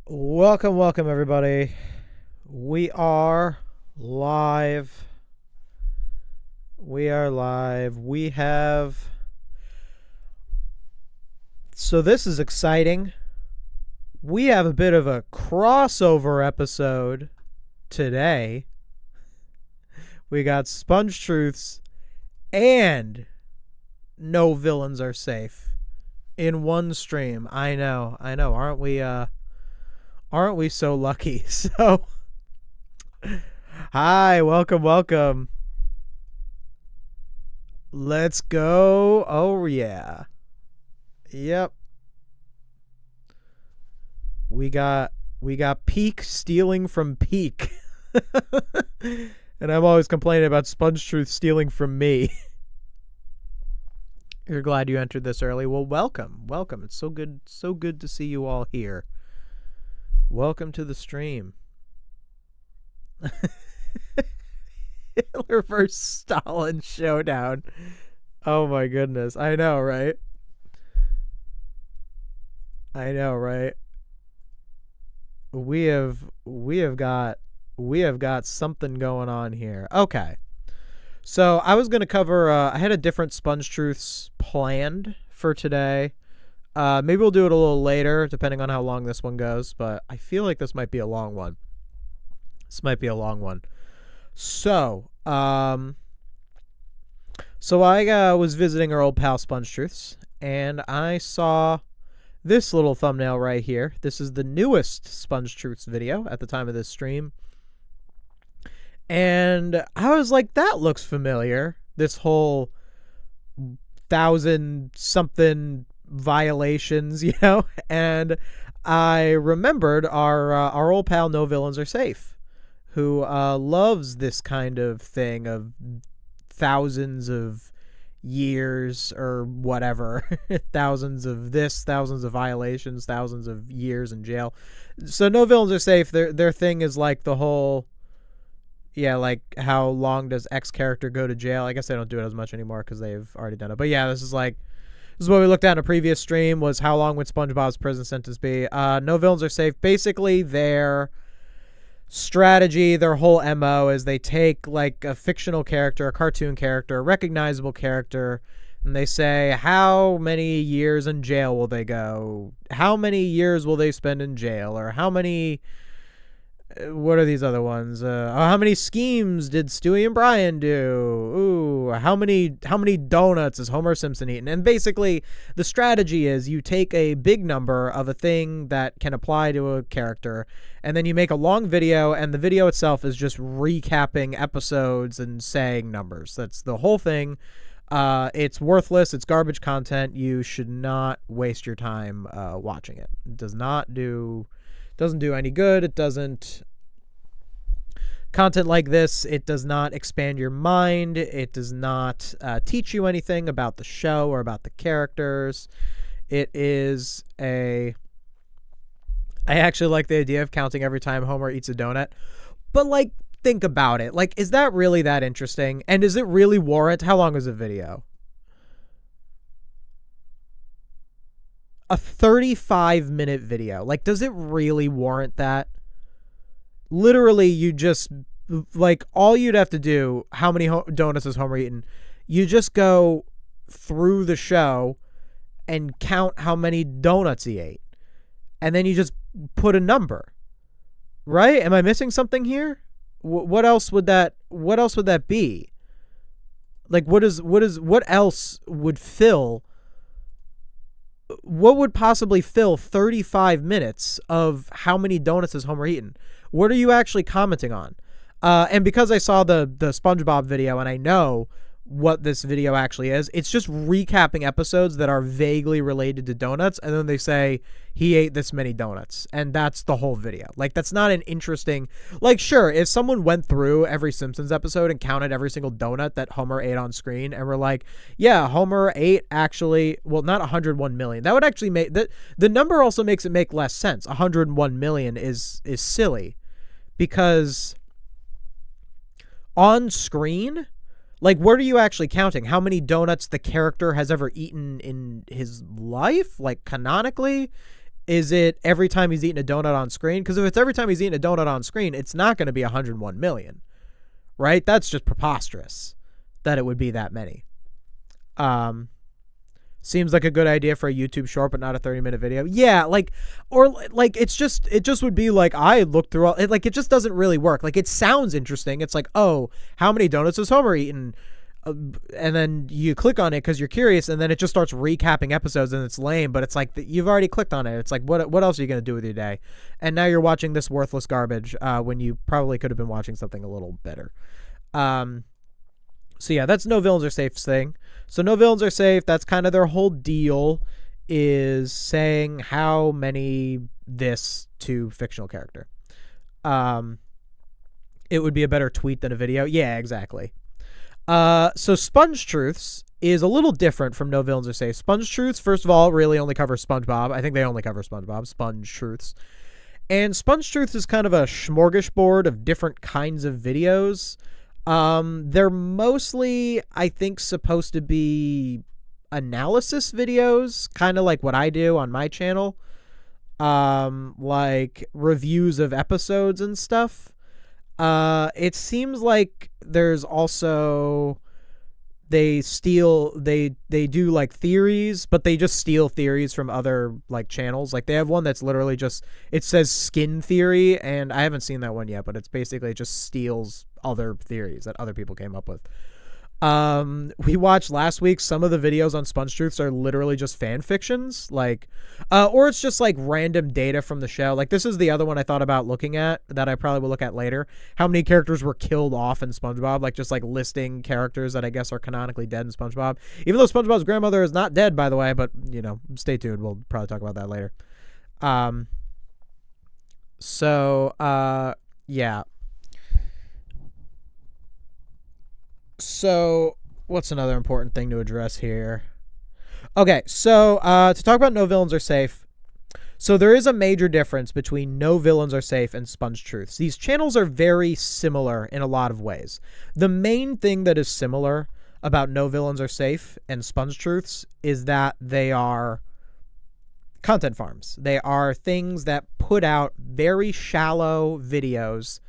Welcome, everybody. We are live. We are live. So this is exciting. We have a bit of a crossover episode today. We got SpongeTruths and No Villains Are Safe in one stream. I know. Aren't we so lucky? So, hi, welcome. Let's go. Oh, yeah. Yep. We got Peak stealing from Peak. And I'm always complaining about SpongeTruth stealing from me. You're glad you entered this early. Well, welcome. It's so good to see you all here. Welcome to the stream. Hitler vs. Stalin showdown. Oh my goodness. I know, right? We have got something going on here. Okay. So I was going to cover I had a different SpongeTruths planned for today. Maybe we'll do it a little later, depending on how long this one goes, but I feel like this might be a long one. So, I was visiting our old pal SpongeTruths, and I saw this little thumbnail right here. This is the newest SpongeTruths video at the time of this stream. And I was like, that looks familiar. This whole 1,000-something violations, and I remembered our old pal No Villains Are Safe, who loves this kind of thing of thousands of years or whatever, thousands of violations, thousands of years in jail. So No Villains Are Safe, their thing is like the whole, like how long does X character go to jail? I guess they don't do it as much anymore because they've already done it. But yeah, this is what we looked at in a previous stream, was how long would SpongeBob's prison sentence be. No Villains Are Safe. Basically, their strategy, their whole MO is they take like a fictional character, a cartoon character, a recognizable character, and they say, how many years in jail will they go? How many years will they spend in jail? Or how many... what are these other ones? How many schemes did Stewie and Brian do? Ooh, how many donuts is Homer Simpson eating? And basically, the strategy is you take a big number of a thing that can apply to a character, and then you make a long video, and the video itself is just recapping episodes and saying numbers. That's the whole thing. It's worthless. It's garbage content. You should not waste your time watching it. It doesn't do any good. It doesn't... Content like this, it does not expand your mind. It does not teach you anything about the show or about the characters. It is I actually like the idea of counting every time Homer eats a donut. But, think about it. Is that really that interesting? And does it really warrant... How long is the video? A 35-minute video. Does it really warrant that? Literally, you just, all you'd have to do, how many donuts has Homer eaten? You just go through the show and count how many donuts he ate. And then you just put a number. Right? Am I missing something here? What else would that be? What else would fill... What would possibly fill 35 minutes of how many donuts has Homer eaten? What are you actually commenting on? And because I saw the SpongeBob video and I know what this video actually is, it's just recapping episodes that are vaguely related to donuts, and then they say he ate this many donuts, and that's the whole video. That's not an interesting... sure, if someone went through every Simpsons episode and counted every single donut that Homer ate on screen and were like, yeah, Homer ate actually... Well, not 101 million. That would actually make... The number also makes it make less sense. 101 million is silly, because on screen... what are you actually counting? How many donuts the character has ever eaten in his life? Canonically? Is it every time he's eating a donut on screen? Because if it's every time he's eating a donut on screen, it's not going to be 101 million, right? That's just preposterous that it would be that many. Seems like a good idea for a YouTube short, but not a 30-minute video. Yeah, like, or like, it just would be like, I looked through all, like, it just doesn't really work. Like, it sounds interesting. It's like, oh, how many donuts has Homer eaten? And then you click on it because you're curious, and then it just starts recapping episodes, and it's lame, but it's like, you've already clicked on it. It's like, what else are you going to do with your day? And now you're watching this worthless garbage when you probably could have been watching something a little better. So yeah, that's No Villains Are Safe's thing. So No Villains Are Safe, that's kind of their whole deal, is saying how many this to fictional character. It would be a better tweet than a video. Yeah, exactly. So SpongeTruths is a little different from No Villains Are Safe. SpongeTruths, first of all, really only cover SpongeBob. I think they only cover SpongeBob. SpongeTruths. And SpongeTruths is kind of a smorgasbord of different kinds of videos. They're mostly, I think, supposed to be analysis videos, kind of like what I do on my channel. Like reviews of episodes and stuff. It seems like there's also, they do like theories, but they just steal theories from other like channels. Like they have one that's literally just, it says skin theory, and I haven't seen that one yet, but it's basically just steals other theories that other people came up with. We watched last week, some of the videos on SpongeTruths are literally just fan fictions, like, or it's just like random data from the show. Like this is the other one I thought about looking at that I probably will look at later. How many characters were killed off in SpongeBob? Like just like listing characters that I guess are canonically dead in SpongeBob. Even though SpongeBob's grandmother is not dead, by the way, but you know, stay tuned. We'll probably talk about that later. Yeah. So, what's another important thing to address here? Okay, so to talk about No Villains Are Safe, so there is a major difference between No Villains Are Safe and SpongeTruths. These channels are very similar in a lot of ways. The main thing that is similar about No Villains Are Safe and SpongeTruths is that they are content farms. They are things that put out very shallow videos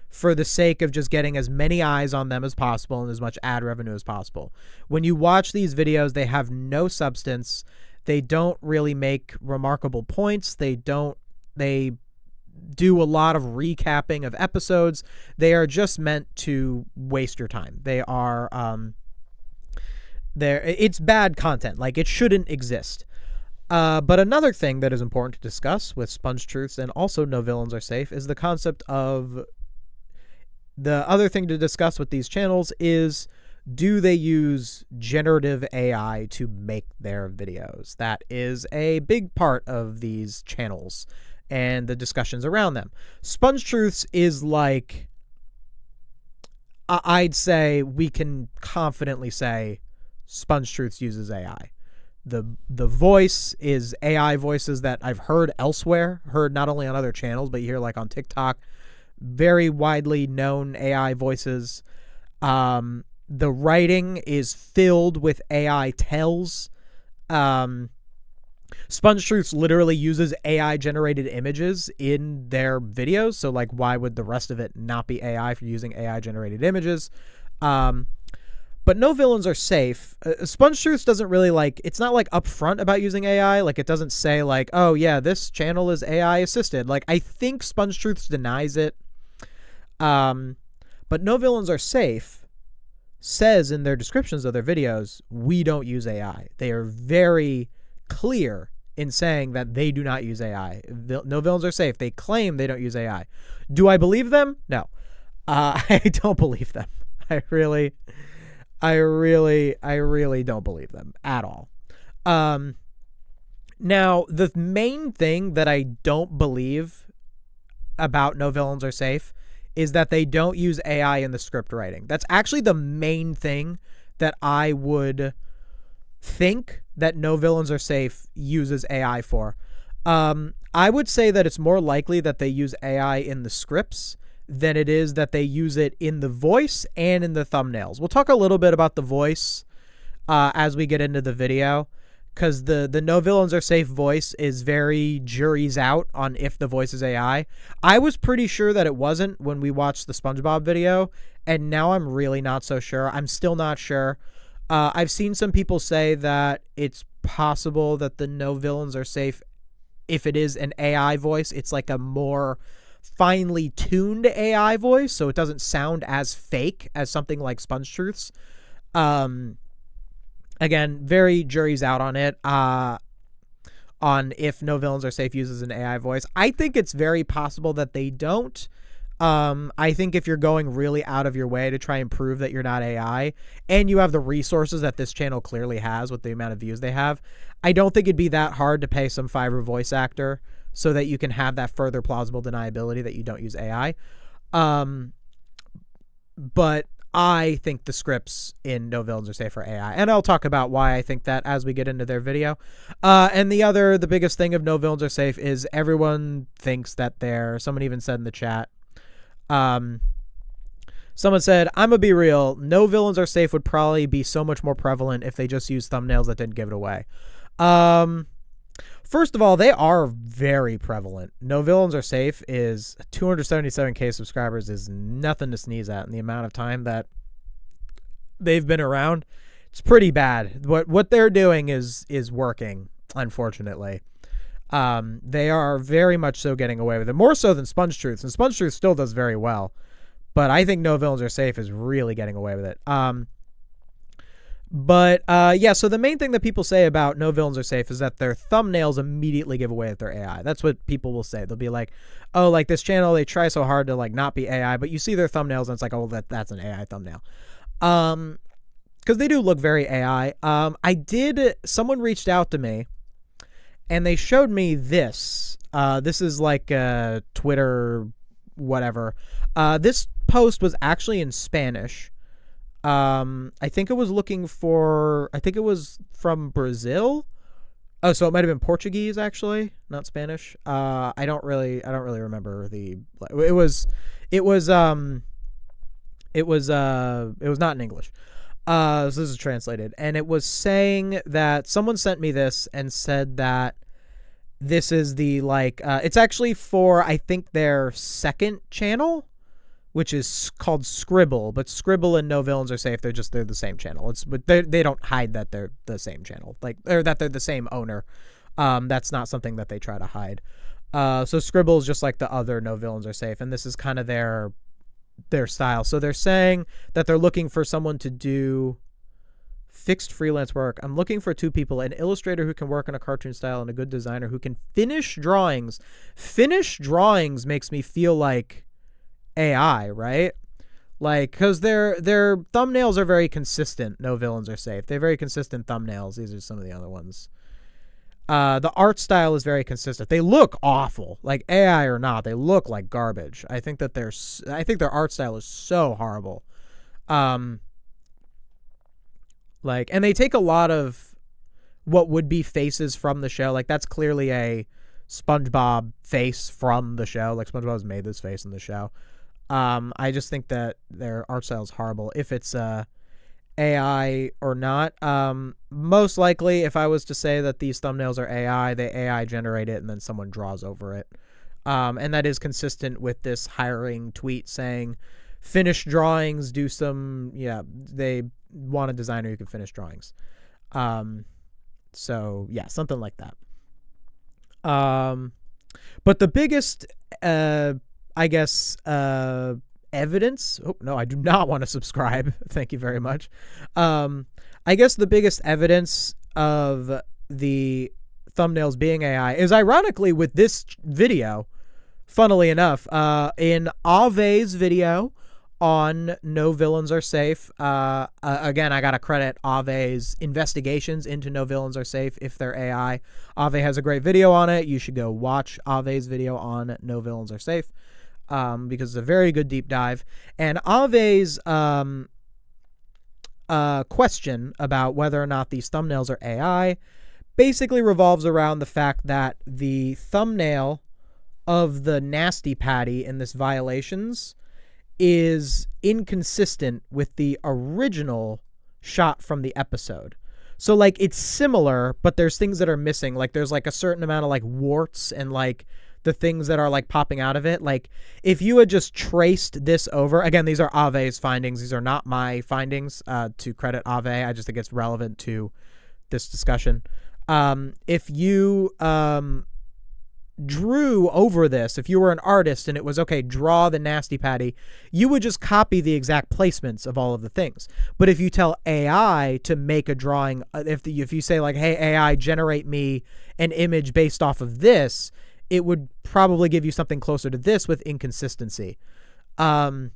for the sake of just getting as many eyes on them as possible and as much ad revenue as possible. When you watch these videos, they have no substance. They don't really make remarkable points. They do a lot of recapping of episodes. They are just meant to waste your time. They are, it's bad content. Like, it shouldn't exist. But another thing that is important to discuss with SpongeTruths and also No Villains Are Safe is the concept of, the other thing to discuss with these channels is, do they use generative AI to make their videos? That is a big part of these channels and the discussions around them. SpongeTruths is like, I'd say we can confidently say SpongeTruths uses AI. The voice is AI voices that I've heard elsewhere, heard not only on other channels, but you hear like on TikTok, very widely known AI voices. The writing is filled with AI tells. SpongeTruths literally uses AI generated images in their videos. So like, why would the rest of it not be AI for using AI generated images? But No Villains Are Safe. SpongeTruths doesn't really like, it's not like upfront about using AI. Like it doesn't say like, oh yeah, this channel is AI assisted. Like I think SpongeTruths denies it. But No Villains Are Safe says in their descriptions of their videos, we don't use AI. They are very clear in saying that they do not use AI. No Villains Are Safe. They claim they don't use AI. Do I believe them? No. I don't believe them. I really don't believe them at all. Now, the main thing that I don't believe about No Villains Are Safe is that they don't use AI in the script writing. That's actually the main thing that I would think that No Villains Are Safe uses AI for. I would say that it's more likely that they use AI in the scripts than it is that they use it in the voice and in the thumbnails. We'll talk a little bit about the voice as we get into the video, because the no villains are safe voice is very jury's out on if the voice is AI. I was pretty sure that it wasn't when we watched the SpongeBob video, and now I'm really not so sure. I'm still not sure. I've seen some people say that it's possible that the no villains are safe if it is an AI voice. It's like a more finely tuned AI voice, so it doesn't sound as fake as something like SpongeTruths. Again, very jury's out on it. On if no villains are safe uses an AI voice. I think it's very possible that they don't. I think if you're going really out of your way to try and prove that you're not AI, and you have the resources that this channel clearly has with the amount of views they have, I don't think it'd be that hard to pay some Fiverr voice actor so that you can have that further plausible deniability that you don't use AI. But I think the scripts in No Villains Are Safe for AI, and I'll talk about why I think that as we get into their video. And the biggest thing of No Villains Are Safe is everyone thinks that someone even said in the chat, someone said, I'm gonna be real, No Villains Are Safe would probably be so much more prevalent if they just used thumbnails that didn't give it away. First of all, they are very prevalent. No Villains Are Safe is 277k subscribers is nothing to sneeze at, and the amount of time that they've been around, it's pretty bad. What they're doing is working, unfortunately. They are very much so getting away with it, more so than SpongeTruths, and SpongeTruths still does very well, but I think No Villains Are Safe is really getting away with it. Yeah, so the main thing that people say about No Villains Are Safe is that their thumbnails immediately give away that they're AI. That's what people will say. They'll be like, oh, like this channel, they try so hard to like not be AI, but you see their thumbnails and it's like, oh, that's an AI thumbnail. Because they do look very AI. Someone reached out to me and they showed me this. This is like Twitter, whatever. This post was actually in Spanish. I think it was from Brazil. Oh, so it might have been Portuguese actually, not Spanish. I don't really remember it was not in English. So this is translated, and it was saying that someone sent me this and said that this is the it's actually for, I think, their second channel, which is called Scribble, but Scribble and No Villains Are Safe, they're the same channel. But they don't hide that they're the same channel, or that they're the same owner. That's not something that they try to hide. So Scribble is just like the other No Villains Are Safe, and this is kind of their style. So they're saying that they're looking for someone to do fixed freelance work. I'm looking for two people, an illustrator who can work in a cartoon style and a good designer who can finish drawings. Finish drawings makes me feel like AI, right? Like, because their thumbnails are very consistent. No Villains Are Safe. They're very consistent thumbnails. These are some of the other ones. The art style is very consistent. They look awful, like AI or not. They look like garbage. I think their art style is so horrible. And they take a lot of what would be faces from the show. Like, that's clearly a SpongeBob face from the show. Like, SpongeBob's made this face in the show. I just think that their art style is horrible. If it's AI or not, most likely, if I was to say that these thumbnails are AI, they AI generate it and then someone draws over it. And that is consistent with this hiring tweet saying, finish drawings, they want a designer who can finish drawings. So yeah, something like that. But the biggest, I guess, evidence. Oh, no, I do not want to subscribe. Thank you very much. I guess the biggest evidence of the thumbnails being AI is ironically with this video, funnily enough, in Ave's video on No Villains Are Safe. Again, I got to credit Ave's investigations into No Villains Are Safe if they're AI. Ave has a great video on it. You should go watch Ave's video on No Villains Are Safe. Because it's a very good deep dive. And Ave's question about whether or not these thumbnails are AI basically revolves around the fact that the thumbnail of the Nasty Patty in this Violations is inconsistent with the original shot from the episode. So like it's similar, but there's things that are missing. Like there's like a certain amount of like warts and like the things that are like popping out of it. Like if you had just traced this over, again, these are Ave's findings. These are not my findings, to credit Ave. I just think it's relevant to this discussion. If you drew over this, if you were an artist and it was, okay, draw the nasty patty, you would just copy the exact placements of all of the things. But if you tell AI to make a drawing, if you say like, hey, AI, generate me an image based off of this, it would probably give you something closer to this with inconsistency. I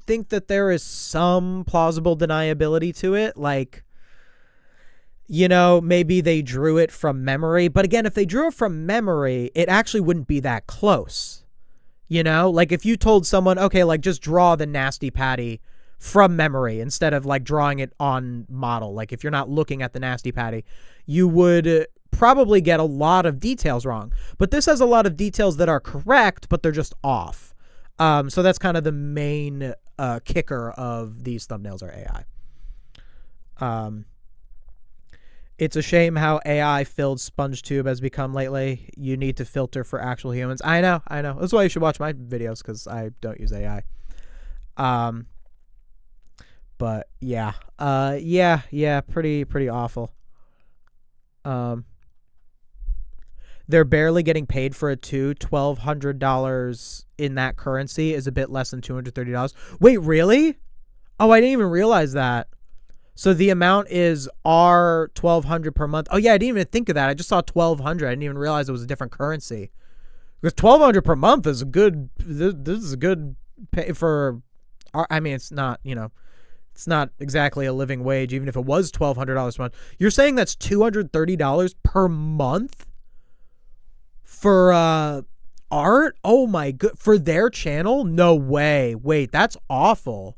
think that there is some plausible deniability to it. Like, you know, maybe they drew it from memory. But again, if they drew it from memory, it actually wouldn't be that close. You know, like if you told someone, okay, like just draw the nasty patty from memory instead of like drawing it on model. Like if you're not looking at the nasty patty, you would probably get a lot of details wrong. But this has a lot of details that are correct, but they're just off. So that's kind of the main kicker of these thumbnails are AI. It's a shame how AI-filled SpongeTube has become lately. You need to filter for actual humans. I know. That's why you should watch my videos, because I don't use AI. But yeah. Pretty awful. They're barely getting paid for it too. $1,200 in that currency is a bit less than $230. Wait, really? Oh, I didn't even realize that. So the amount is $1,200 per month. Oh yeah, I didn't even think of that. I just saw 1,200. I didn't even realize it was a different currency. Because $1,200 per month is a good. This is a good pay for. I mean, it's not, you know, it's not exactly a living wage. Even if it was $1,200 per month, you're saying that's $230 per month for art? Oh my god, for their channel? No way. Wait, that's awful.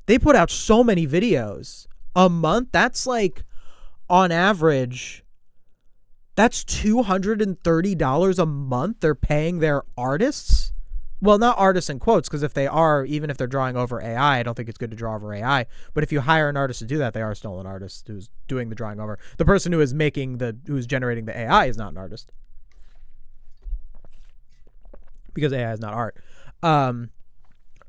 They put out so many videos a month. That's like, on average, that's $230 a month they're paying their artists. Well, not artists in quotes, because if they are, even if they're drawing over AI, I don't think it's good to draw over AI. But if you hire an artist to do that, they are still an artist who's doing the drawing over. The person who is who's generating the AI is not an artist, because AI is not art.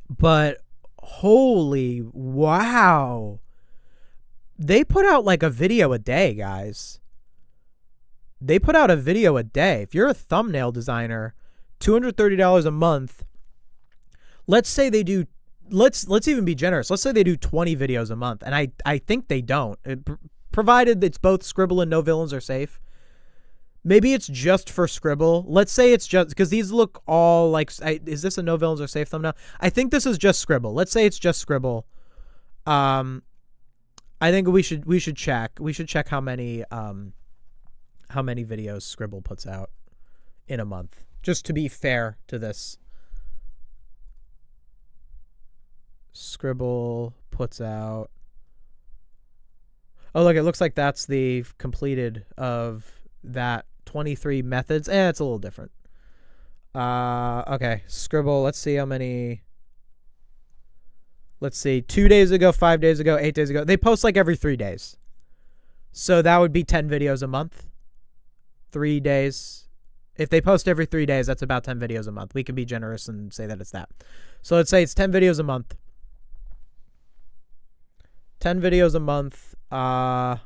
But holy wow, they put out like a video a day, guys. They put out a video a day. If you're a thumbnail designer, $230 a month. Let's say they do, let's even be generous, let's say they do 20 videos a month, and I think they don't, provided it's both Scribble and No Villains Are Safe. Maybe it's just for Scribble. Let's say it's just, because these look all like, is this a No Villains Are Safe thumbnail? I think this is just Scribble. Let's say it's just Scribble. I think we should check. We should check how many videos Scribble puts out in a month, just to be fair to this. Scribble puts out. Oh, look, it looks like that's the completed of that 23 methods. It's a little different. Okay, Scribble, let's see how many. Let's see, 2 days ago, 5 days ago, 8 days ago. They post like every 3 days. So that would be 10 videos a month. 3 days. If they post every 3 days, that's about 10 videos a month. We can be generous and say that it's that. So let's say it's 10 videos a month. 10 videos a month at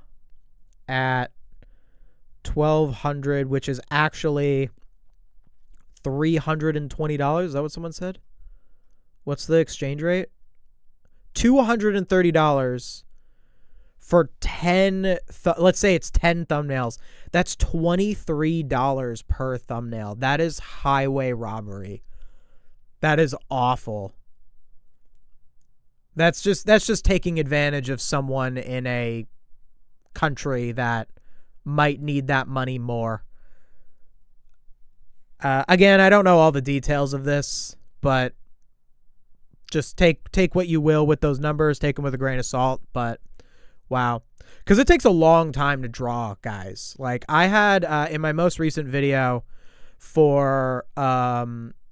1,200, which is actually $320. Is that what someone said? What's the exchange rate? $230 for 10, let's say it's 10 thumbnails. That's $23 per thumbnail. That is highway robbery. That is awful. That's just taking advantage of someone in a country that might need that money more. Again, I don't know all the details of this, but just take what you will with those numbers. Take them with a grain of salt. But wow, because it takes a long time to draw, guys. Like I had in my most recent video for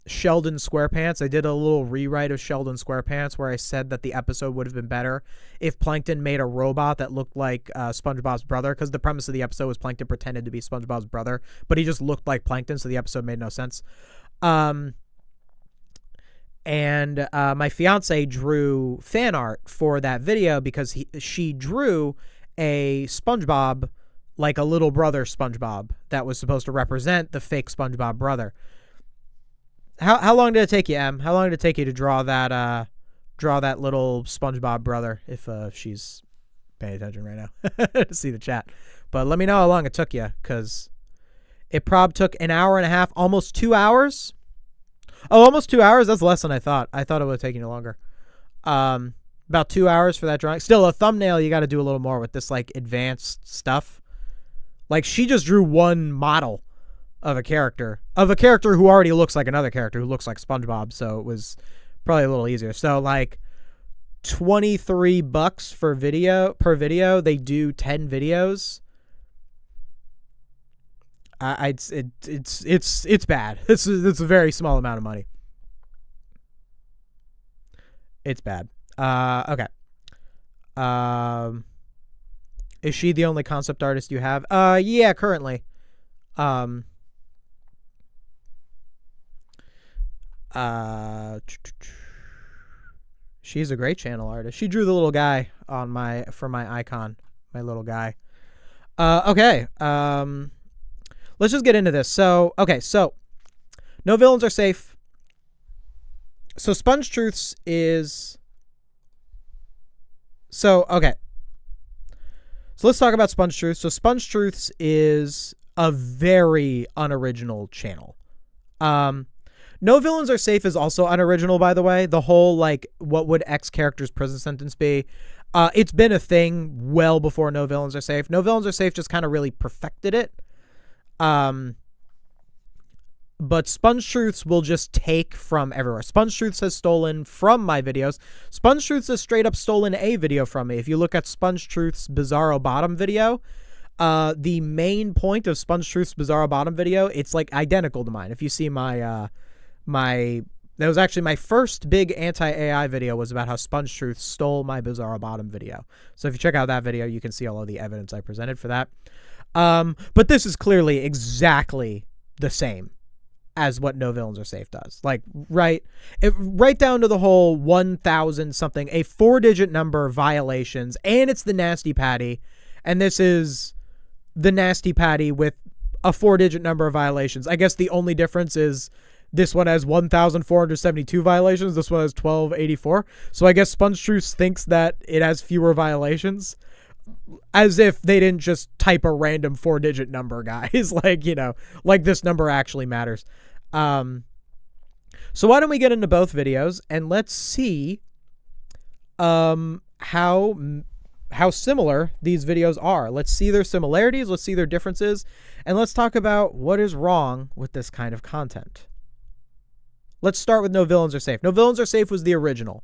Sheldon SquarePants. I did a little rewrite of Sheldon SquarePants where I said that the episode would have been better if Plankton made a robot that looked like SpongeBob's brother, because the premise of the episode was Plankton pretended to be SpongeBob's brother, but he just looked like Plankton, so the episode made no sense. And my fiance drew fan art for that video because she drew a SpongeBob, like a little brother SpongeBob, that was supposed to represent the fake SpongeBob brother. How long did it take you, Em? How long did it take you to draw that little SpongeBob brother? If she's paying attention right now to see the chat, but let me know how long it took you, because it probably took an hour and a half, almost 2 hours. Oh, almost 2 hours. That's less than I thought. I thought it would have taken you longer. About 2 hours for that drawing. Still, a thumbnail you got to do a little more with this like advanced stuff. Like, she just drew one model of a character who already looks like another character who looks like SpongeBob, so it was probably a little easier. So like $23 per video. They do 10 videos. It's bad. It's a very small amount of money. It's bad. Okay. Is she the only concept artist you have? Yeah, currently. She's a great channel artist. She drew the little guy on for my icon, my little guy. Okay. Let's just get into this. So, okay, so no villains are safe. So SpongeTruths is... So, okay. So let's talk about SpongeTruths. So SpongeTruths is a very unoriginal channel. No Villains Are Safe is also unoriginal, by the way. The whole, like, what would X character's prison sentence be? It's been a thing well before No Villains Are Safe. No Villains Are Safe just kind of really perfected it. But SpongeTruths will just take from everywhere. SpongeTruths has stolen from my videos. SpongeTruths has straight up stolen a video from me. If you look at SpongeTruths' Bizarro Bottom video, the main point of SpongeTruths' Bizarro Bottom video, it's like identical to mine. If you see my, that was actually my first big anti-AI video, was about how SpongeTruths stole my Bizarro Bottom video. So if you check out that video, you can see all of the evidence I presented for that. But this is clearly exactly the same as what No Villains Are Safe does. Like, right down to the whole 1,000 something, a 4-digit number violations, and it's the Nasty Patty, and this is the Nasty Patty with a 4-digit number of violations. I guess the only difference is this one has 1,472 violations, this one has 1,284. So I guess SpongeTruths thinks that it has fewer violations, as if they didn't just type a random 4-digit number, guys. Like, you know, like this number actually matters. So why don't we get into both videos and let's see how similar these videos are. Let's see their similarities, let's see their differences, and let's talk about what is wrong with this kind of content. Let's start with No Villains Are Safe. No Villains Are Safe was the original.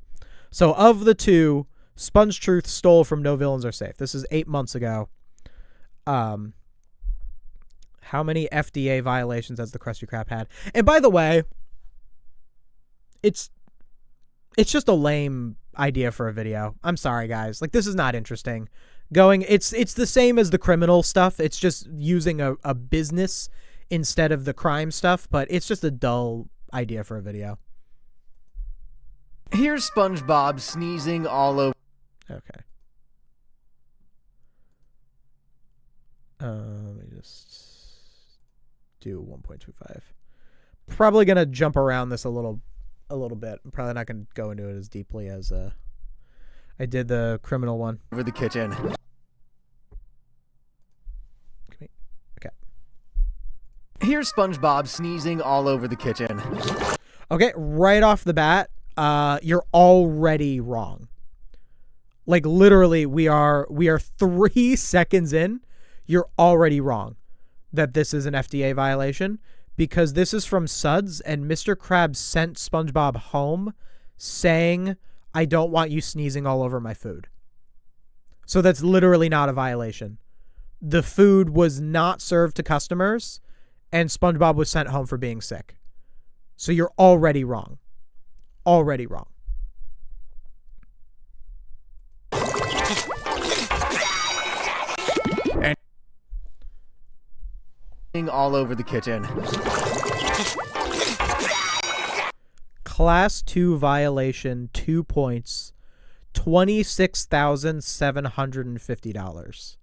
So of the two, SpongeTruths stole from No Villains Are Safe. This is 8 months ago. How many FDA violations has the Krusty Krab had? And by the way, it's just a lame idea for a video. I'm sorry, guys. Like, this is not interesting. It's the same as the criminal stuff. It's just using a business instead of the crime stuff, but it's just a dull idea for a video. Here's SpongeBob sneezing all over. Okay. Let me just do 1.25. Probably gonna jump around this a little bit. I'm probably not gonna go into it as deeply as I did the criminal one. Over the kitchen. Okay. Here's SpongeBob sneezing all over the kitchen. Okay, right off the bat, you're already wrong. Like, literally, we are 3 seconds in. You're already wrong that this is an FDA violation, because this is from Suds, and Mr. Krabs sent SpongeBob home saying, "I don't want you sneezing all over my food." So that's literally not a violation. The food was not served to customers, and SpongeBob was sent home for being sick. So you're already wrong. Already wrong. And all over the kitchen. Class 2 violation, 2 points, $26,750.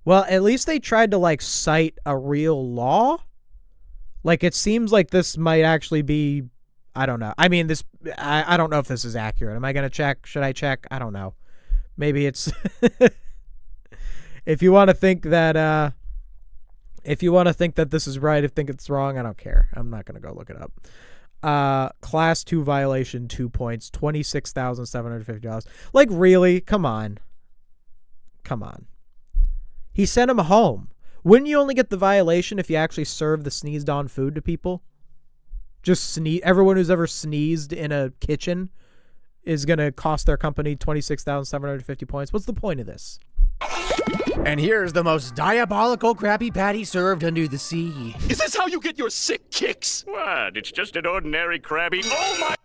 Well, at least they tried to like cite a real law. Like it seems like this might actually be, I don't know. I mean, I don't know if this is accurate. Am I going to check? Should I check? I don't know. Maybe it's if you want to think that this is right, if think it's wrong, I don't care. I'm not going to go look it up. Class 2 violation, 2 points, $26,750. Like, really? Come on. Come on. He sent him home. Wouldn't you only get the violation if you actually serve the sneezed on food to people? Just sneeze. Everyone who's ever sneezed in a kitchen is going to cost their company 26,750 points. What's the point of this? And here's the most diabolical Krabby Patty served under the sea. Is this how you get your sick kicks? What? It's just an ordinary Krabby. Oh my!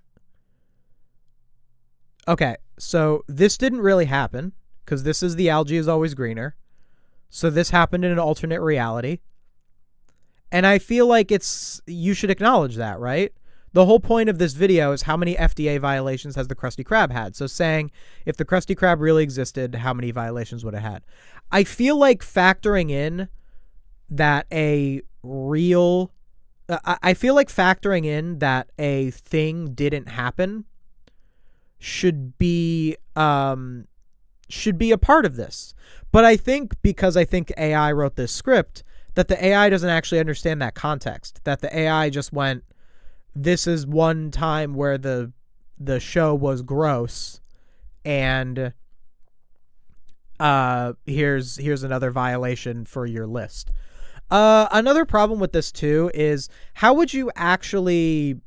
Okay, so this didn't really happen because this is the algae is always greener. So this happened in an alternate reality. And I feel like you should acknowledge that, right? The whole point of this video is how many FDA violations has the Krusty Krab had. So saying if the Krusty Krab really existed, how many violations would it have had? I feel like factoring in that a thing didn't happen should be a part of this. But I think because I think AI wrote this script, that the AI doesn't actually understand that context. That the AI just went, this is one time where the show was gross, and here's another violation for your list. Another problem with this too is how would you actually,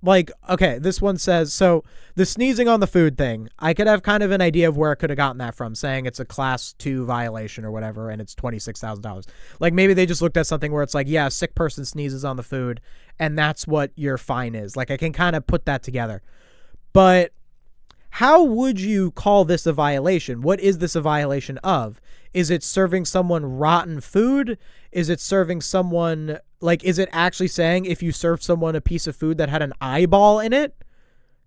like, okay, this one says, so the sneezing on the food thing, I could have kind of an idea of where I could have gotten that from, saying it's a class 2 violation or whatever, and it's $26,000. Like maybe they just looked at something where it's like, yeah, a sick person sneezes on the food, and that's what your fine is. Like I can kind of put that together. But how would you call this a violation? What is this a violation of? Is it serving someone rotten food? Is it serving someone, like, is it actually saying if you serve someone a piece of food that had an eyeball in it?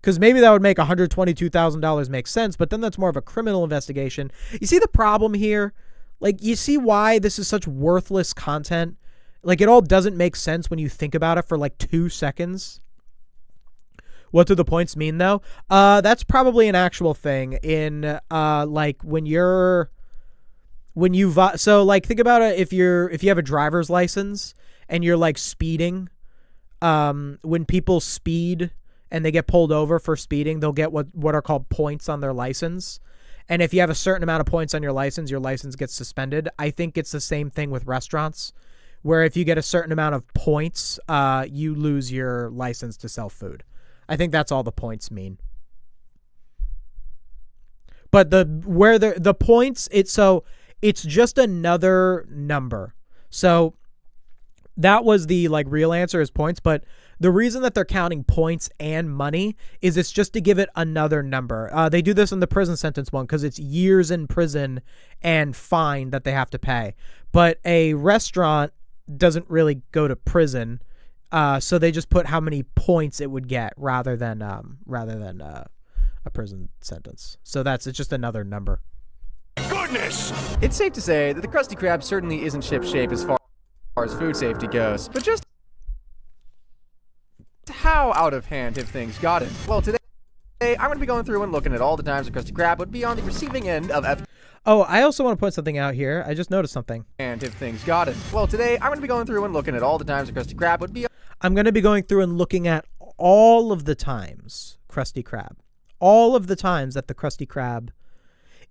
Because maybe that would make $122,000 make sense, but then that's more of a criminal investigation. You see the problem here? Like, you see why this is such worthless content? Like, it all doesn't make sense when you think about it for like 2 seconds. What do the points mean, though? That's probably an actual thing in, like, so like think about it if you have a driver's license and you're like speeding, when people speed and they get pulled over for speeding, they'll get what are called points on their license. And if you have a certain amount of points on your license gets suspended. I think it's the same thing with restaurants, where if you get a certain amount of points, you lose your license to sell food. I think that's all the points mean. But the points, it's just another number. So that was the like real answer is points, but the reason that they're counting points and money is it's just to give it another number. They do this in the prison sentence one because it's years in prison and fine that they have to pay. But a restaurant doesn't really go to prison, so they just put how many points it would get rather than a prison sentence. So it's just another number. Goodness! It's safe to say that the Krusty Krab certainly isn't ship-shape as far as food safety goes, but just how out of hand have things gotten? Well, today I'm going to be going through and looking at all the times the Krusty Krab would be on the receiving end of Oh, I also want to point something out here. I just noticed something. And have things gotten? Well, today I'm going to be going through and looking at all the times the Krusty Krab would be. I'm going to be going through and looking at all of the times Krusty Krab. All of the times that the Krusty Krab.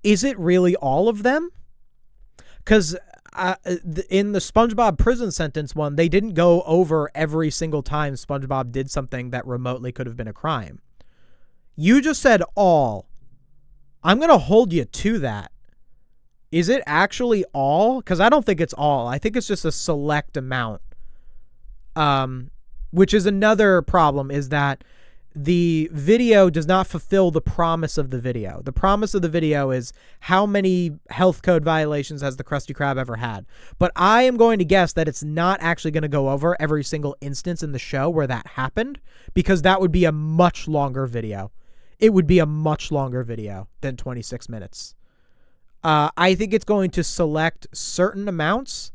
Is it really all of them? Because in the SpongeBob prison sentence one, they didn't go over every single time SpongeBob did something that remotely could have been a crime. You just said all. I'm going to hold you to that. Is it actually all? Because I don't think it's all. I think it's just a select amount. which is another problem, is that the video does not fulfill the promise of the video. The promise of the video is how many health code violations has the Krusty Krab ever had. But I am going to guess that it's not actually going to go over every single instance in the show where that happened, because that would be a much longer video. It would be a much longer video than 26 minutes. I think it's going to select certain amounts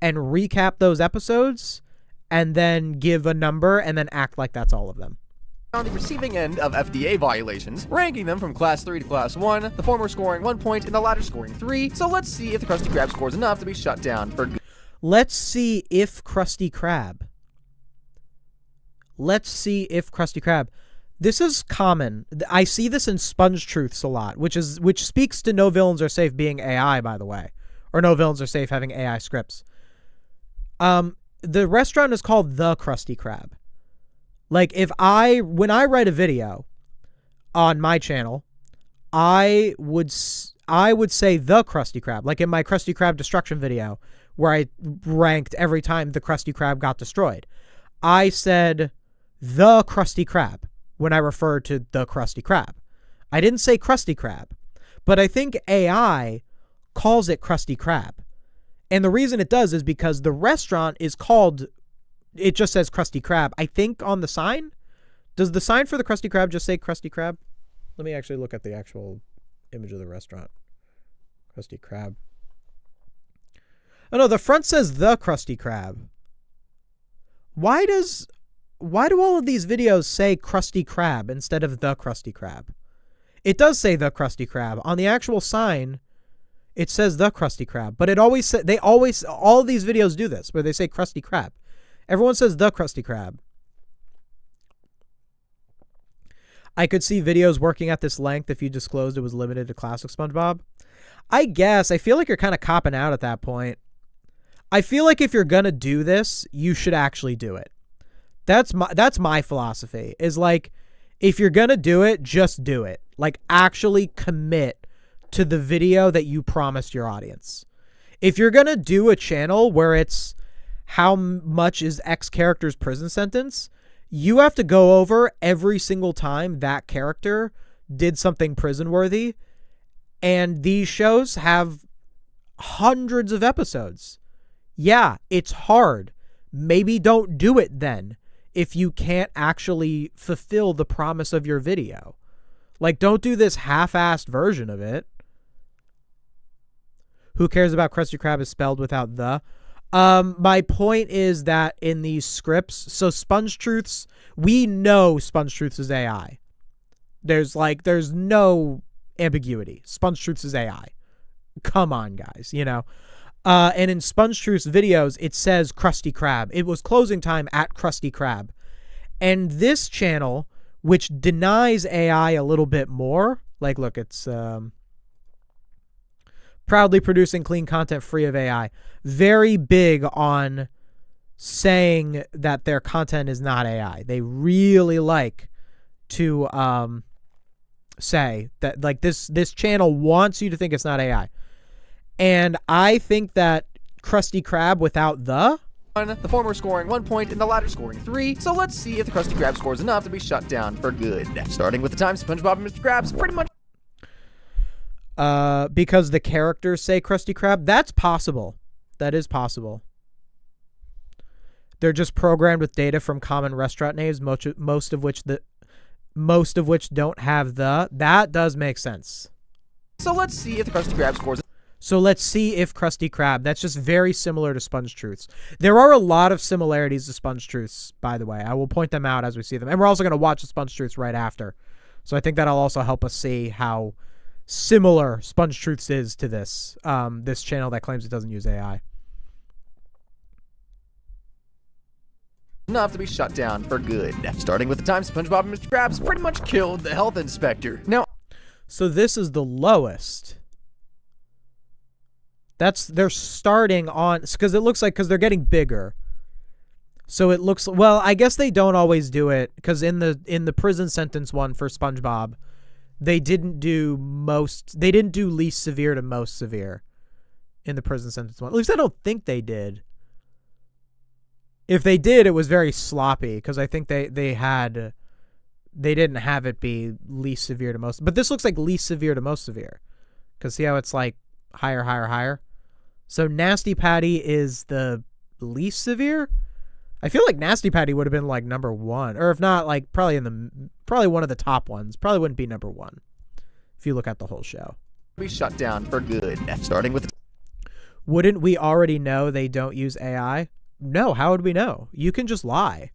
and recap those episodes and then give a number and then act like that's all of them. On the receiving end of FDA violations, ranking them from Class 3 to Class 1, the former scoring 1 point and the latter scoring 3. So let's see if the Krusty Krab scores enough to be shut down for good. Let's see if Krusty Krab. Let's see if Krusty Krab. This is common. I see this in SpongeTruths a lot, which speaks to No Villains Are Safe being AI, by the way, or No Villains Are Safe having AI scripts. The restaurant is called The Krusty Krab. Like, when I write a video on my channel, I would say The Krusty Krab. Like in my Krusty Krab destruction video, where I ranked every time the Krusty Krab got destroyed, I said The Krusty Krab when I referred to the Krusty Krab. I didn't say Krusty Krab, but I think AI calls it Krusty Krab. And the reason it does is because the restaurant is called, it just says Krusty Krab. I think on the sign, does the sign for the Krusty Krab just say Krusty Krab? Let me actually look at the actual image of the restaurant. Krusty Krab. Oh no, the front says The Krusty Krab. Why do all of these videos say Krusty Krab instead of The Krusty Krab? It does say The Krusty Krab. On the actual sign, it says The Krusty Krab, but all of these videos do this, where they say Krusty Krab. Everyone says The Krusty Krab. I could see videos working at this length if you disclosed it was limited to classic SpongeBob. I guess. I feel like you're kind of copping out at that point. I feel like if you're going to do this, you should actually do it. That's my philosophy, is like, if you're going to do it, just do it. Like, actually commit to the video that you promised your audience. If you're going to do a channel where it's how much is X character's prison sentence, you have to go over every single time that character did something prison worthy. And these shows have hundreds of episodes. Yeah, it's hard. Maybe don't do it then if you can't actually fulfill the promise of your video. Like, don't do this half-assed version of it. Who cares about Krusty Krab is spelled without the? My point is that in these scripts, so SpongeTruths, we know SpongeTruths is AI. There's no ambiguity. SpongeTruths is AI. Come on, guys, you know. And in SpongeTruths videos, it says Krusty Krab. It was closing time at Krusty Krab. And this channel, which denies AI a little bit more, like, look, it's proudly producing clean content free of AI. Very big on saying that their content is not AI. They really like to say that, like, this channel wants you to think it's not AI. And I think that Krusty Krab without the former scoring 1 point and the latter scoring 3. So let's see if the Krusty Krab scores enough to be shut down for good. Starting with the time SpongeBob and Mr. Krabs pretty much because the characters say Krusty Krab. That's possible. That is possible. They're just programmed with data from common restaurant names, most of which don't have the. That does make sense. So let's see if the Krusty Krab scores. So let's see if Krusty Krab. That's just very similar to SpongeTruths. There are a lot of similarities to SpongeTruths, by the way. I will point them out as we see them. And we're also going to watch the SpongeTruths right after. So I think that'll also help us see how similar SpongeTruths is to this this channel that claims it doesn't use AI. Enough to be shut down for good. Starting with the time SpongeBob and Mr. Krabs pretty much killed the health inspector. Now, so this is the lowest. They're starting on, because it looks like, because they're getting bigger. So it looks, well, I guess they don't always do it, because in the prison sentence one for SpongeBob, they didn't do least severe to most severe in the prison sentence one. At least I don't think they did. If they did, it was very sloppy because I think they didn't have it be least severe to most. But this looks like least severe to most severe because see how it's like higher, higher, higher. So Nasty Patty is the least severe. I feel like Nasty Patty would have been like number 1, or if not, like probably one of the top ones. Probably wouldn't be number 1 if you look at the whole show. Be shut down for good. Starting with. Wouldn't we already know they don't use AI? No, how would we know? You can just lie.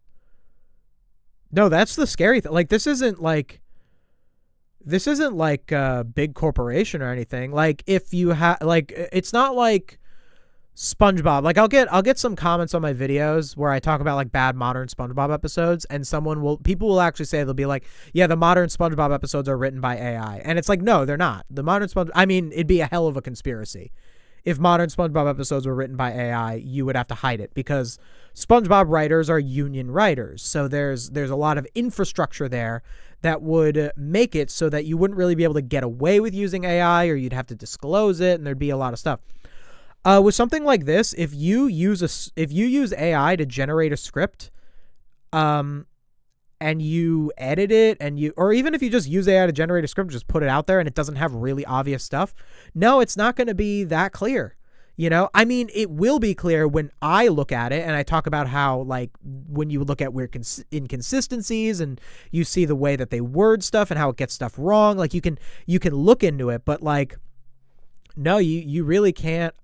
No, that's the scary thing. Like this isn't like a big corporation or anything. Like if you have like it's not like SpongeBob. Like I'll get some comments on my videos where I talk about like bad modern SpongeBob episodes, and people will actually say, they'll be like, yeah, the modern SpongeBob episodes are written by AI. And it's like, no, they're not. The modern I mean, it'd be a hell of a conspiracy. If modern SpongeBob episodes were written by AI, you would have to hide it because SpongeBob writers are union writers. So there's a lot of infrastructure there that would make it so that you wouldn't really be able to get away with using AI, or you'd have to disclose it, and there'd be a lot of stuff. With something like this, if you use AI to generate a script, and you edit it, or even if you just use AI to generate a script, just put it out there and it doesn't have really obvious stuff, no, it's not going to be that clear. You know, I mean, it will be clear when I look at it and I talk about how, like, when you look at weird inconsistencies and you see the way that they word stuff and how it gets stuff wrong, like you can look into it, but like, no, you really can't,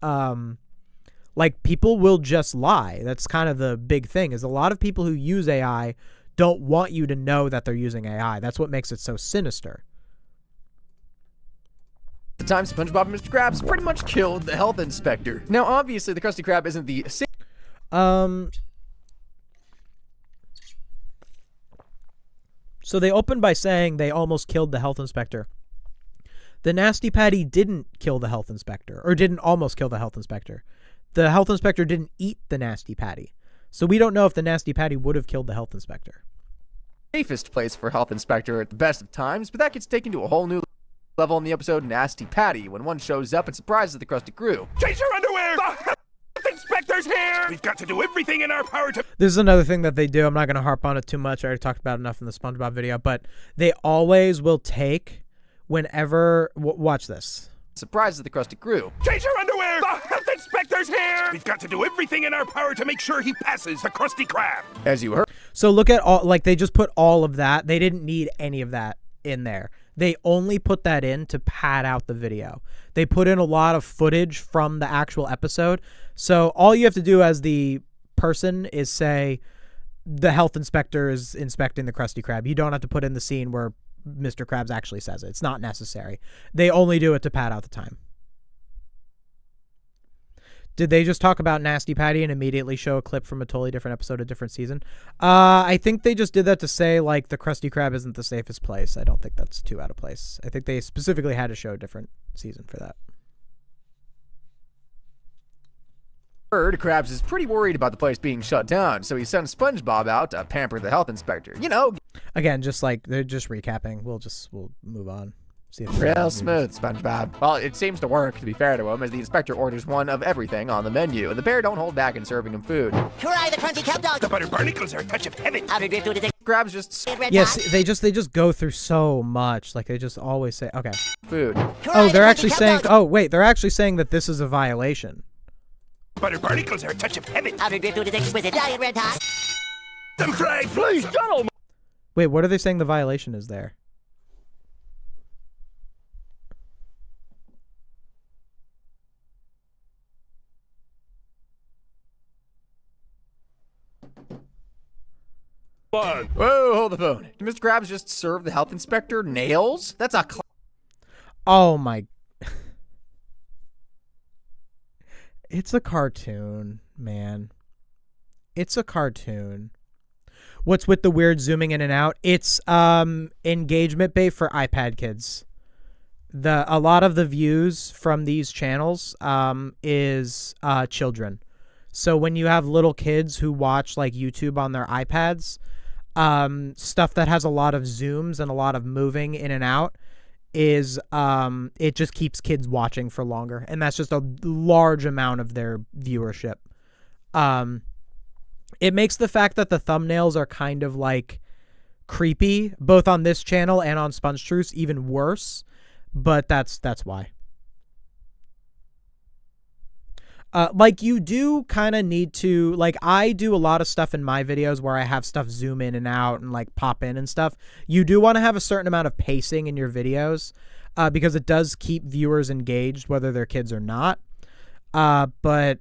like people will just lie. That's kind of the big thing, is a lot of people who use AI don't want you to know that they're using AI. That's what makes it so sinister. The time SpongeBob and Mr. Krabs pretty much killed the health inspector. Now, obviously, the Krusty Krab isn't the same. So they opened by saying they almost killed the health inspector. The Nasty Patty didn't kill the health inspector, or didn't almost kill the health inspector. The health inspector didn't eat the Nasty Patty. So we don't know if the Nasty Patty would have killed the health inspector. Safest place for health inspector at the best of times, but that gets taken to a whole new level in the episode Nasty Patty, when one shows up and surprises the Krusty crew. Change your underwear! The health inspector's here! We've got to do everything in our power to... This is another thing that they do. I'm not going to harp on it too much. I already talked about enough in the SpongeBob video, but they always will take whenever... watch this. Surprises the Krusty crew. Change your underwear! The health inspector's here! We've got to do everything in our power to make sure he passes the Krusty Krab. As you heard. So look at all, like they just put all of that. They didn't need any of that in there. They only put that in to pad out the video. They put in a lot of footage from the actual episode. So all you have to do as the person is say the health inspector is inspecting the Krusty Krab. You don't have to put in the scene where Mr. Krabs actually says it. It's not necessary. They only do it to pad out the time. Did they just talk about Nasty Patty and immediately show a clip from a totally different episode, a different season? I think they just did that to say, like, the Krusty Krab isn't the safest place. I don't think that's too out of place. I think they specifically had to show a different season for that. Krabs is pretty worried about the place being shut down, so he sends SpongeBob out to pamper the health inspector. You know. Again, just like, they're just recapping. We'll move on. See if real smooth, SpongeBob. Well, it seems to work, to be fair to him, as the inspector orders one of everything on the menu, and the pair don't hold back in serving him food. Try the crunchy kelp dog. The butter barnacles are a touch of heaven. How did we do today? Krabs just yes, they just go through so much. Like they just always say, okay. Food. Oh, they're actually saying. Oh, wait, they're actually saying that this is a violation. Butter barnacles are a touch of heaven. How did we do this exquisite diet red hot? Them fried, please, gentlemen. Wait, what are they saying the violation is there? Whoa, hold the phone. Did Mr. Krabs just serve the health inspector nails? That's a oh my. It's a cartoon, man. It's a cartoon. What's with the weird zooming in and out? It's engagement bait for iPad kids. A lot of the views from these channels is children. So when you have little kids who watch like YouTube on their iPads, stuff that has a lot of zooms and a lot of moving in and out is it just keeps kids watching for longer, and that's just a large amount of their viewership. It makes the fact that the thumbnails are kind of like creepy, both on this channel and on SpongeTruths, even worse. But that's why. Like, you do kind of need to, like, I do a lot of stuff in my videos where I have stuff zoom in and out and like pop in and stuff. You do want to have a certain amount of pacing in your videos, because it does keep viewers engaged, whether they're kids or not. But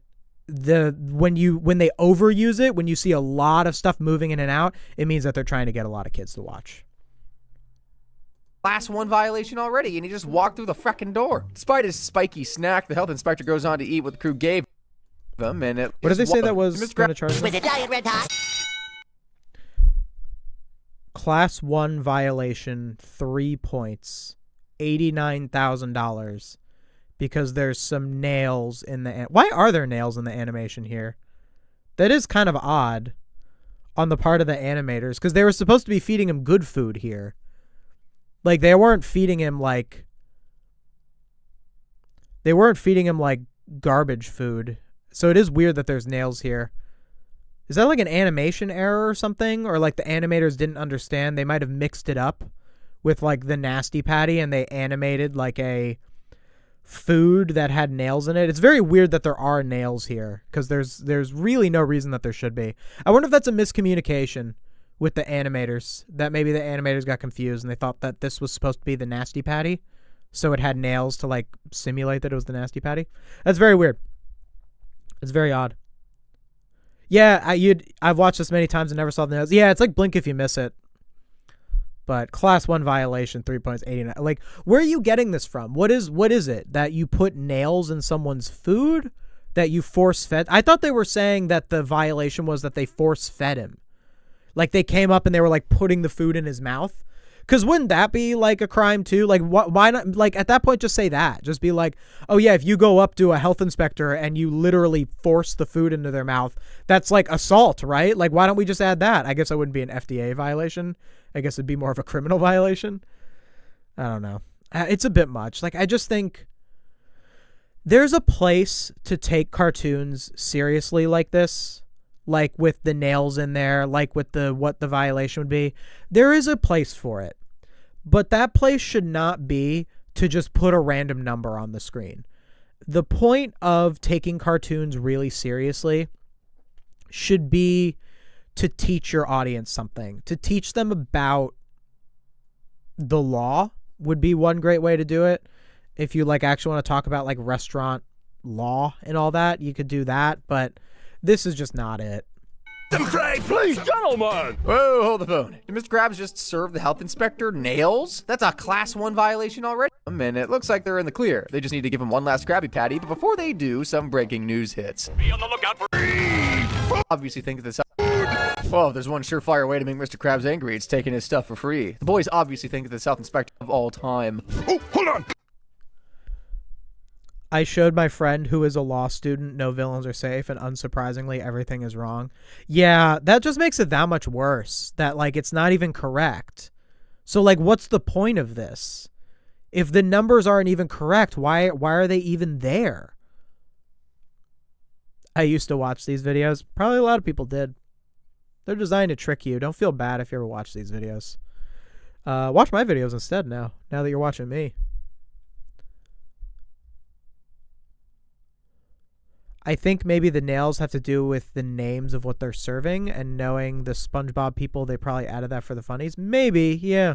when they overuse it, when you see a lot of stuff moving in and out, it means that they're trying to get a lot of kids to watch. Class 1 violation already, and he just walked through the frickin' door. Despite his spiky snack, the health inspector goes on to eat what the crew gave him, and it... What did they say that was going to charge them? With a diet red hot. Class 1 violation, 3 points, $89,000, because there's some nails in the... Why are there nails in the animation here? That is kind of odd on the part of the animators, because they were supposed to be feeding him good food here. Like, they weren't feeding him like garbage food. So it is weird that there's nails here. Is that like an animation error or something? Or like the animators didn't understand? They might have mixed it up with like the Nasty Patty and they animated like a food that had nails in it. It's very weird that there are nails here, because there's really no reason that there should be. I wonder if that's a miscommunication with the animators, that maybe the animators got confused and they thought that this was supposed to be the Nasty Patty, so it had nails to like simulate that it was the Nasty Patty. That's very weird. It's very odd. Yeah, I've watched this many times and never saw the nails. Yeah, it's like blink if you miss it. But class 1 violation, 3 points, 89. Like, where are you getting this from? What is it that you put nails in someone's food, that you force fed? I thought they were saying that the violation was that they force fed him. Like, they came up and they were, like, putting the food in his mouth. Because wouldn't that be, like, a crime, too? Like, why not? Like, at that point, just say that. Just be like, oh, yeah, if you go up to a health inspector and you literally force the food into their mouth, that's, like, assault, right? Like, why don't we just add that? I guess it wouldn't be an FDA violation. I guess it'd be more of a criminal violation. I don't know. It's a bit much. Like, I just think there's a place to take cartoons seriously like this. Like with the nails in there, like with what the violation would be. There is a place for it. But that place should not be to just put a random number on the screen. The point of taking cartoons really seriously should be to teach your audience something. To teach them about the law would be one great way to do it. If you like actually want to talk about like restaurant law and all that, you could do that, but this is just not it. Them fried, please, gentlemen! Whoa, hold the phone. Did Mr. Krabs just serve the health inspector nails? That's a class 1 violation already. And it looks like they're in the clear. They just need to give him one last Krabby Patty, but before they do, some breaking news hits. Be on the lookout for... Obviously think that this... Well, if there's one surefire way to make Mr. Krabs angry, it's taking his stuff for free. The boys obviously think that the health inspector of all time. Oh, hold on! I showed my friend who is a law student no villains are safe, and unsurprisingly, everything is wrong. Yeah, that just makes it that much worse, that, like, it's not even correct. So, like, what's the point of this? If the numbers aren't even correct, why are they even there? I used to watch these videos. Probably a lot of people did. They're designed to trick you. Don't feel bad if you ever watch these videos. Watch my videos instead now that you're watching me. I think maybe the nails have to do with the names of what they're serving, and knowing the SpongeBob people, they probably added that for the funnies. Maybe, yeah.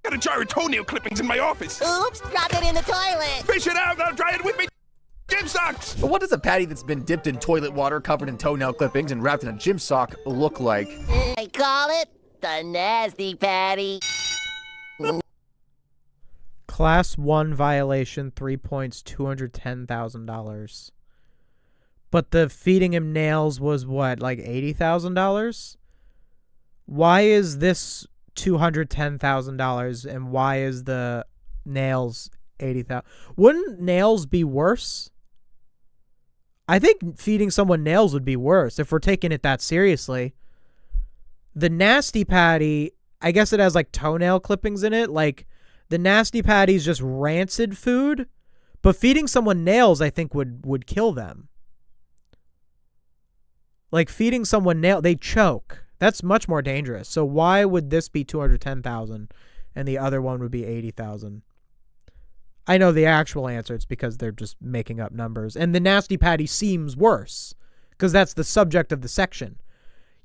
Got a jar of toenail clippings in my office. Oops, dropped it in the toilet. Fish it out, I'll dry it with me gym socks. But what does a patty that's been dipped in toilet water, covered in toenail clippings, and wrapped in a gym sock look like? I call it the Nasty Patty. Class 1 violation, 3 points, $210,000. But the feeding him nails was what, like $80,000? Why is this $210,000 and why is the nails $80,000? Wouldn't nails be worse? I think feeding someone nails would be worse if we're taking it that seriously. The Nasty Patty, I guess it has like toenail clippings in it, like. The Nasty Patty's just rancid food, But feeding someone nails, I think, would kill them. Like feeding someone nail, they choke. That's much more dangerous. So why would this be 210,000 and the other one would be 80,000? I know the actual answer. It's because they're just making up numbers. And the nasty patty seems worse because that's the subject of the section.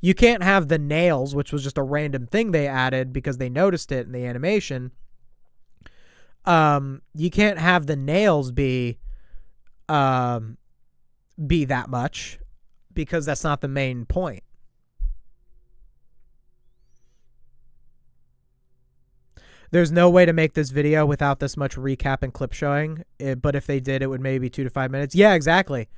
You can't have the nails, which was just a random thing they added because they noticed it in the animation. You can't have the nails be that much because that's not the main point. There's no way to make this video without this much recap and clip showing, but if they did, it would maybe 2 to 5 minutes. Yeah, exactly.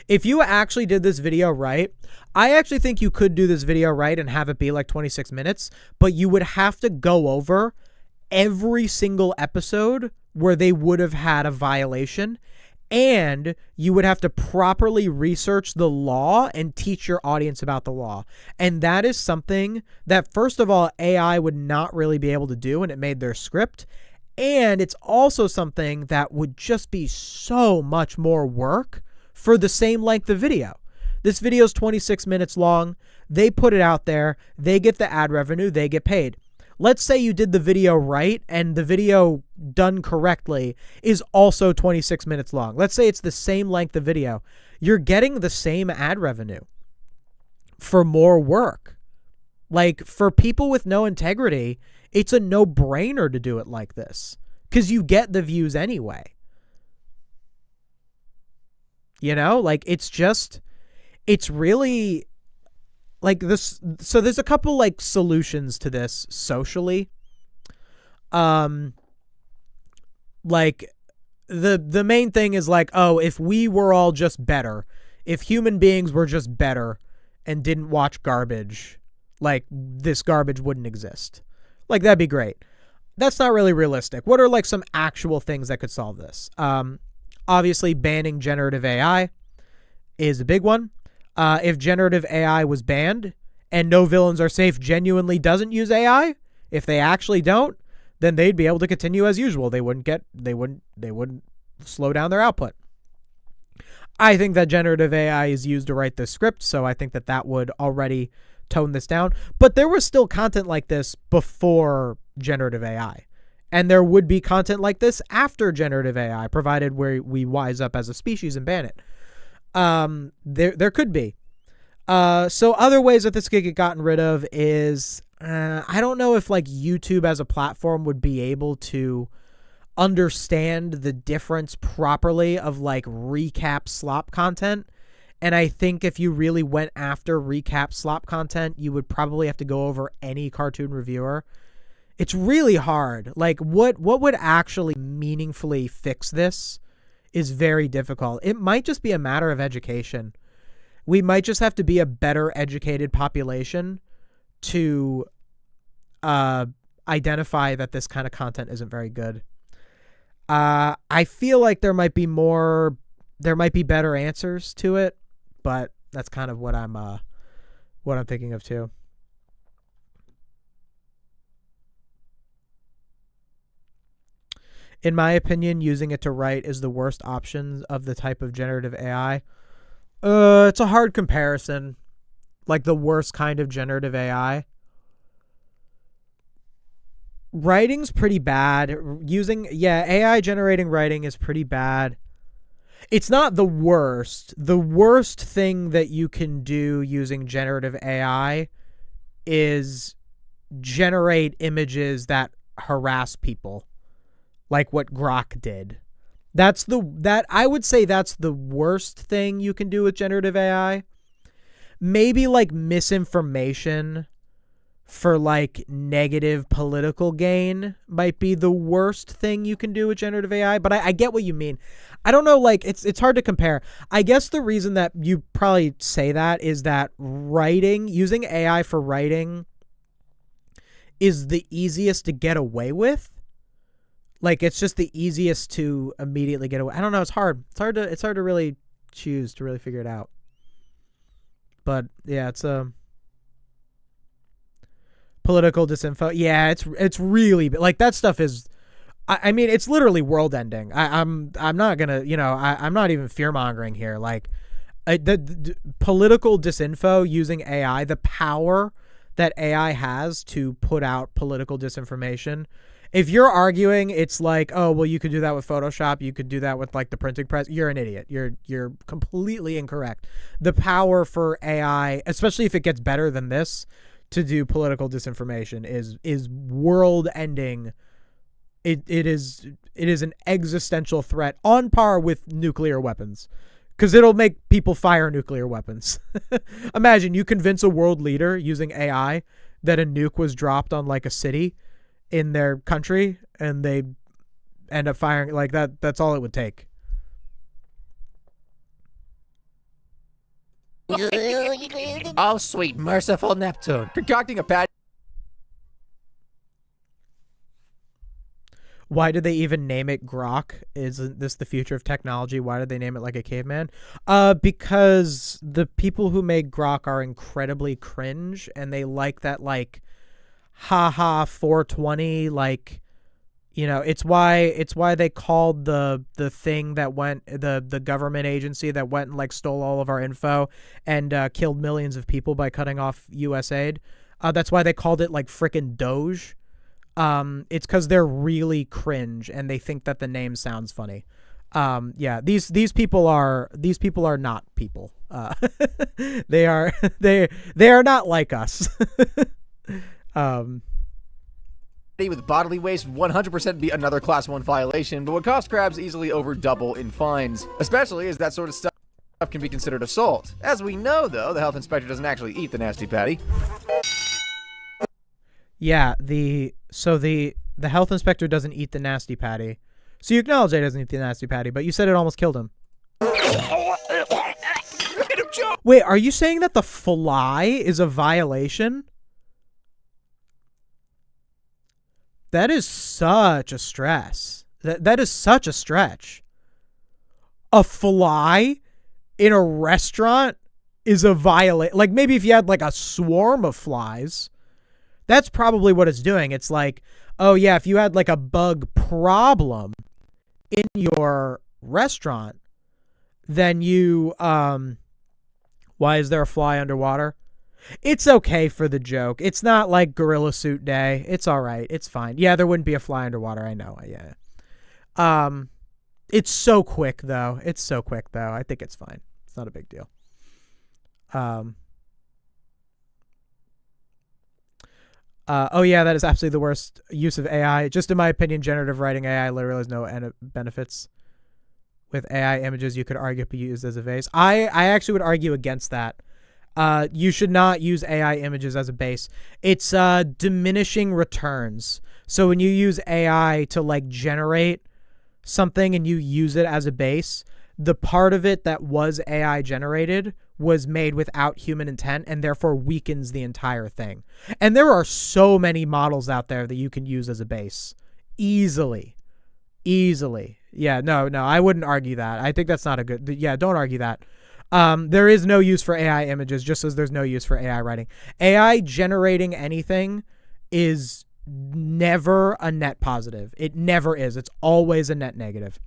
If you actually did this video right, I actually think you could do this video right and have it be like 26 minutes, but you would have to go over every single episode where they would have had a violation, and you would have to properly research the law and teach your audience about the law. And that is something that, first of all, AI would not really be able to do, and it made their script. And it's also something that would just be so much more work for the same length of video. This video is 26 minutes long. They put it out there. They get the ad revenue. They get paid. Let's say you did the video right and the video done correctly is also 26 minutes long. Let's say it's the same length of video. You're getting the same ad revenue for more work. Like, for people with no integrity, it's a no-brainer to do it like this because you get the views anyway. You know, like, it's really like this. So there's a couple like solutions to this socially. Like the main thing is like, oh, if we were all just better, if human beings were just better and didn't watch garbage, like this garbage wouldn't exist. Like, that'd be great. That's not really realistic. What are like some actual things that could solve this? Obviously banning generative AI is a big one. If generative AI was banned and No Villains Are Safe genuinely doesn't use AI, if they actually don't, then they'd be able to continue as usual. They wouldn't slow down their output. I think that generative AI is used to write this script, so I think that would already tone this down. But there was still content like this before generative AI. And there would be content like this after generative AI, provided we wise up as a species and ban it. There could be. So other ways that this could get gotten rid of is, I don't know if like YouTube as a platform would be able to understand the difference properly of like recap slop content. And I think if you really went after recap slop content, you would probably have to go over any cartoon reviewer. It's really hard. Like what would actually meaningfully fix this is very difficult. It might just be a matter of education. We might just have to be a better educated population to identify that this kind of content isn't very good. I feel like there might be better answers to it, but that's kind of what I'm thinking of too. In my opinion, using it to write is the worst option of the type of generative AI. It's a hard comparison. Like the worst kind of generative AI. Writing's pretty bad. AI generating writing is pretty bad. It's not the worst. The worst thing that you can do using generative AI is generate images that harass people. Like what Grok did. I would say that's the worst thing you can do with generative AI. Maybe like misinformation for like negative political gain might be the worst thing you can do with generative AI, but I get what you mean. I don't know, like it's hard to compare. I guess the reason that you probably say that is that using AI for writing is the easiest to get away with. Like, it's just the easiest to immediately get away. I don't know. It's hard. It's hard to really choose, to really figure it out. But yeah, it's political disinfo. Yeah, it's really like that stuff is I mean, it's literally world ending. I'm not gonna, I'm not even fear mongering here. Like, the political disinfo using AI, the power that AI has to put out political disinformation. If you're arguing it's like, oh, well, you could do that with Photoshop, you could do that with like the printing press, you're an idiot. You're completely incorrect. The power for AI, especially if it gets better than this, to do political disinformation is world ending. It is an existential threat on par with nuclear weapons, because it'll make people fire nuclear weapons. Imagine you convince a world leader using AI that a nuke was dropped on like a city in their country, and they end up firing like that. That's all it would take. Oh, sweet, merciful Neptune. Concocting a bad... Why did they even name it Grok? Isn't this the future of technology? Why did they name it like a caveman? Because the people who made Grok are incredibly cringe, and they like that, like, haha 420, like, it's why they called the thing that went, the government agency that went and like stole all of our info and killed millions of people by cutting off US aid. That's why they called it like frickin' Doge. It's because they're really cringe and they think that the name sounds funny. Yeah, these people are not people. They are not like us. With bodily waste would 100% be another class 1 violation, but would cost crabs easily over double in fines, especially as that sort of stuff can be considered assault. As we know, though, the health inspector doesn't actually eat the nasty patty. Yeah, the health inspector doesn't eat the nasty patty. So you acknowledge that he doesn't eat the nasty patty, but you said it almost killed him. Wait, are you saying that the fly is a violation? That is such a stress. That is such a stretch. A fly in a restaurant is a violation. Like, maybe if you had like a swarm of flies, that's probably what it's doing. It's like, oh yeah, if you had like a bug problem in your restaurant, then you, why is there a fly underwater? It's okay for the joke. It's not like Gorilla Suit Day. It's all right. It's fine. Yeah, there wouldn't be a fly underwater. I know. Yeah. It's so quick though. I think it's fine. It's not a big deal. Oh yeah, that is absolutely the worst use of AI. Just in my opinion, generative writing AI literally has no benefits. With AI images, you could argue be used as a base. I actually would argue against that. You should not use AI images as a base. It's diminishing returns. So when you use AI to like generate something and you use it as a base, the part of it that was AI generated was made without human intent and therefore weakens the entire thing. And there are so many models out there that you can use as a base easily. Yeah, no, I wouldn't argue that. I think that's not a good, yeah, don't argue that. There is no use for AI images, just as there's no use for AI writing. AI generating anything is never a net positive. It never is. It's always a net negative.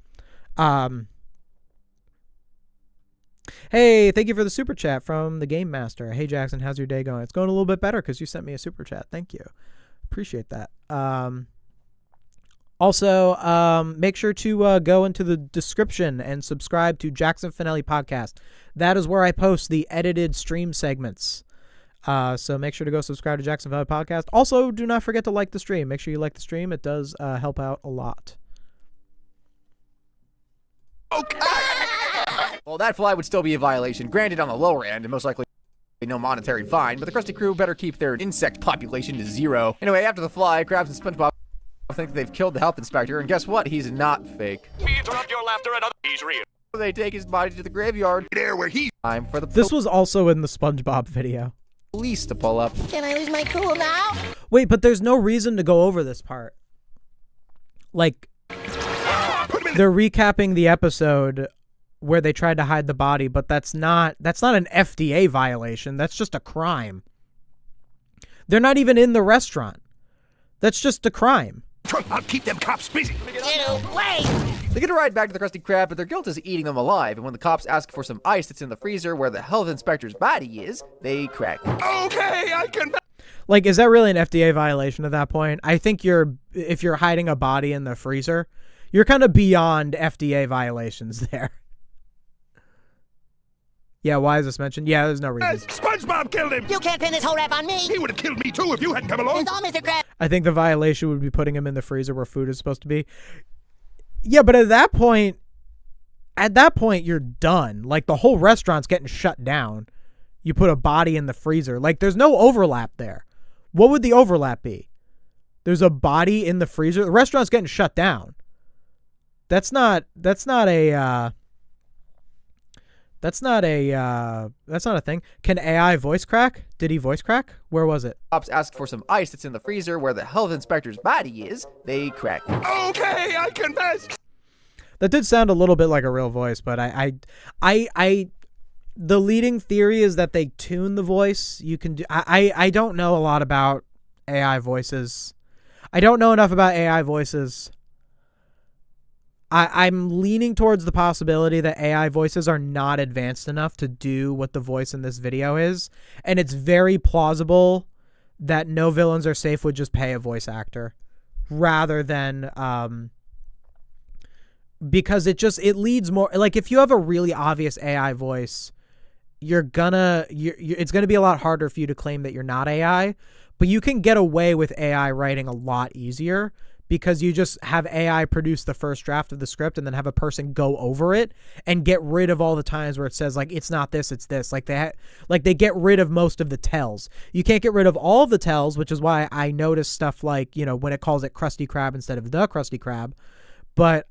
Hey, thank you for the super chat from the Game Master. Hey, Jackson, how's your day going? It's going a little bit better because you sent me a super chat. Thank you. Appreciate that. Also, make sure to go into the description and subscribe to Jackson Finelli Podcast. That is where I post the edited stream segments. So make sure to go subscribe to Jackson Finelli Podcast. Also, do not forget to like the stream. Make sure you like the stream. It does help out a lot. Okay. Well, that fly would still be a violation, granted on the lower end, and most likely no monetary fine, but the Krusty Crew better keep their insect population to 0. Anyway, after the fly, Krabs and SpongeBob think they've killed the health inspector, and guess what? He's not fake. We interrupt your laughter and he's real. They take his body to the graveyard. There where he... Time for the This was also in the SpongeBob video. police to pull up. Can I lose my cool now? Wait, but there's no reason to go over this part. Like, they're recapping the episode where they tried to hide the body, but that's not an FDA violation. That's just a crime. They're not even in the restaurant. That's just a crime. I'll keep them cops busy. Get away! They get a ride back to the Krusty Krab, but their guilt is eating them alive, and when the cops ask for some ice that's in the freezer where the health inspector's body is, they crack. Okay, I can... Like, is that really an FDA violation at that point? I think if you're hiding a body in the freezer, you're kind of beyond FDA violations there. Yeah, why is this mentioned? Yeah, there's no reason. SpongeBob killed him! You can't pin this whole rap on me! He would have killed me too if you hadn't come along. It's all Mr. Krabs! I think the violation would be putting him in the freezer where food is supposed to be. Yeah, but at that point, you're done. Like, the whole restaurant's getting shut down. You put a body in the freezer. Like, there's no overlap there. What would the overlap be? There's a body in the freezer. The restaurant's getting shut down. That's not a thing. Can AI voice crack? Did he voice crack? Where was it? Cops ask for some ice that's in the freezer where the health inspector's body is, they crack. Okay, I confess! That did sound a little bit like a real voice, but the leading theory is that they tune the voice. You can do. I don't know a lot about AI voices. I don't know enough about AI voices. I'm leaning towards the possibility that AI voices are not advanced enough to do what the voice in this video is, and it's very plausible that No Villains Are Safe would just pay a voice actor rather than because it leads more like if you have a really obvious AI voice, it's gonna be a lot harder for you to claim that you're not AI, but you can get away with AI writing a lot easier because you just have AI produce the first draft of the script and then have a person go over it and get rid of all the times where it says like it's not this, it's this. Like they get rid of most of the tells. You can't get rid of all of the tells, which is why I notice stuff like, you know, when it calls it Krusty Krab instead of the Krusty Krab. But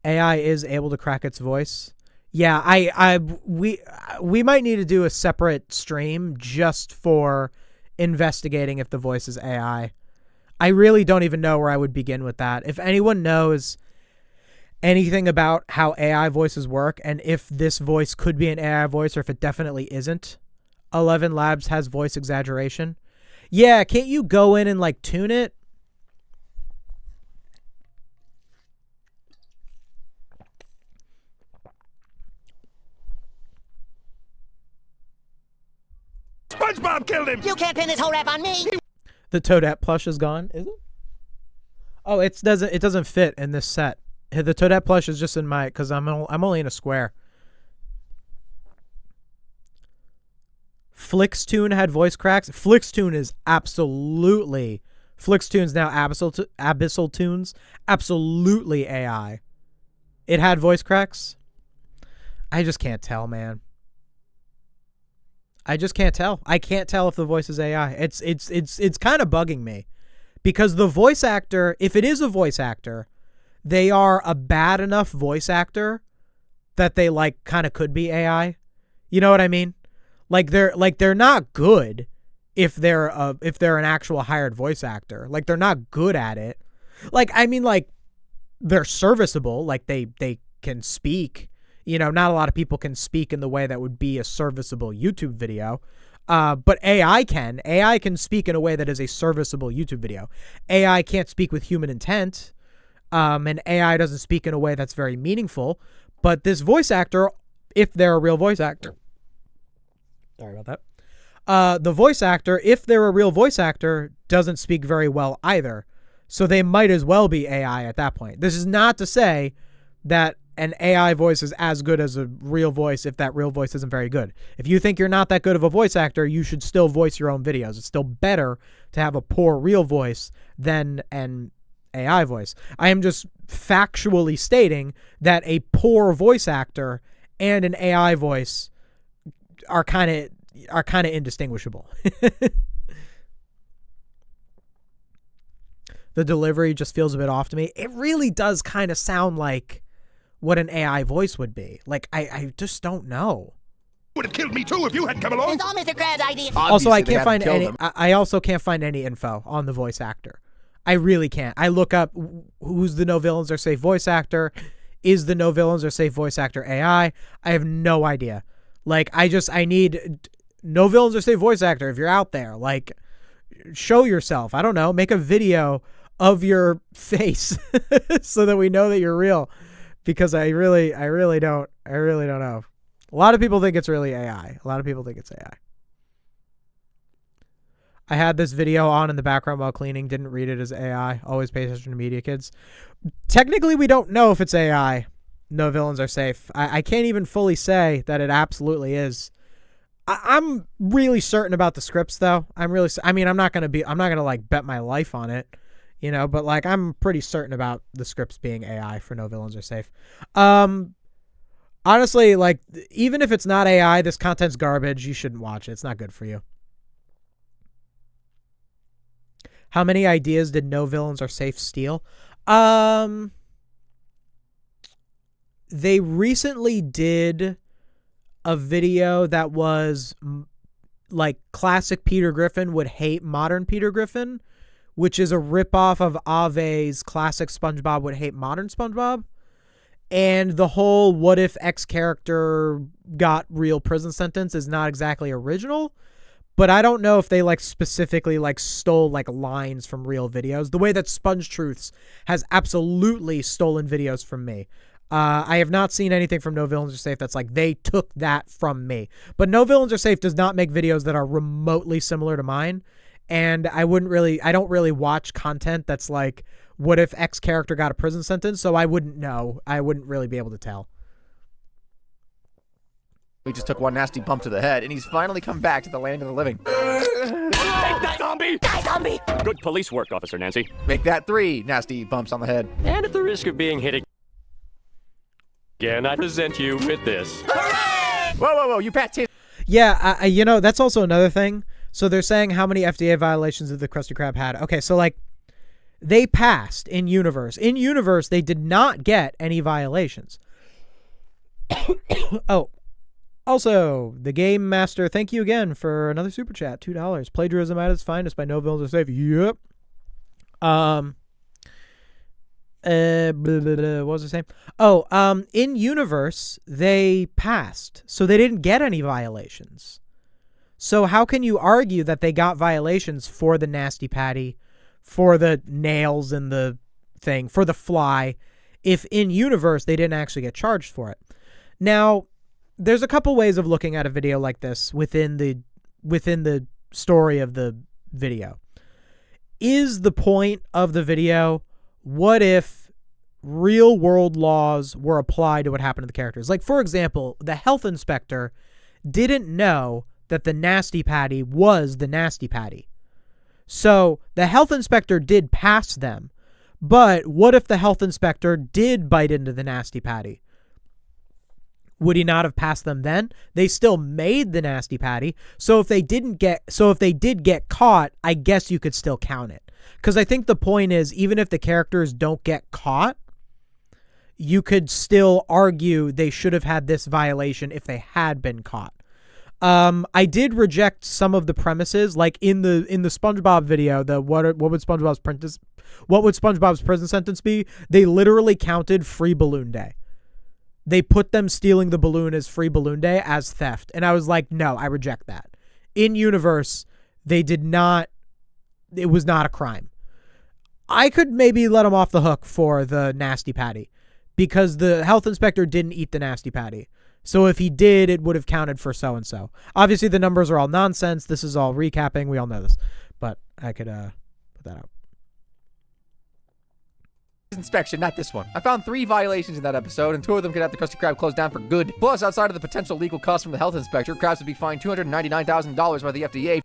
AI is able to crack its voice. Yeah, we might need to do a separate stream just for investigating if the voice is AI. I really don't even know where I would begin with that. If anyone knows anything about how AI voices work and if this voice could be an AI voice or if it definitely isn't, 11 Labs has voice exaggeration. Yeah, can't you go in and like tune it? SpongeBob killed him! You can't pin this whole rap on me! The Toadette plush is gone, is it? Oh, it doesn't fit in this set. The Toadette plush is just in my because I'm only in a square. Flixtoon had voice cracks. Flixtoon is absolutely Flixtoon's now Abyssal Tunes. Absolutely AI. It had voice cracks. I just can't tell, man. I just can't tell. I can't tell if the voice is AI. It's kind of bugging me because the voice actor, if it is a voice actor, they are a bad enough voice actor that they like kind of could be AI. You know what I mean? Like they're not good if they're an actual hired voice actor. Like they're not good at it. Like I mean like they're serviceable, like they can speak. You know, not a lot of people can speak in the way that would be a serviceable YouTube video. But AI can. AI can speak in a way that is a serviceable YouTube video. AI can't speak with human intent. And AI doesn't speak in a way that's very meaningful. But this voice actor, if they're a real voice actor. Sorry about that. The voice actor, if they're a real voice actor, doesn't speak very well either. So they might as well be AI at that point. This is not to say that an AI voice is as good as a real voice if that real voice isn't very good. If you think you're not that good of a voice actor, you should still voice your own videos. It's still better to have a poor real voice than an AI voice. I am just factually stating that a poor voice actor and an AI voice are kind of indistinguishable. The delivery just feels a bit off to me. It really does kind of sound like what an AI voice would be. Like, I just don't know. Would have killed me too if you hadn't come along. It's all Mr. Krabs' idea. Also, I Obviously, can't find any. him. I also can't find any info on the voice actor. I really can't. I look up who's the No Villains Are Safe voice actor. Is the No Villains Are Safe voice actor AI? I have no idea. Like, I need No Villains Are Safe voice actor, if you're out there, like, show yourself. I don't know, make a video of your face so that we know that you're real, because I really don't know. A lot of people think it's really AI. A lot of people think it's AI. I had this video on in the background while cleaning, didn't read it as AI. Always pay attention to media, kids. Technically, we don't know if it's AI. No Villains Are Safe. I can't even fully say that it absolutely is. I'm really certain about the scripts, though. I'm not gonna like bet my life on it, you know, but like I'm pretty certain about the scripts being AI for No Villains Are Safe. Honestly, like, even if it's not AI, this content's garbage. You shouldn't watch it. It's not good for you. How many ideas did No Villains Are Safe steal? They recently did a video that was like classic Peter Griffin would hate modern Peter Griffin, which is a ripoff of Ave's classic SpongeBob would hate modern SpongeBob. And the whole what if X character got real prison sentence is not exactly original, but I don't know if they like specifically like stole like lines from real videos the way that SpongeTruths has absolutely stolen videos from me. I have not seen anything from No Villains Are Safe that's like they took that from me. But No Villains Are Safe does not make videos that are remotely similar to mine. And I don't really watch content that's like, what if X character got a prison sentence? So I wouldn't know. I wouldn't really be able to tell. He just took one nasty bump to the head, and he's finally come back to the land of the living. Take that, zombie! Die, zombie! Good police work, Officer Nancy. Make that 3 nasty bumps on the head. And at the risk of being hit again, I present you with this. Whoa, you pat tail. Yeah, you know, that's also another thing. So they're saying how many FDA violations did the Krusty Krab had. Okay, so like, they passed in Universe. In Universe, they did not get any violations. Oh, also, the Game Master, thank you again for another super chat, $2. Plagiarism at its finest by No Villains Are Safe. Yep. What was I saying? Oh, in Universe, they passed, so they didn't get any violations. So how can you argue that they got violations for the Nasty Patty, for the nails in the thing, for the fly, if in Universe they didn't actually get charged for it? Now, there's a couple ways of looking at a video like this within the story of the video. Is the point of the video, what if real world laws were applied to what happened to the characters? Like, for example, the health inspector didn't know that the Nasty Patty was the Nasty Patty. So the health inspector did pass them, but what if the health inspector did bite into the Nasty Patty? Would he not have passed them then? They still made the Nasty Patty. So if they did get caught, I guess you could still count it. Because I think the point is, even if the characters don't get caught, you could still argue they should have had this violation if they had been caught. I did reject some of the premises, like in the SpongeBob video, what would SpongeBob's prison sentence be? They literally counted Free Balloon Day. They put them stealing the balloon as Free Balloon Day as theft. And I was like, no, I reject that. In Universe, they did not, it was not a crime. I could maybe let them off the hook for the Nasty Patty because the health inspector didn't eat the Nasty Patty. So if he did, it would have counted for so-and-so. Obviously, the numbers are all nonsense. This is all recapping. We all know this. But I could put that out. Inspection, not this one. I found 3 violations in that episode, and 2 of them could have the Krusty Krab closed down for good. Plus, outside of the potential legal costs from the health inspector, Krabs would be fined $299,000 by the FDA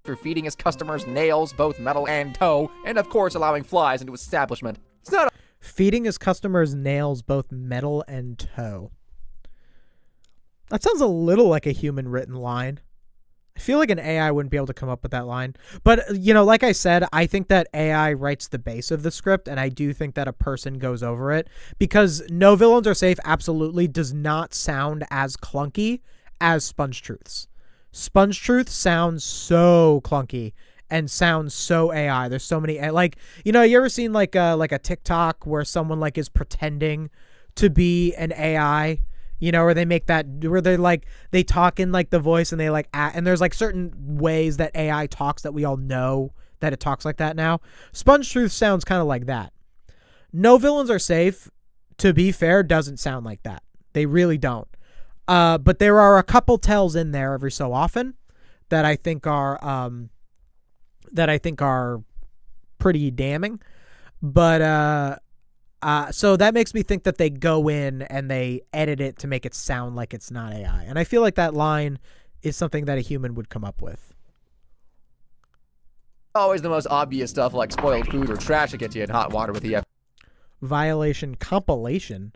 for feeding his customers nails, both metal and toe, and of course allowing flies into his establishment. It's not feeding his customers nails, both metal and toe. That sounds a little like a human written line. I feel like an AI wouldn't be able to come up with that line. But, you know, like I said, I think that AI writes the base of the script, and I do think that a person goes over it. Because No Villains Are Safe absolutely does not sound as clunky as SpongeTruths. SpongeTruths sounds so clunky and sounds so AI. There's so many, like, you know, you ever seen like a TikTok where someone like is pretending to be an AI? You know, where they make that, where they're like, they talk in like the voice and they like, and there's like certain ways that AI talks that we all know that it talks like that now. SpongeTruths sounds kind of like that. No Villains Are Safe, to be fair, doesn't sound like that. They really don't. But there are a couple tells in there every so often that I think are pretty damning. But so that makes me think that they go in and they edit it to make it sound like it's not AI. And I feel like that line is something that a human would come up with. Always the most obvious stuff like spoiled food or trash that gets you in hot water with the Violation compilation.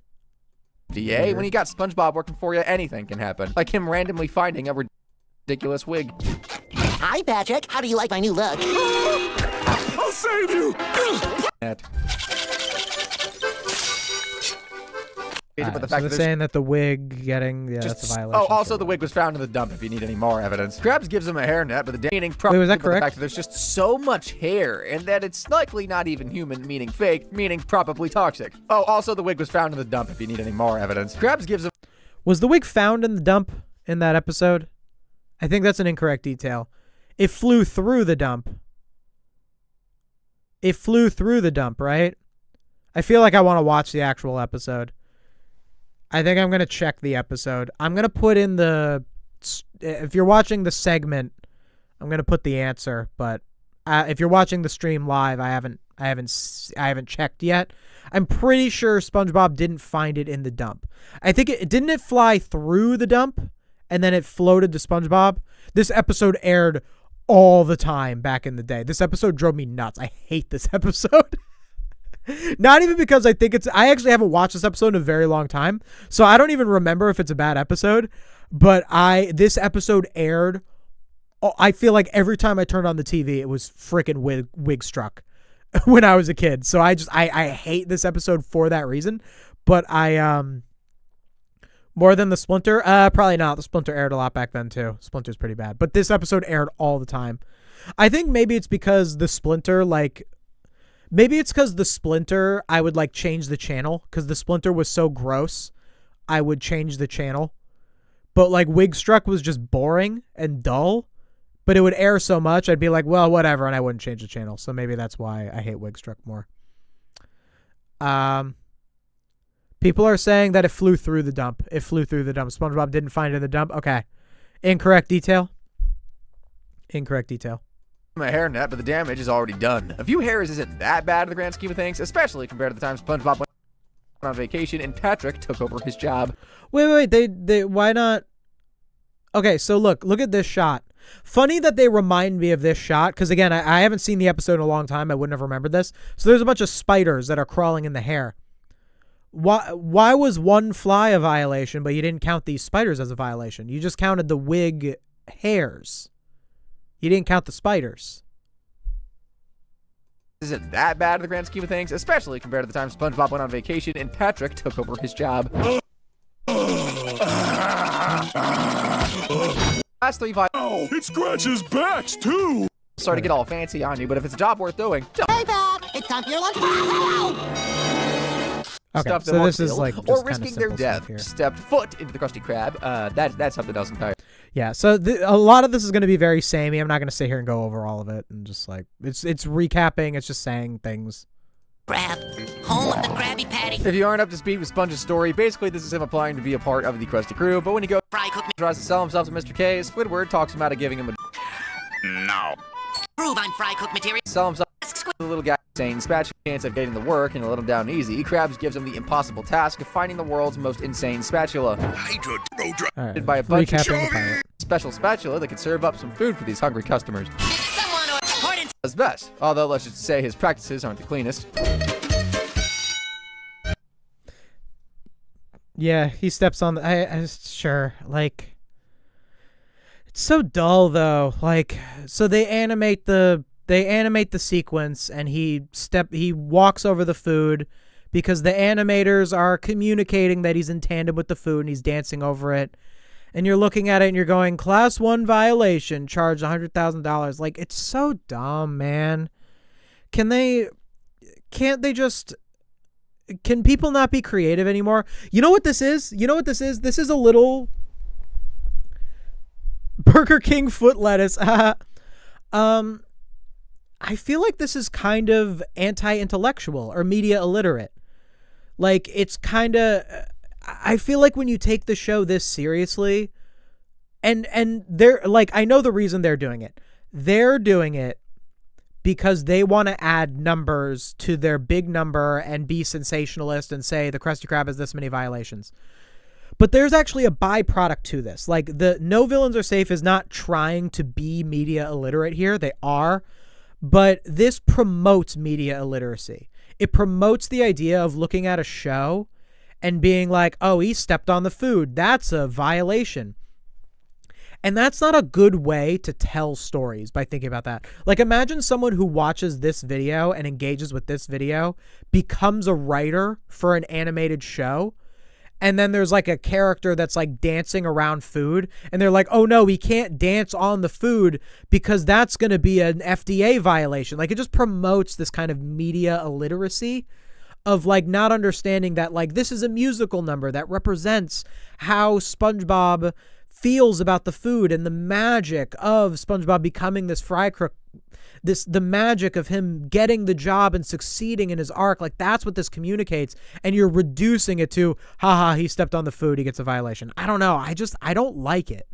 FDA. When you got SpongeBob working for you, anything can happen. Like him randomly finding a ridiculous wig. Hi, Patrick. How do you like my new look? I'll save you! But the So they're saying that the wig getting, that's a violation. Oh, also the wig was found in the dump if you need any more evidence. Krabs gives him a hairnet, but the meaning probably was that correct? the fact that there's just so much hair and that it's likely not even human, meaning fake, meaning probably toxic. Oh, also the wig was found in the dump if you need any more evidence. Krabs gives him... Was the wig found in the dump in that episode? I think that's an incorrect detail. It flew through the dump. It flew through the dump, right? I feel like I want to watch the actual episode. I think I'm going to check the episode. I'm going to put in the... If you're watching the segment, I'm going to put the answer. But if you're watching the stream live, I haven't checked yet. I'm pretty sure SpongeBob didn't find it in the dump. I think didn't it fly through the dump and then it floated to SpongeBob? This episode aired all the time back in the day. This episode drove me nuts. I hate this episode. Not even because I think I actually haven't watched this episode in a very long time, so I don't even remember if it's a bad episode, but this episode aired, I feel like every time I turned on the TV, it was freaking wig struck when I was a kid. So I hate this episode for that reason, but more than the Splinter, probably not. The Splinter aired a lot back then too. Splinter's pretty bad, but this episode aired all the time. I think maybe it's because the Splinter, I would like change the channel because the Splinter was so gross. I would change the channel. But like Wigstruck was just boring and dull, but it would air so much. I'd be like, well, whatever. And I wouldn't change the channel. So maybe that's why I hate Wigstruck more. People are saying that it flew through the dump. It flew through the dump. SpongeBob didn't find it in the dump. Okay. Incorrect detail. Incorrect detail. A hairnet, but the damage is already done. A few hairs isn't that bad in the grand scheme of things, especially compared to the time SpongeBob went on vacation and Patrick took over his job. Wait, they why not? Okay, so look at this shot. Funny that they remind me of this shot, because again, I haven't seen the episode in a long time. I wouldn't have remembered this. So there's a bunch of spiders that are crawling in the hair. Why was one fly a violation, but you didn't count these spiders as a violation? You just counted the wig hairs. You didn't count the spiders. Isn't that bad in the grand scheme of things, especially compared to the time SpongeBob went on vacation and Patrick took over his job. Last three Oh, it scratches backs too! Sorry to get all fancy on you, but if it's a job worth doing, don't Hey, Pat. It's time for your lunch. Okay, stuff them so on this is steel, like just or kind of risking their simple death. stuff here. Stepped foot into the Krusty Krab. That's something else entirely. Yeah, so a lot of this is going to be very samey. I'm not going to sit here and go over all of it and just like it's recapping. It's just saying things. Crab. Home of the Krabby Patty. If you aren't up to speed with Sponge's story, basically this is him applying to be a part of the Krusty Crew. But when he goes Fry cook. tries to sell himself to Mr. K, Squidward talks him out of giving him a No. Prove I'm fry cook material. sell himself. The little guy saying Spatch chance of getting the work and let him down easy. Krabs gives him the impossible task of finding the world's most insane spatula. Hydro dry. All right, By a bunch of recapping the pilot. special spatula that can serve up some food for these hungry customers. Someone or important. Does best, although let's just say his practices aren't the cleanest. Yeah, he steps on the. I sure like. It's so dull though. Like, so they animate the sequence, and he walks over the food because the animators are communicating that he's in tandem with the food, and he's dancing over it. And you're looking at it, and you're going, Class 1 violation, charge $100,000. Like, it's so dumb, man. Can't they just? can people not be creative anymore? You know what this is? This is a little Burger King foot lettuce. I feel like this is kind of anti-intellectual or media illiterate. Like, it's kind of, I feel like when you take the show this seriously, and they're like, I know the reason they're doing it. They're doing it because they want to add numbers to their big number and be sensationalist and say the Krusty Krab has this many violations. But there's actually a byproduct to this. Like, the No Villains Are Safe is not trying to be media illiterate here. They are. But this promotes media illiteracy. It promotes the idea of looking at a show and being like, oh, he stepped on the food. That's a violation. And that's not a good way to tell stories by thinking about that. Like, imagine someone who watches this video and engages with this video, becomes a writer for an animated show, and then there's like a character that's like dancing around food, and they're like, oh no, he can't dance on the food because that's going to be an FDA violation. Like, it just promotes this kind of media illiteracy of like not understanding that like this is a musical number that represents how SpongeBob feels about the food and the magic of SpongeBob becoming this fry cook, the magic of him getting the job and succeeding in his arc. Like, that's what this communicates, and you're reducing it to, haha, he stepped on the food, he gets a violation. I don't know. I don't like it,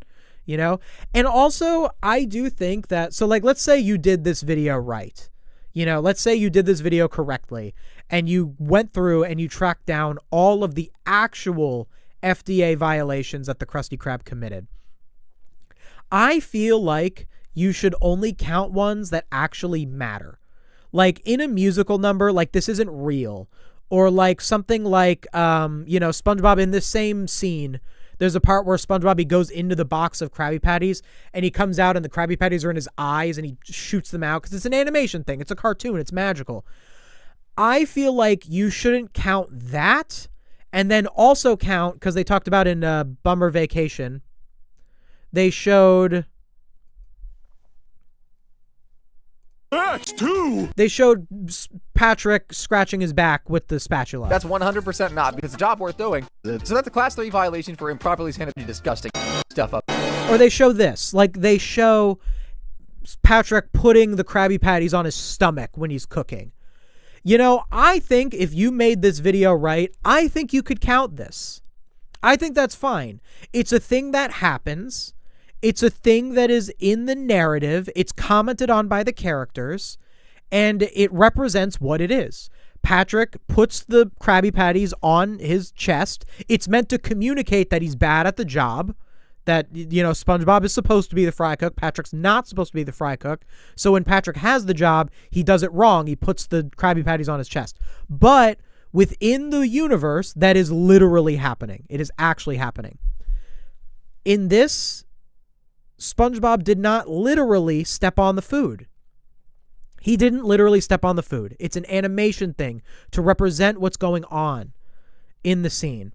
you know? And also, I do think that, so like, let's say you did this video right. You know, let's say you did this video correctly, and you went through and you tracked down all of the actual FDA violations that the Krusty Krab committed. I feel like you should only count ones that actually matter. Like, in a musical number, like, this isn't real. Or like something like, SpongeBob in this same scene, there's a part where SpongeBob, he goes into the box of Krabby Patties and he comes out and the Krabby Patties are in his eyes and he shoots them out because it's an animation thing. It's a cartoon. It's magical. I feel like you shouldn't count that, and then also count, because they talked about in Bummer Vacation, they showed... That's two! They showed Patrick scratching his back with the spatula. That's 100% not, because it's a job worth doing. So that's a class 3 violation for improperly handling disgusting stuff up. Or they show this. Like, they show Patrick putting the Krabby Patties on his stomach when he's cooking. You know, I think if you made this video right, I think you could count this. I think that's fine. It's a thing that happens. It's a thing that is in the narrative. It's commented on by the characters, and it represents what it is. Patrick puts the Krabby Patties on his chest. It's meant to communicate that he's bad at the job, that, you know, SpongeBob is supposed to be the fry cook. Patrick's not supposed to be the fry cook. So when Patrick has the job, he does it wrong. He puts the Krabby Patties on his chest. But within the universe, that is literally happening. It is actually happening. In this, SpongeBob did not literally step on the food. He didn't literally step on the food. It's an animation thing to represent what's going on in the scene.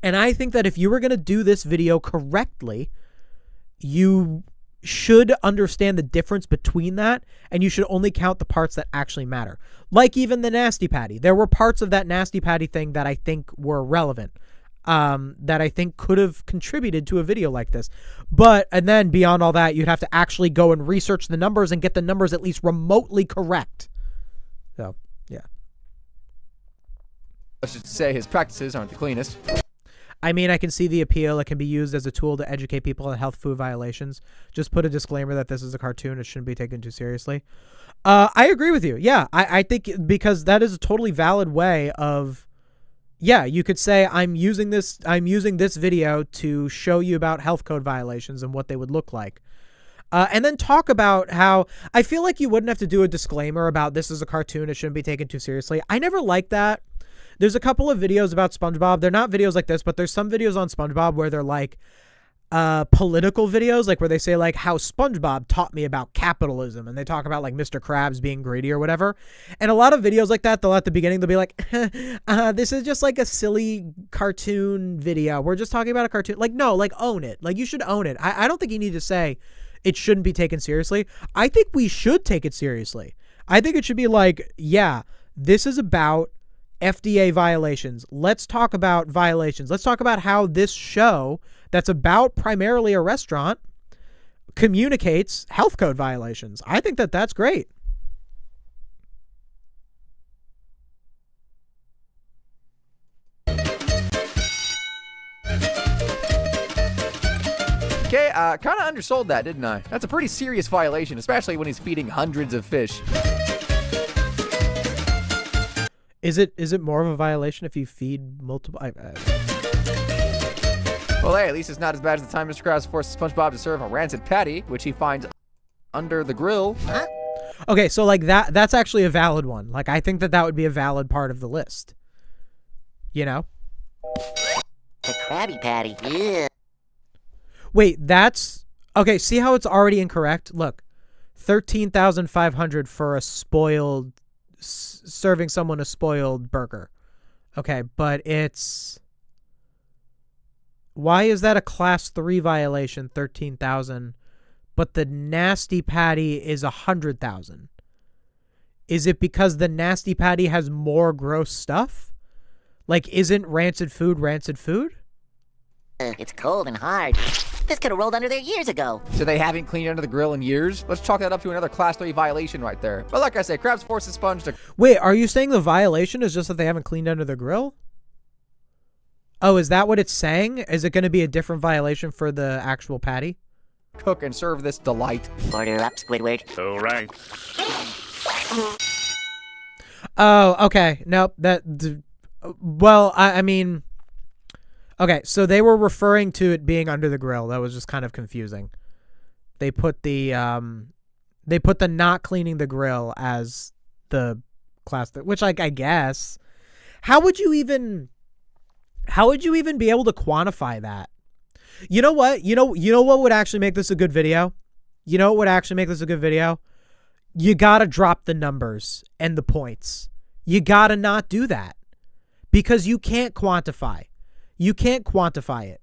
And I think that if you were going to do this video correctly, you should understand the difference between that, and you should only count the parts that actually matter. Like even the Nasty Patty. There were parts of that Nasty Patty thing that I think were relevant. That I think could have contributed to a video like this. And then beyond all that, you'd have to actually go and research the numbers and get the numbers at least remotely correct. So, yeah. I should say his practices aren't the cleanest. I mean, I can see the appeal. It can be used as a tool to educate people on health food violations. Just put a disclaimer that this is a cartoon. It shouldn't be taken too seriously. I agree with you. Yeah, I think because that is a totally valid way of... Yeah, you could say I'm using this video to show you about health code violations and what they would look like. And then talk about how I feel like you wouldn't have to do a disclaimer about this is a cartoon, it shouldn't be taken too seriously. I never liked that. There's a couple of videos about SpongeBob. They're not videos like this, but there's some videos on SpongeBob where they're like political videos, like where they say like how SpongeBob taught me about capitalism, and they talk about like Mr. Krabs being greedy or whatever. And a lot of videos like that, they'll at the beginning they'll be like, this is just like a silly cartoon video. We're just talking about a cartoon. Like, no, like own it. Like, you should own it. I don't think you need to say it shouldn't be taken seriously. I think we should take it seriously. I think it should be like, yeah, this is about FDA violations. Let's talk about violations. Let's talk about how this show that's about primarily a restaurant communicates health code violations. I think that that's great. Okay, kind of undersold that, didn't I? That's a pretty serious violation, especially when he's feeding hundreds of fish. Is it more of a violation if you feed multiple? Well, hey, at least it's not as bad as the time Mr. Krabs forces SpongeBob to serve a rancid patty, which he finds under the grill. Huh? Okay, so like that's actually a valid one. Like I think that would be a valid part of the list. You know? The Krabby Patty. Yeah. Wait, that's okay. See how it's already incorrect? Look, 13,500 for a spoiled serving someone a spoiled burger. Okay, but it's why is that a class 3 violation? 13,000, but the nasty patty is 100,000. Is it because the nasty patty has more gross stuff? Like, isn't rancid food rancid food? It's cold and hard. This could have rolled under there years ago. So they haven't cleaned under the grill in years? Let's chalk that up to another class 3 violation right there. But like I say, Krabs forces Sponge to... Wait, are you saying the violation is just that they haven't cleaned under the grill? Oh, is that what it's saying? Is it going to be a different violation for the actual patty? cook and serve this delight. Order up, Squidward. All right. Oh, okay. Nope. Well, I mean, okay. So they were referring to it being under the grill. That was just kind of confusing. They put the not cleaning the grill as the class, which, like, I guess. How would you even be able to quantify that? You know what? You know what would actually make this a good video? You know what would actually make this a good video? You gotta drop the numbers and the points. You gotta not do that. Because you can't quantify. You can't quantify it.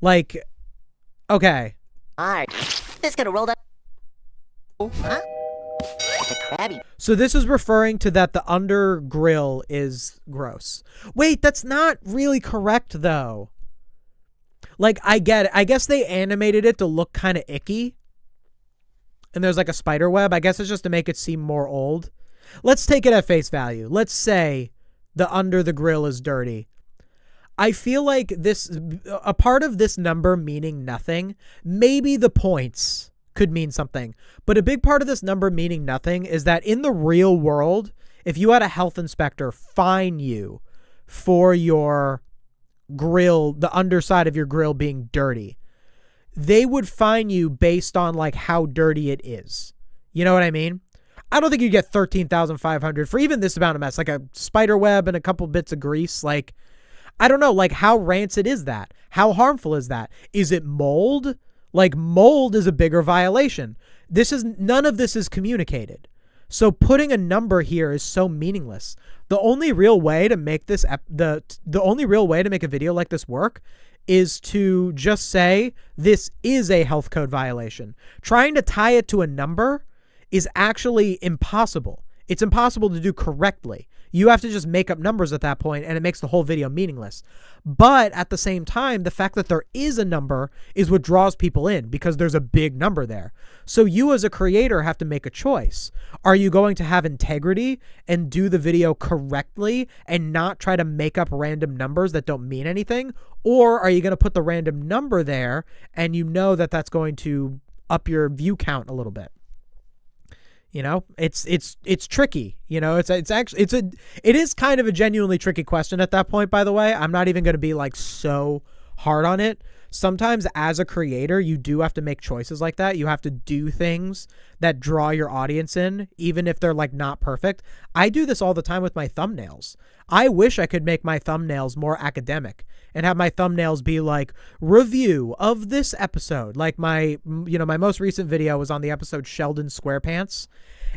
Like, okay. Alright. This could have rolled up. Huh? The Krabby. So this is referring to that the under grill is gross. Wait, that's not really correct, though. Like, I get it. I guess they animated it to look kind of icky. And there's like a spider web. I guess it's just to make it seem more old. Let's take it at face value. Let's say the under the grill is dirty. I feel like a part of this number meaning nothing, maybe the points could mean something. But a big part of this number meaning nothing is that in the real world, if you had a health inspector fine you for your grill, the underside of your grill being dirty, they would fine you based on like how dirty it is. You know what I mean? I don't think you get 13,500 for even this amount of mess, like a spider web and a couple bits of grease. Like, I don't know, like how rancid is that? How harmful is that? Is it mold? Like, mold is a bigger violation. None of this is communicated. So putting a number here is so meaningless. The only real way to make this the only real way to make a video like this work is to just say this is a health code violation. Trying to tie it to a number is actually impossible. It's impossible to do correctly. You have to just make up numbers at that point, and it makes the whole video meaningless. But at the same time, the fact that there is a number is what draws people in because there's a big number there. So you as a creator have to make a choice. Are you going to have integrity and do the video correctly and not try to make up random numbers that don't mean anything? Or are you going to put the random number there and you know that that's going to up your view count a little bit? You know, it's tricky. You know, it is kind of a genuinely tricky question at that point, by the way. I'm not even going to be like so hard on it. Sometimes as a creator, you do have to make choices like that. You have to do things that draw your audience in, even if they're like not perfect. I do this all the time with my thumbnails. I wish I could make my thumbnails more academic and have my thumbnails be like review of this episode. Like my most recent video was on the episode Sheldon SquarePants.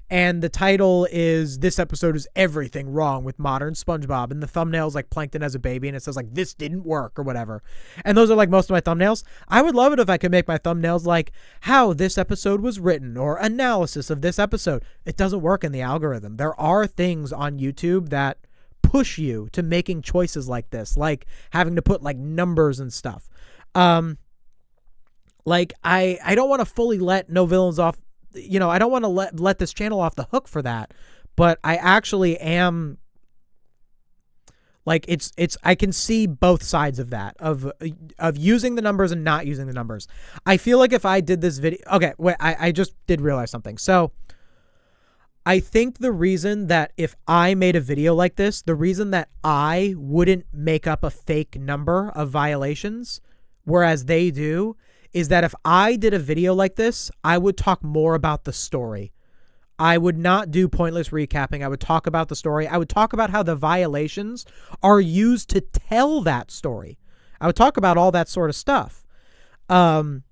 and the title is "This episode is everything wrong with modern SpongeBob," and the thumbnail's like Plankton as a baby, and it says like "this didn't work" or whatever. And those are like most of my thumbnails. I would love it if I could make my thumbnails like how this episode was written or analysis of this episode. It doesn't work in the algorithm. There are things on YouTube that push you to making choices like this, like having to put like numbers and stuff. Like I don't want to fully let No Villains off, you know, I don't want to let this channel off the hook for that, but I actually am like, it's I can see both sides of that, of using the numbers and not using the numbers. I feel like if I did this video, okay, wait, I just did realize something. So I think the reason that if I made a video like this, the reason that I wouldn't make up a fake number of violations, whereas they do, is that if I did a video like this, I would talk more about the story. I would not do pointless recapping. I would talk about the story. I would talk about how the violations are used to tell that story. I would talk about all that sort of stuff. And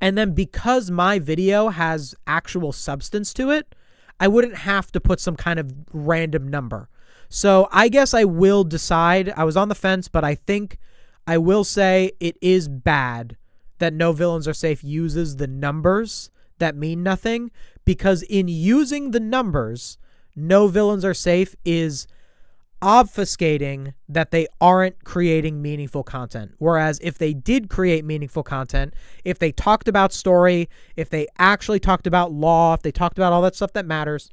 then because my video has actual substance to it, I wouldn't have to put some kind of random number. So I guess I will decide. I was on the fence, but I think I will say it is bad that No Villains Are Safe uses the numbers that mean nothing, because in using the numbers, No Villains Are Safe is obfuscating that they aren't creating meaningful content. Whereas if they did create meaningful content, if they talked about story, if they actually talked about law, if they talked about all that stuff that matters,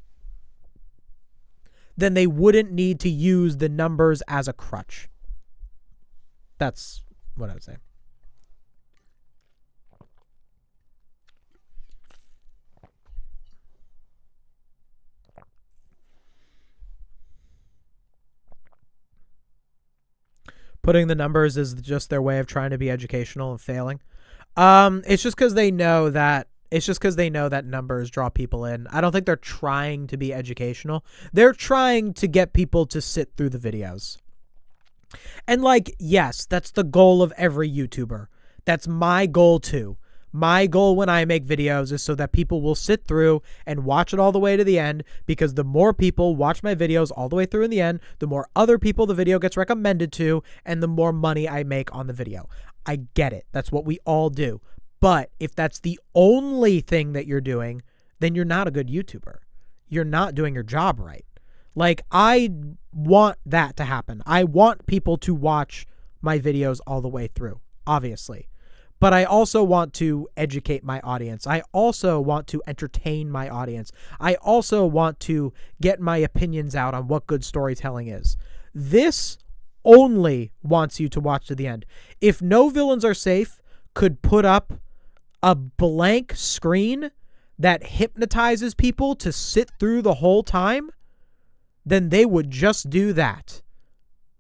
then they wouldn't need to use the numbers as a crutch. That's what I would say. Putting the numbers is just their way of trying to be educational and failing. It's just because they know that numbers draw people in. I don't think they're trying to be educational. They're trying to get people to sit through the videos. And like, yes, that's the goal of every YouTuber. That's my goal too. My goal when I make videos is so that people will sit through and watch it all the way to the end, because the more people watch my videos all the way through in the end, the more other people the video gets recommended to, and the more money I make on the video. I get it. That's what we all do. But if that's the only thing that you're doing, then you're not a good YouTuber. You're not doing your job right. Like, I want that to happen. I want people to watch my videos all the way through, obviously. But I also want to educate my audience. I also want to entertain my audience. I also want to get my opinions out on what good storytelling is. This only wants you to watch to the end. If No Villains Are Safe could put up a blank screen that hypnotizes people to sit through the whole time, then they would just do that.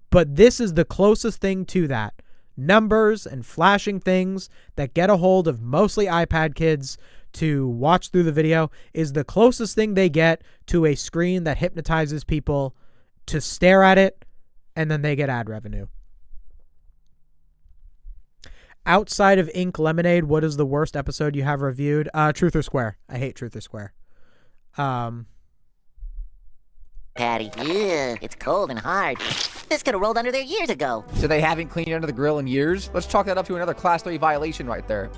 But this is the closest thing to that. Numbers and flashing things that get a hold of mostly iPad kids to watch through the video is the closest thing they get to a screen that hypnotizes people to stare at it, and then they get ad revenue. Outside of Ink Lemonade, what is the worst episode you have reviewed? Truth or Square. I hate Truth or Square. Patty. Yeah, it's cold and hard. This could have rolled under there years ago. So they haven't cleaned under the grill in years? Let's chalk that up to another Class 3 violation right there.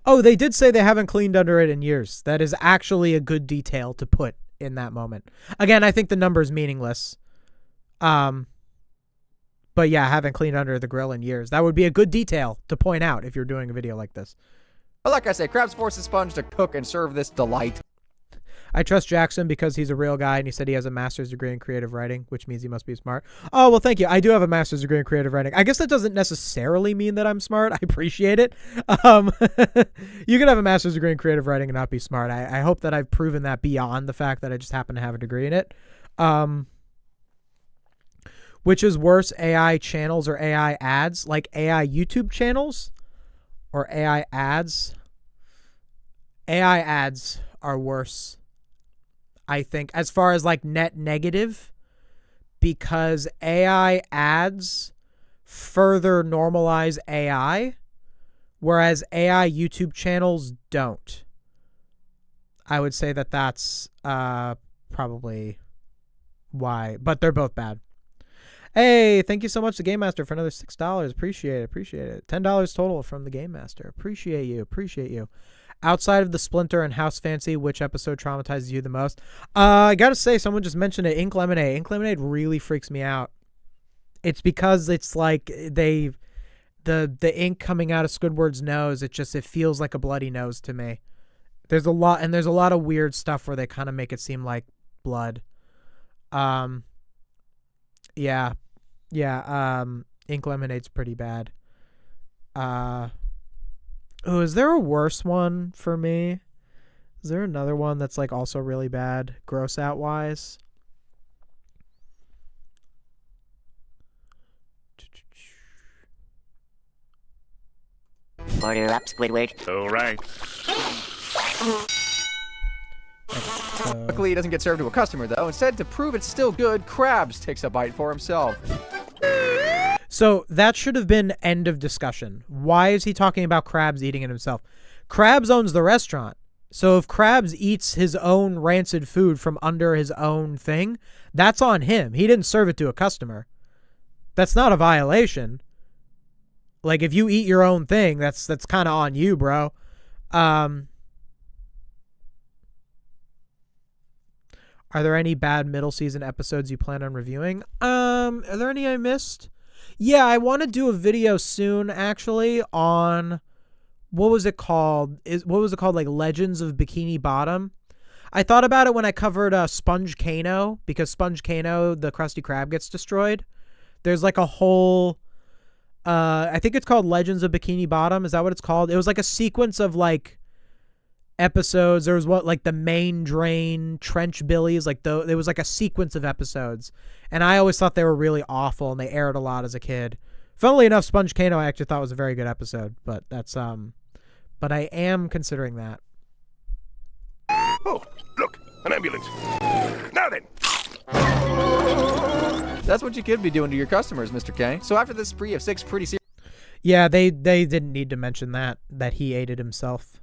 Oh, they did say they haven't cleaned under it in years. That is actually a good detail to put in that moment. Again, I think the number is meaningless. But yeah, haven't cleaned under the grill in years. That would be a good detail to point out if you're doing a video like this. But like I say, Krabs forces Sponge to cook and serve this delight. I trust Jackson because he's a real guy, and he said he has a master's degree in creative writing, which means he must be smart. Oh, well, thank you. I do have a master's degree in creative writing. I guess that doesn't necessarily mean that I'm smart. I appreciate it. You can have a master's degree in creative writing and not be smart. I hope that I've proven that beyond the fact that I just happen to have a degree in it. Which is worse, AI channels or AI ads? Like AI YouTube channels or AI ads? AI ads are worse, I think, as far as like net negative, because AI ads further normalize AI, whereas AI YouTube channels don't. I would say that that's probably why. But they're both bad. Hey, thank you so much to Game Master for another $6. Appreciate it. Appreciate it. $10 total from the Game Master. Appreciate you. Appreciate you. Outside of the Splinter and House Fancy, which episode traumatizes you the most? I gotta say, someone just mentioned it. Ink Lemonade. Ink Lemonade really freaks me out. It's because it's like the ink coming out of Squidward's nose. It feels like a bloody nose to me. There's a lot of weird stuff where they kind of make it seem like blood. Yeah. Ink Lemonade's pretty bad. Oh, is there a worse one for me? Is there another one that's like also really bad, gross out wise? Order up, Squidward. All right. Luckily, it doesn't get served to a customer, though. Instead, to prove it's still good, Krabs takes a bite for himself. So that should have been end of discussion. Why is he talking about Krabs eating it himself? Krabs owns the restaurant. So if Krabs eats his own rancid food from under his own thing, that's on him. He didn't serve it to a customer. That's not a violation. Like, if you eat your own thing, that's kind of on you, bro. Are there any bad middle season episodes you plan on reviewing? Are there any I missed? Yeah, I want to do a video soon, actually, on what was it called? Like Legends of Bikini Bottom. I thought about it when I covered Sponge Kano, because Sponge Kano, the Krusty Krab, gets destroyed. There's like a whole, I think it's called Legends of Bikini Bottom. Is that what it's called? It was like a sequence of like episodes. There was like the Main Drain, Trench Billies, there was like a sequence of episodes, and I always thought they were really awful, and they aired a lot as a kid. Funnily enough, Sponge Kano I actually thought was a very good episode, but but I am considering that. Oh, look, an ambulance. Now then. That's what you could be doing to your customers, Mr. K. So after this spree of 6 pretty Yeah, they didn't need to mention that he ate it himself.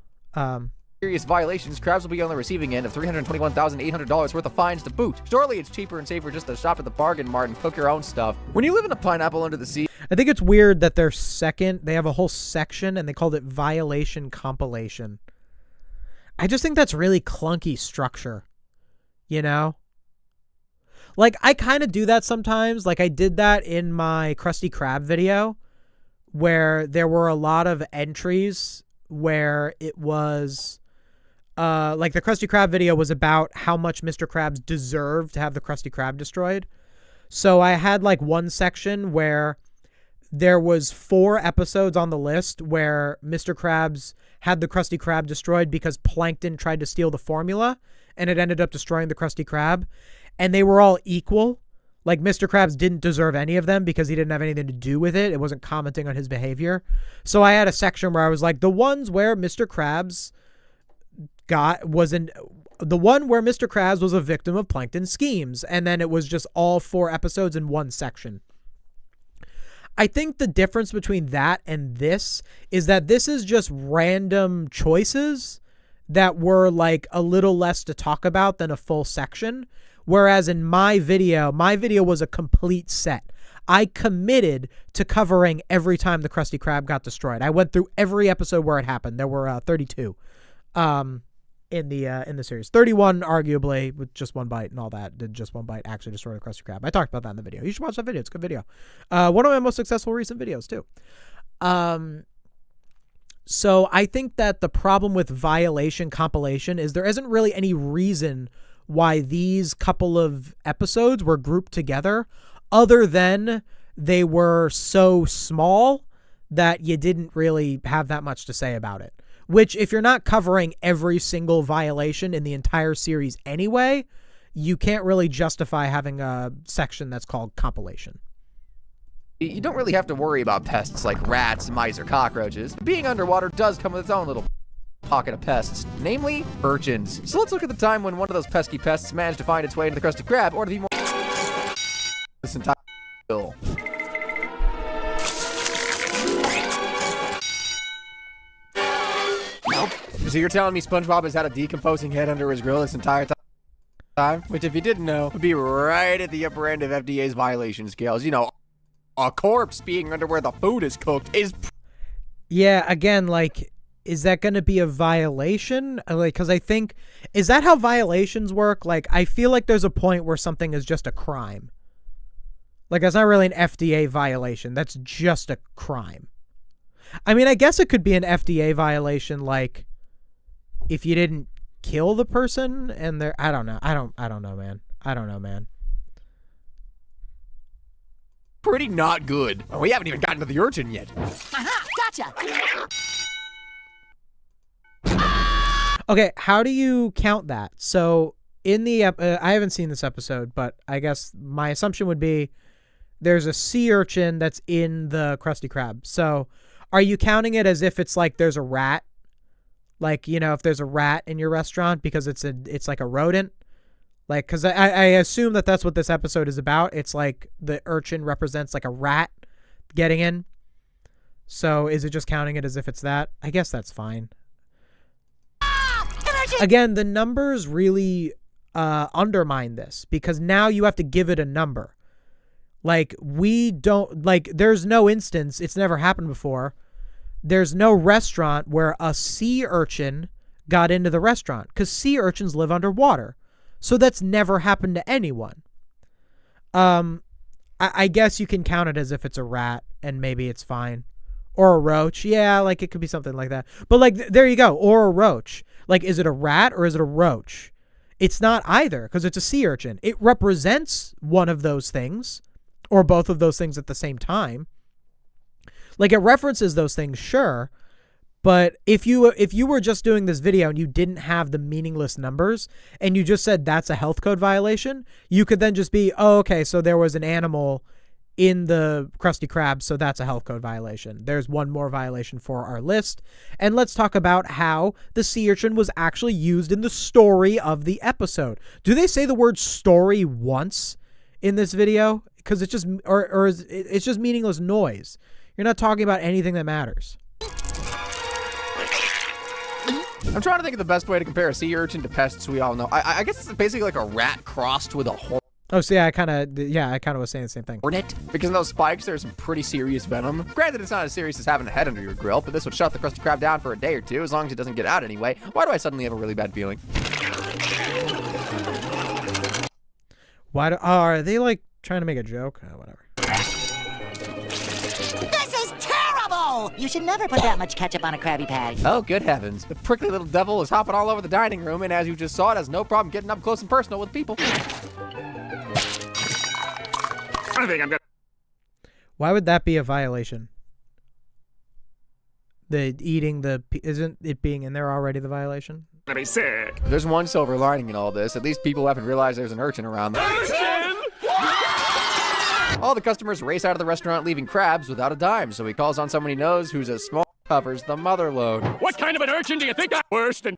serious violations, Krabs will be on the receiving end of $321,800 worth of fines to boot. Surely it's cheaper and safer just to shop at the Bargain Mart and cook your own stuff. When you live in a pineapple under the sea... I think it's weird that they have a whole section and they called it Violation Compilation. I just think that's really clunky structure, you know? Like, I kind of do that sometimes. Like, I did that in my Krusty Krab video where there were a lot of entries where it was... like the Krusty Krab video was about how much Mr. Krabs deserved to have the Krusty Krab destroyed. So I had like one section where there was 4 episodes on the list where Mr. Krabs had the Krusty Krab destroyed because Plankton tried to steal the formula and it ended up destroying the Krusty Krab. And they were all equal. Like, Mr. Krabs didn't deserve any of them because he didn't have anything to do with it. It wasn't commenting on his behavior. So I had a section where I was like, the ones where Mr. Krabs the one where Mr. Krabs was a victim of Plankton's schemes. And then it was just all 4 episodes in one section. I think the difference between that and this is that this is just random choices that were like a little less to talk about than a full section. Whereas in my video was a complete set. I committed to covering every time the Krusty Krab got destroyed. I went through every episode where it happened. There were 32 in the series. 31 arguably with just one bite and all that. Did just one bite actually destroy the Krusty Krab? I talked about that in the video. You should watch that video. It's a good video. One of my most successful recent videos too. So I think that the problem with Violation Compilation is there isn't really any reason why these couple of episodes were grouped together other than they were so small that you didn't really have that much to say about it. Which, if you're not covering every single violation in the entire series anyway, you can't really justify having a section that's called compilation. You don't really have to worry about pests like rats, mice, or cockroaches. Being underwater does come with its own little pocket of pests, namely urchins. So let's look at the time when one of those pesky pests managed to find its way into the Krusty Krab, or to be more this entire bill. So you're telling me SpongeBob has had a decomposing head under his grill this entire time? Which, if you didn't know, would be right at the upper end of FDA's violation scales. You know, a corpse being under where the food is cooked is... Yeah, again, like, is that going to be a violation? Like, because I think, is that how violations work? Like, I feel like there's a point where something is just a crime. Like, that's not really an FDA violation. That's just a crime. I mean, I guess it could be an FDA violation, like, if you didn't kill the person and they're, I don't know. I don't know, man. I don't know, man. Pretty not good. We haven't even gotten to the urchin yet. Aha! Gotcha! Okay, how do you count that? So in the I haven't seen this episode, but I guess my assumption would be there's a sea urchin that's in the Krusty Krab. So are you counting it as if it's like there's a rat? Like, you know, if there's a rat in your restaurant because it's like a rodent? Like, because I assume that that's what this episode is about. It's like the urchin represents like a rat getting in. So is it just counting it as if it's that? I guess that's fine. Again, the numbers really undermine this because now you have to give it a number. Like, we don't, like, there's no instance, it's never happened before. There's no restaurant where a sea urchin got into the restaurant because sea urchins live underwater. So that's never happened to anyone. I guess you can count it as if it's a rat and maybe it's fine. Or a roach. Yeah, like it could be something like that. But like, there you go. Or a roach. Like, is it a rat or is it a roach? It's not either because it's a sea urchin. It represents one of those things or both of those things at the same time. Like, it references those things, sure. But if you were just doing this video and you didn't have the meaningless numbers and you just said that's a health code violation, you could then just be, oh, okay, so there was an animal in the Krusty Krab, so that's a health code violation. There's one more violation for our list. And let's talk about how the sea urchin was actually used in the story of the episode. Do they say the word story once in this video? Because it's just, or it's just meaningless noise. You're not talking about anything that matters. I'm trying to think of the best way to compare a sea urchin to pests we all know. I guess it's basically like a rat crossed with a hornet. Oh, so yeah, I kind of was saying the same thing. Because in those spikes, there's some pretty serious venom. Granted, it's not as serious as having a head under your grill, but this would shut the Krusty Krab down for a day or two, as long as it doesn't get out anyway. Why do I suddenly have a really bad feeling? Are they like trying to make a joke? Oh, whatever. This is terrible! You should never put that much ketchup on a Krabby Patty. Oh, good heavens. The prickly little devil is hopping all over the dining room, and as you just saw, it has no problem getting up close and personal with people. I think I'm gonna... Why would that be a violation? The eating isn't it being in there already the violation? be sick. There's one silver lining in all this. At least people haven't realized there's an urchin around them. Urchin! All the customers race out of the restaurant leaving crabs without a dime, so he calls on someone he knows who's as small covers the mother load. What kind of an urchin do you think I'm worse than...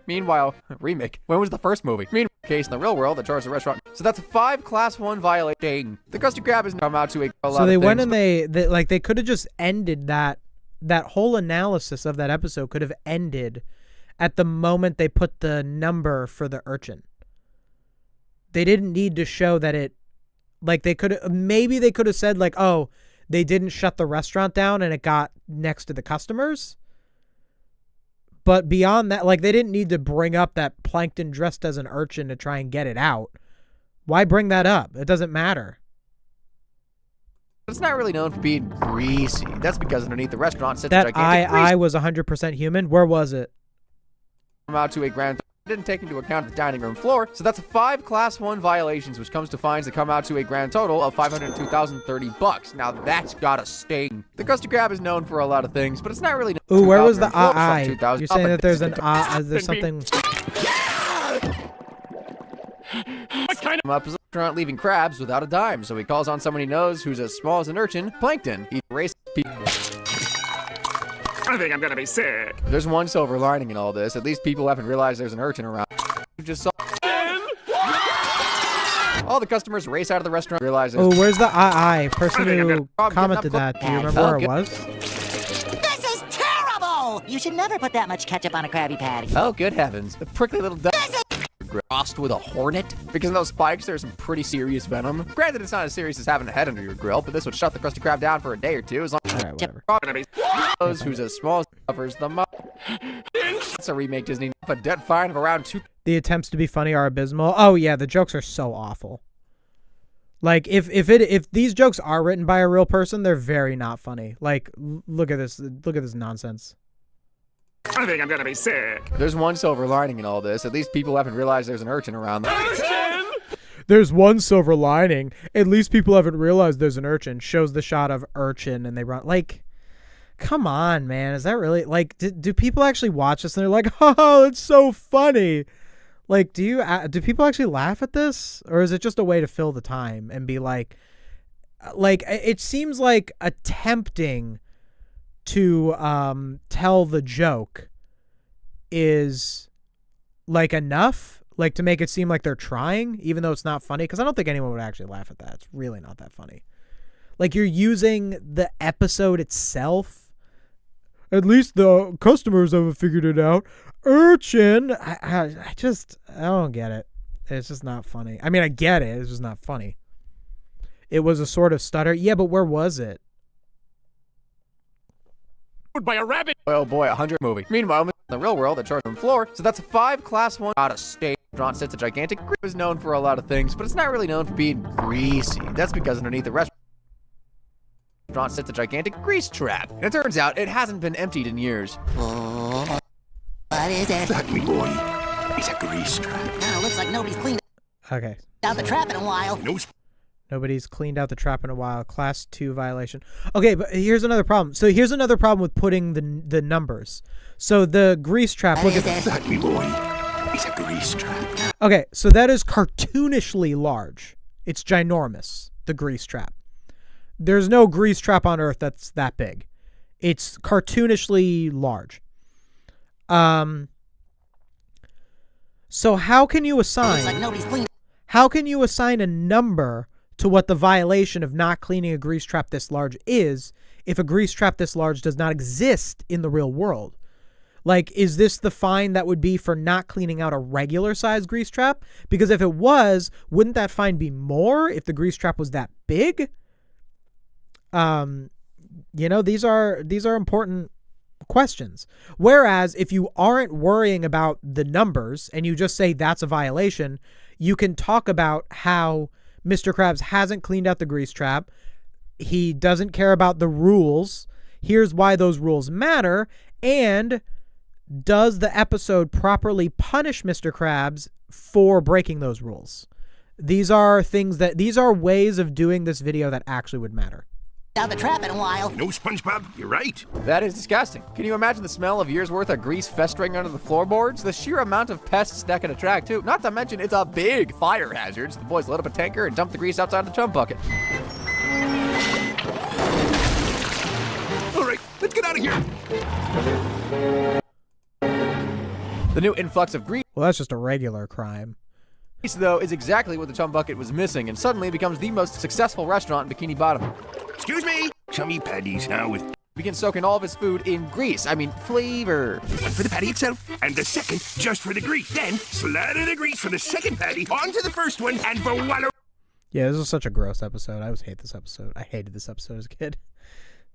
Meanwhile, remake. When was the first movie? Meanwhile, case in the real world that charged the restaurant. So that's 5 class 1 violation. The Krusty Krab has come out to a lot So they of went things, and they could have just ended that whole analysis of that episode could have ended at the moment they put the number for the urchin. They didn't need to show that it, like, they could have, maybe they could have said like, oh, they didn't shut the restaurant down and it got next to the customers. But beyond that, like, they didn't need to bring up that Plankton dressed as an urchin to try and get it out. Why bring that up? It doesn't matter. It's not really known for being greasy. That's because underneath the restaurant sits a That gigantic grease I was 100% human. Where was it? come out to a grand didn't take into account the dining room floor, so that's 5 class 1 violations, which comes to fines that come out to a grand total of $502,030. Now that's gotta sting. The Krusty Krab is known for a lot of things, but it's not really known. Ooh, where was the I? 2000 You're saying that there's an there's something. What kind of... up his restaurant leaving crabs without a dime, so he calls on someone he knows who's as small as an urchin, Plankton. He races people. I think I'm gonna be sick. There's one silver lining in all this. At least people haven't realized there's an urchin around. You just saw all the customers race out of the restaurant. Realize Oh, where's the person I think I'm who gonna- commented that? Do you remember where it was? This is terrible! You should never put that much ketchup on a Krabby Patty. Oh, good heavens. The prickly little duck crossed with a hornet? Because in those spikes, there's some pretty serious venom. Granted, it's not as serious as having a head under your grill, but this would shut the Krusty Krab down for a day or two, as long as Alright, whatever. who's as small as suffers the most. That's a remake Disney. A debt fine of around 2. The attempts to be funny are abysmal. Oh yeah, the jokes are so awful. Like if these jokes are written by a real person, they're very not funny. Like look at this nonsense. I think I'm gonna be sick. There's one silver lining in all this. At least people haven't realized there's an urchin around them. There's one silver lining. At least people haven't realized there's an urchin. Shows the shot of urchin and they run like, come on, man. Is that really like? Do people actually watch this and they're like, oh, it's so funny? Like, do people actually laugh at this, or is it just a way to fill the time and be like it seems like attempting to tell the joke is like enough, like to make it seem like they're trying, even though it's not funny, because I don't think anyone would actually laugh at that. It's really not that funny. Like, you're using the episode itself. At least the customers haven't figured it out. Urchin. I don't get it. It's just not funny. I mean, I get it. It's just not funny. It was a sort of stutter. Yeah, but where was it? By a rabbit. Oh boy, 100 movie. Meanwhile, in the real world, the charge room floor. So that's 5 class 1 out of state. John sits a gigantic grease. Is known for a lot of things, but it's not really known for being greasy. That's because underneath the restaurant sits a gigantic grease trap. And it turns out it hasn't been emptied in years. Oh, what is it? That, me boy, is a grease trap. Oh, looks like nobody's cleaned Okay. out the trap in a while. No Nobody's cleaned out the trap in a while. Class 2 violation. Okay, but here's another problem. So here's another problem with putting the numbers. So the grease trap. What Look is at it? That, me boy, is a grease trap. Okay, so that is cartoonishly large. It's ginormous, the grease trap. There's no grease trap on Earth that's that big. It's cartoonishly large. So how can you Looks like assign nobody's cleaned. how can you assign a number to what the violation of not cleaning a grease trap this large is if a grease trap this large does not exist in the real world? Like, is this the fine that would be for not cleaning out a regular size grease trap? Because if it was, wouldn't that fine be more if the grease trap was that big? You know, these are important questions. Whereas if you aren't worrying about the numbers and you just say that's a violation, you can talk about how Mr. Krabs hasn't cleaned out the grease trap. He doesn't care about the rules. Here's why those rules matter. And does the episode properly punish Mr. Krabs for breaking those rules? These are ways of doing this video that actually would matter. Out the trap in a while. No, SpongeBob, you're right. That is disgusting. Can you imagine the smell of years worth of grease festering under the floorboards? The sheer amount of pests that can attract too. Not to mention it's a big fire hazard. So the boys lit up a tanker and dumped the grease outside the chum bucket. All right, let's get out of here. The new influx of grease, Well, that's just a regular crime. though, is exactly what the chum bucket was missing, and suddenly becomes the most successful restaurant in Bikini Bottom. Excuse me. Chummy patties now with Begins soaking all of his food in grease. I mean, flavor. one for the patty itself, and the second just for the grease. Then slather the grease from the second patty onto the first one, and voila! Yeah, this is such a gross episode. I always hate this episode. I hated this episode as a kid.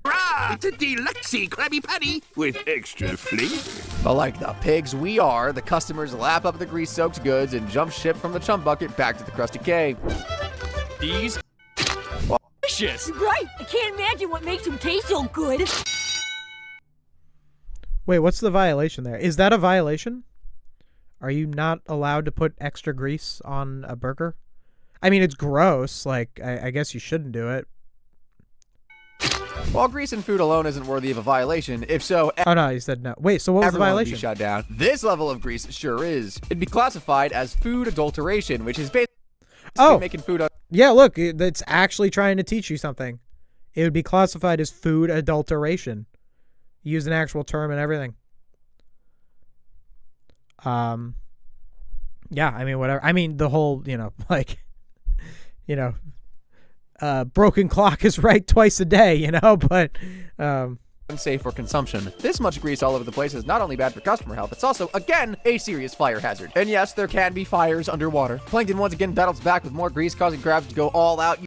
It's a deluxe-y Krabby Patty with extra flavor. But like the pigs we are, the customers lap up the grease-soaked goods and jump ship from the chum bucket back to the Krusty K. These delicious. Right! I can't imagine what makes them taste so good. Wait, what's the violation there? Is that a violation? Are you not allowed to put extra grease on a burger? I mean, it's gross. Like, I guess you shouldn't do it. While grease in food alone isn't worthy of a violation, if so, Oh, no, you said no. Wait, so what was the everyone would be violation? shut down. This level of grease sure is. It'd be classified as food adulteration, which is basically making food. Yeah, look, it's actually trying to teach you something. It would be classified as food adulteration. Use an actual term and everything. Yeah, I mean, whatever. I mean, the whole, broken clock is right twice a day, but unsafe for consumption. This much grease all over the place is not only bad for customer health, it's also, again, a serious fire hazard. And yes, there can be fires underwater. Plankton once again battles back with more grease, causing crabs to go all out.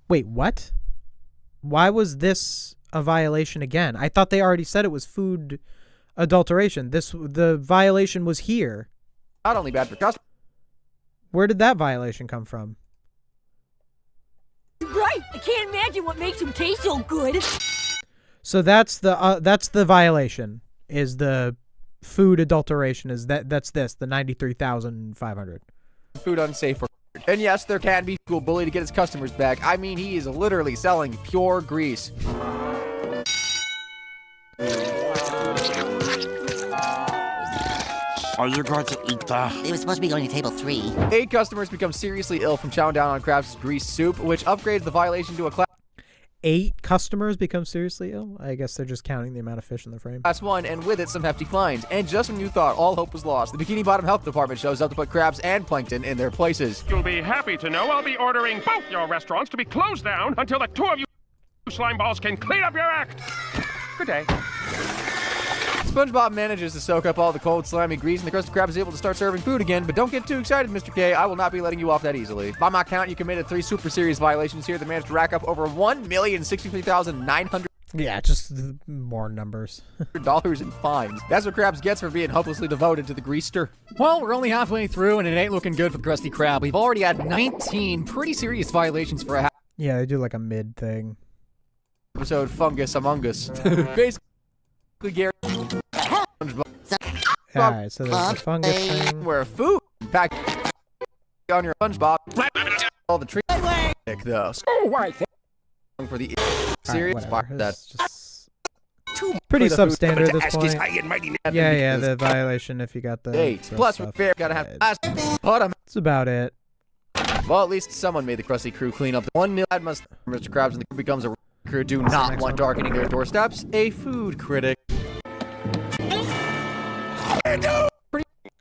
Wait, what? Why was this a violation again? I thought they already said it was food adulteration. The violation was here. Not only bad for customers. Where did that violation come from? Right! I can't imagine what makes them taste so good. So that's the violation. Is the food adulteration? That's the 93,500. Food unsafe for. And yes, there can be a bully to get his customers back. I mean, he is literally selling pure grease. Are you going to eat that? It was supposed to be going to table 3. 8 customers become seriously ill from chowing down on crab's grease soup, which upgrades the violation to a class 8 customers become seriously ill? I guess they're just counting the amount of fish in the frame. 1, and with it, some hefty fines. And just when you thought all hope was lost, the Bikini Bottom Health Department shows up to put crabs and plankton in their places. You'll be happy to know I'll be ordering both your restaurants to be closed down until the 2 of you slime balls can clean up your act. Good day. SpongeBob manages to soak up all the cold, slimy grease, and the Krusty Krab is able to start serving food again. But don't get too excited, Mr. K. I will not be letting you off that easily. By my count, you committed 3 super serious violations here that managed to rack up over $1,063,900. Yeah, just more numbers. dollars in fines. That's what Krabs gets for being hopelessly devoted to the greaster. Well, we're only halfway through, and it ain't looking good for the Krusty Krab. We've already had 19 pretty serious violations for a half Yeah, they do like a mid thing. episode Fungus Among Us. Basically, Gary. Alright, so there's the fungus thing. Where food packed on your SpongeBob. All the treat though. Oh, why? For the serious part That's that's just pretty substandard at this Ask his point. high and mighty name. Yeah, the violation if you got the 8. gross Plus, stuff. we're fair. Gotta have but That's about it. well, at least someone made the Krusty Crew clean up. 1 million must Mr. Krabs and the crew becomes a crew do not want darkening their doorsteps. A food critic.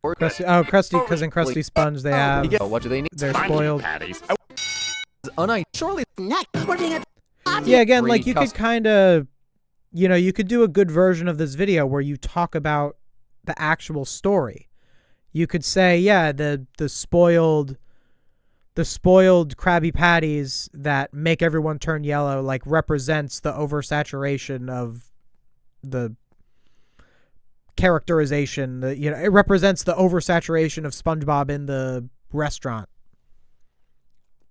Krusty, because in Krusty Sponge they have What do they need? they're spoiled. Patties. Surely Yeah, again, like you Free could kind of, you could do a good version of this video where you talk about the actual story. You could say, yeah, the spoiled Krabby Patties that make everyone turn yellow, like represents the oversaturation of the characterization. It represents the oversaturation of SpongeBob in the restaurant.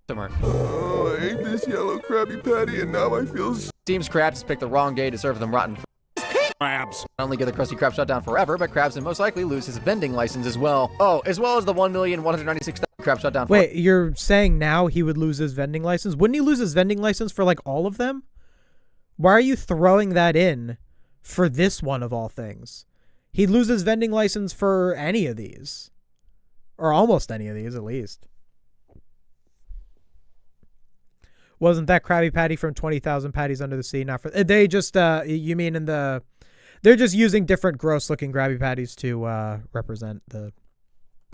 somewhere. Oh, I ate this yellow Krabby Patty and now I feel Seems Krabs picked the wrong day to serve them rotten food. crabs. Not only get the Krusty Krab shut down forever, but Krabs will most likely lose his vending license as well. Oh, as well as the 1,196,000 Krab shut down. Wait, you're saying now he would lose his vending license? Wouldn't he lose his vending license for like all of them? Why are you throwing that in for this one of all things? He'd lose his vending license for any of these. Or almost any of these, at least. Wasn't that Krabby Patty from 20,000 Patties Under the Sea? Not for they just you mean in the they're just using different gross looking Krabby Patties to represent the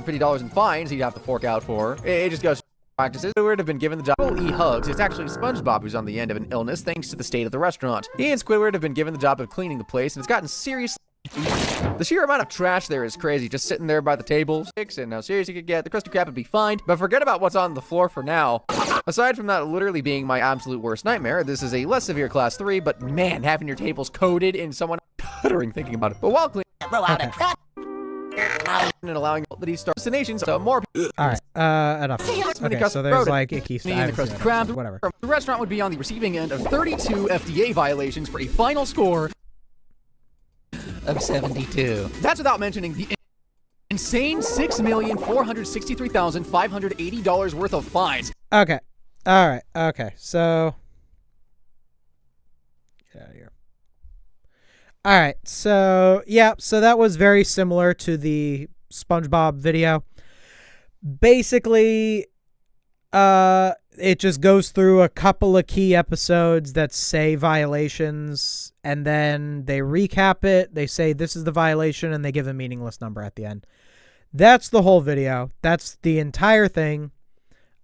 $50 in fines he'd have to fork out for. It just goes practices. Squidward have been given the job. He hugs. It's actually SpongeBob who's on the end of an illness thanks to the state of the restaurant. He and Squidward have been given the job of cleaning the place, and it's gotten seriously. The sheer amount of trash there is crazy, just sitting there by the tables. And how serious you could get, the Krusty Krab would be fine, but forget about what's on the floor for now. Aside from that literally being my absolute worst nightmare, this is a less severe class 3, but man, having your tables coated in someone shuddering thinking about it. But while cleaning Throw out a crab. and allowing that he starts destinations to more Alright, enough. Okay, so there's like icky the Krusty Krab, whatever. the restaurant would be on the receiving end of 32 FDA violations for a final score of 72. That's without mentioning the insane $6,463,580 worth of fines. Okay. Alright, okay, so get out of here. Alright, so yeah, so that was very similar to the SpongeBob video. Basically, it just goes through a couple of key episodes that say violations, and then they recap it. They say this is the violation, and they give a meaningless number at the end. That's the whole video. That's the entire thing.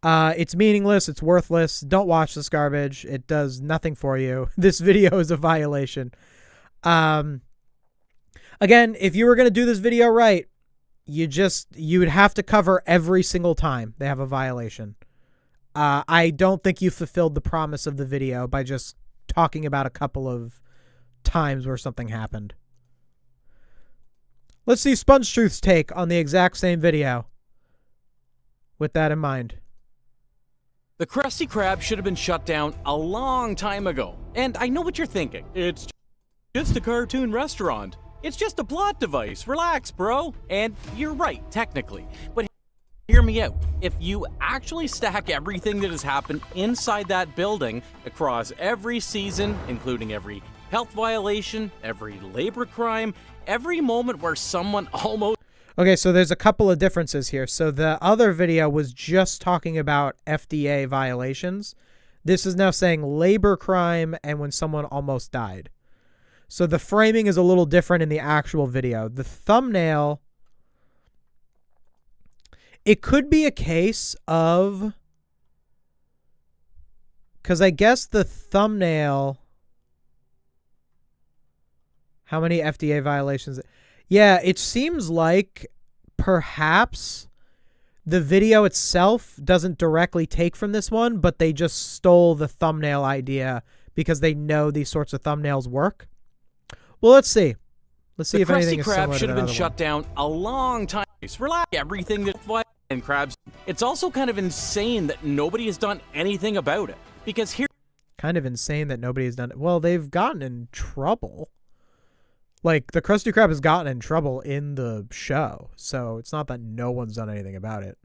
It's meaningless. It's worthless. Don't watch this garbage. It does nothing for you. This video is a violation. Again, if you were going to do this video right, you would have to cover every single time they have a violation. I don't think you fulfilled the promise of the video by just talking about a couple of times where something happened. Let's see SpongeTruths' take on the exact same video. With that in mind. The Krusty Krab should have been shut down a long time ago. And I know what you're thinking. It's just a cartoon restaurant. It's just a plot device. Relax, bro. And you're right, technically. But hear me out. If you actually stack everything that has happened inside that building across every season, including every health violation, every labor crime, every moment where someone almost... Okay, so there's a couple of differences here. So the other video was just talking about FDA violations. This is now saying labor crime and when someone almost died. So the framing is a little different in the actual video. The thumbnail... It could be a case of, because I guess the thumbnail, how many FDA violations? Yeah, it seems like perhaps the video itself doesn't directly take from this one, but they just stole the thumbnail idea because they know these sorts of thumbnails work. Well, let's see. Let's see if anything is similar to that other one. The Krusty Krab should have been shut down a long time. Relax, everything that... And crabs, it's also kind of insane that nobody has done anything about it. Because here... Kind of insane that nobody has done it. Well, they've gotten in trouble. Like, the Krusty Krab has gotten in trouble in the show. So it's not that no one's done anything about it.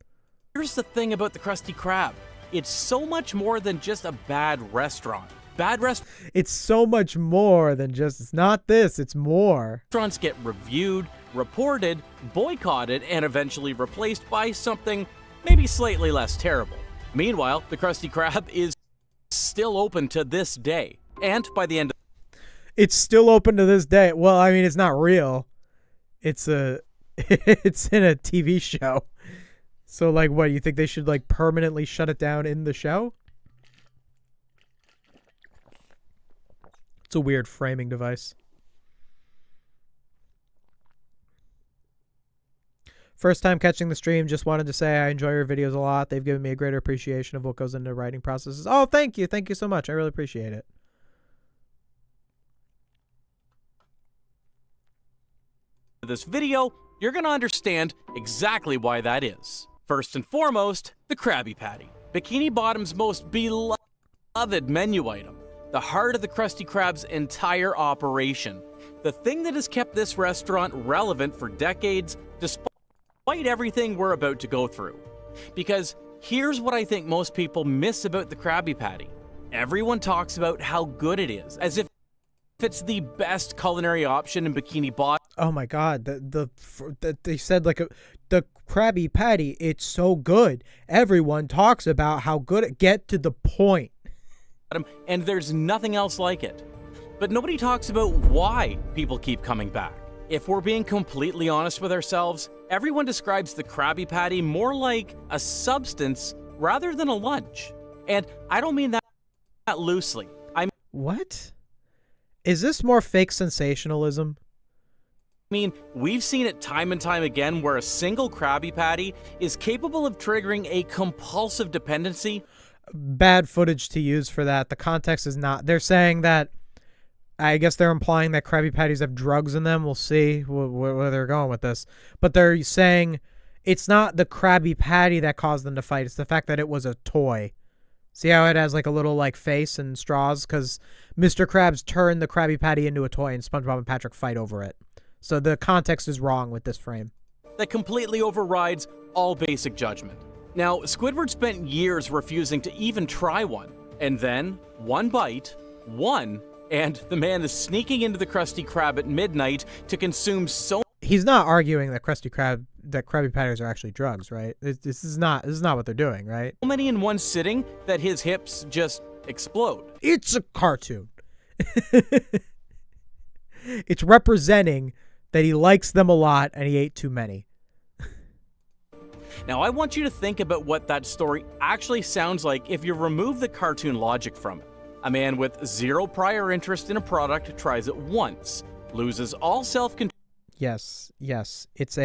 Here's the thing about the Krusty Krab. It's so much more than just a bad restaurant. It's so much more than just, it's not this, it's more. Restaurants get reviewed, reported, boycotted, and eventually replaced by something maybe slightly less terrible. Meanwhile, the Krusty Krab is still open to this day. And by the end of... It's still open to this day. Well, I mean, it's not real. It's it's in a TV show. So, like, what, you think they should, like, permanently shut it down in the show? It's a weird framing device. First time catching the stream, just wanted to say I enjoy your videos a lot. They've given me a greater appreciation of what goes into writing processes. Oh, thank you. Thank you so much. I really appreciate it. This video, you're going to understand exactly why that is. First and foremost, the Krabby Patty. Bikini Bottom's most beloved menu item. The heart of the Krusty Krab's entire operation. The thing that has kept this restaurant relevant for decades, despite everything we're about to go through. Because here's what I think most people miss about the Krabby Patty. Everyone talks about how good it is, as if it's the best culinary option in Bikini Bottom. Oh my God, they said like the Krabby Patty, it's so good. Everyone talks about how good it. Get to the point. And there's nothing else like it. But nobody talks about why people keep coming back. If we're being completely honest with ourselves, everyone describes the Krabby Patty more like a substance rather than a lunch. And I don't mean that loosely. What? Is this more fake sensationalism? I mean, we've seen it time and time again where a single Krabby Patty is capable of triggering a compulsive dependency. Bad footage to use for that. The context is not. They're saying that, I guess they're implying that Krabby Patties have drugs in them. We'll see where they're going with this. But they're saying it's not the Krabby Patty that caused them to fight. It's the fact that it was a toy. See how it has like a little like face and straws? Because Mr. Krabs turned the Krabby Patty into a toy and SpongeBob and Patrick fight over it. So the context is wrong with this frame. That completely overrides all basic judgment. Now, Squidward spent years refusing to even try one. And then, one bite, and the man is sneaking into the Krusty Krab at midnight to consume so... He's not arguing that Krabby Patties are actually drugs, right? This is not what they're doing, right? So many in one sitting that his hips just explode. It's a cartoon. It's representing that he likes them a lot and he ate too many. Now, I want you to think about what that story actually sounds like if you remove the cartoon logic from it. A man with zero prior interest in a product tries it once, loses all self-control. Yes. It's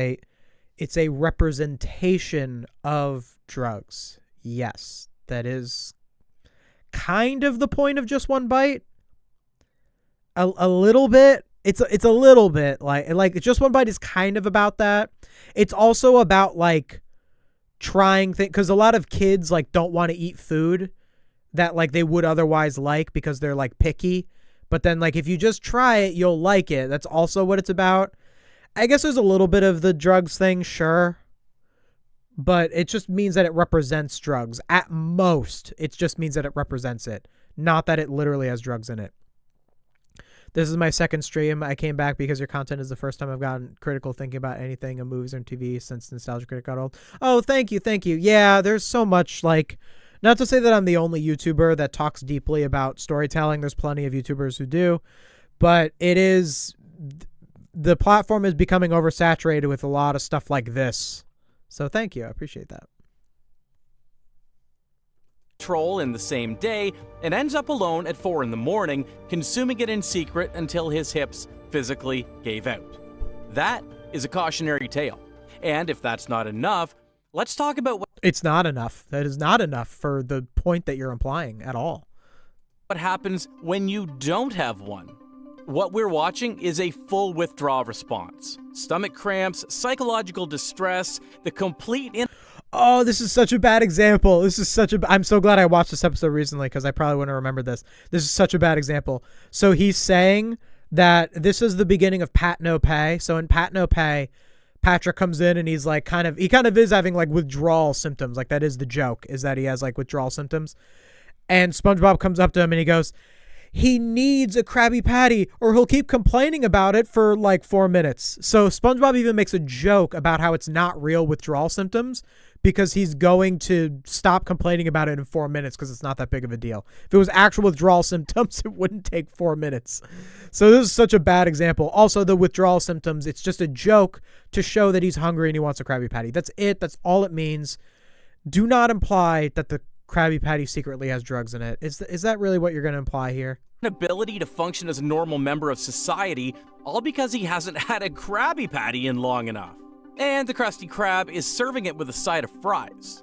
a representation of drugs. Yes, that is kind of the point of Just One Bite. A little bit. It's a little bit like Just One Bite is kind of about that. It's also about like trying things, because a lot of kids like don't want to eat food that like they would otherwise like because they're like picky. But then like if you just try it, you'll like it. That's also what it's about. I guess there's a little bit of the drugs thing, sure. But it just means that it represents drugs. At most, it just means that it represents it. Not that it literally has drugs in it. This is my second stream. I came back because your content is the first time I've gotten critical thinking about anything in movies or TV since Nostalgia Critic got old. Oh, thank you. Yeah, there's so much, like, not to say that I'm the only YouTuber that talks deeply about storytelling. There's plenty of YouTubers who do. But the platform is becoming oversaturated with a lot of stuff like this. So thank you. I appreciate that. In the same day and ends up alone at 4 a.m, consuming it in secret until his hips physically gave out. That is a cautionary tale. And if that's not enough, let's talk about It's not enough. That is not enough for the point that you're implying at all. what happens when you don't have one. What we're watching is a full withdrawal response. Stomach cramps, psychological distress, the complete Oh, this is such a bad example. I'm so glad I watched this episode recently because I probably wouldn't have remembered this. This is such a bad example. So he's saying that this is the beginning of Pat No Pay. So in Pat No Pay, Patrick comes in and he's like he kind of is having like withdrawal symptoms. Like that is the joke, is that he has like withdrawal symptoms. And SpongeBob comes up to him and he goes, he needs a Krabby Patty or he'll keep complaining about it for like 4 minutes. So SpongeBob even makes a joke about how it's not real withdrawal symptoms because he's going to stop complaining about it in 4 minutes because it's not that big of a deal. If it was actual withdrawal symptoms, it wouldn't take 4 minutes. So this is such a bad example. Also, the withdrawal symptoms, it's just a joke to show that he's hungry and he wants a Krabby Patty. That's it. That's all it means. Do not imply that the Krabby Patty secretly has drugs in it. Is that really what you're going to imply here? ability to function as a normal member of society, all because he hasn't had a Krabby Patty in long enough. And the Krusty Krab is serving it with a side of fries.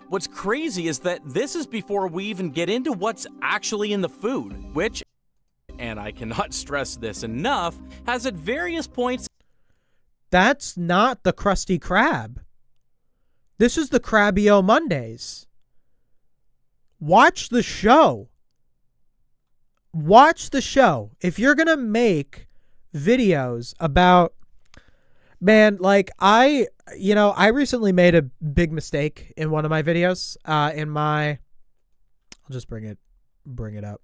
What's crazy is that this is before we even get into what's actually in the food, which, and I cannot stress this enough, has at various points... That's not the Krusty Krab. This is the Krabby-O Mondays. Watch the show. Watch the show. If you're going to make videos about... Man, like, I recently made a big mistake in one of my videos. I'll just bring it up.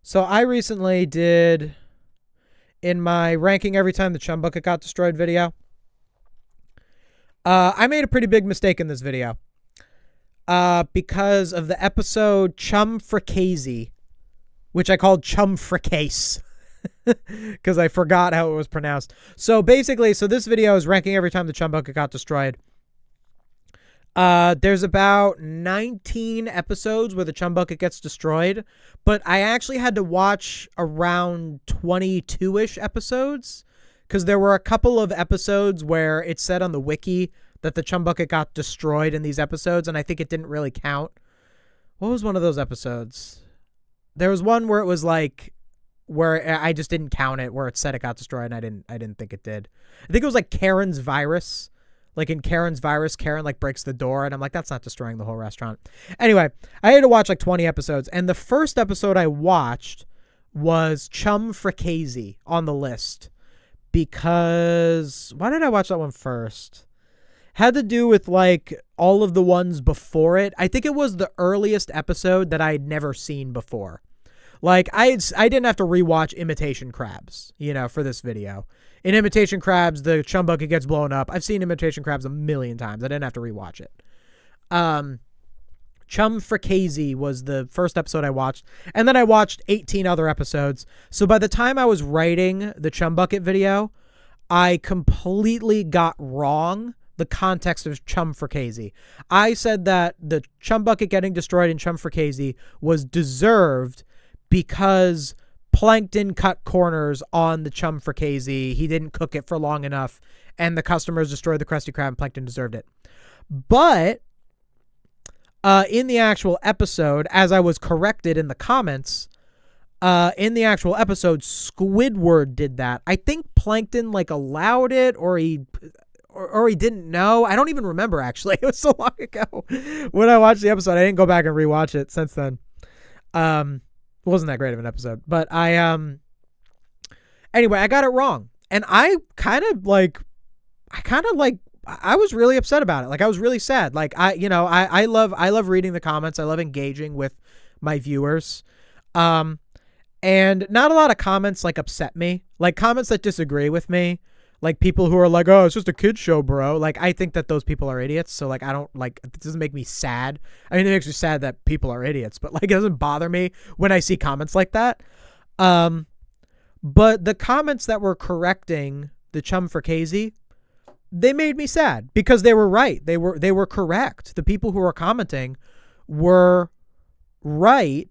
So I recently did, in my ranking every time the chum bucket got destroyed video, I made a pretty big mistake in this video because of the episode Chum Fricassee, which I called Chum Fricasse because I forgot how it was pronounced. So basically, this video is ranking every time the chum bucket got destroyed. There's about 19 episodes where the chum bucket gets destroyed, but I actually had to watch around 22-ish episodes because there were a couple of episodes where it said on the wiki that the chum bucket got destroyed in these episodes, and I think it didn't really count. What was one of those episodes? There was one where it was like, where I just didn't count it, where it said it got destroyed, and I didn't think it did. I think it was like Karen's virus. Like in Karen's virus, Karen like breaks the door, and I'm like, that's not destroying the whole restaurant. Anyway, I had to watch like 20 episodes, and the first episode I watched was Chum Fricassee on the list. Because why did I watch that one first? Had to do with like all of the ones before it. I think it was the earliest episode that I'd never seen before. Like I didn't have to rewatch Imitation Crabs, for this video. In Imitation Crabs, the chum bucket gets blown up. I've seen Imitation Crabs a million times. I didn't have to rewatch it. Chum Fricasey was the first episode I watched, and then I watched 18 other episodes. So by the time I was writing the Chum Bucket video, I completely got wrong the context of Chum Fricasey. I said that the Chum Bucket getting destroyed in Chum Fricasey was deserved because Plankton cut corners on the Chum Fricasey. He didn't cook it for long enough, and the customers destroyed the Krusty Krab, and Plankton deserved it. But in the actual episode, as I was corrected in the comments, in the actual episode, Squidward did that. I think Plankton like allowed it, or he didn't know. I don't even remember, actually. It was so long ago when I watched the episode. I didn't go back and rewatch it since then. It wasn't that great of an episode, but anyway, I got it wrong, and I was really upset about it. Like, I was really sad. Like, I love reading the comments. I love engaging with my viewers. And not a lot of comments like upset me. Like, comments that disagree with me, like people who are like, "Oh, it's just a kid show, bro." Like, I think that those people are idiots. So like, I don't like, it doesn't make me sad. I mean, it makes me sad that people are idiots, but like, it doesn't bother me when I see comments like that. But the comments that were correcting the Chum Fricasey, they made me sad because they were right. They were correct. The people who were commenting were right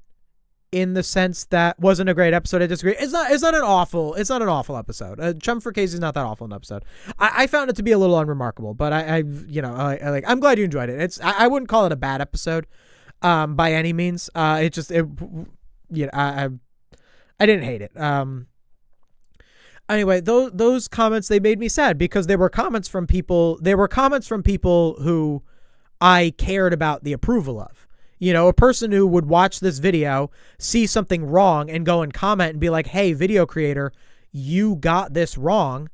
in the sense that wasn't a great episode. I disagree. It's not an awful episode. Chum Fricasey is not that awful an episode. I found it to be a little unremarkable, but I'm glad you enjoyed it. I wouldn't call it a bad episode, by any means. I didn't hate it. Anyway, those comments, they made me sad because they were comments from people who I cared about the approval of. You know, a person who would watch this video, see something wrong, and go and comment and be like, "Hey, video creator, you got this wrong,"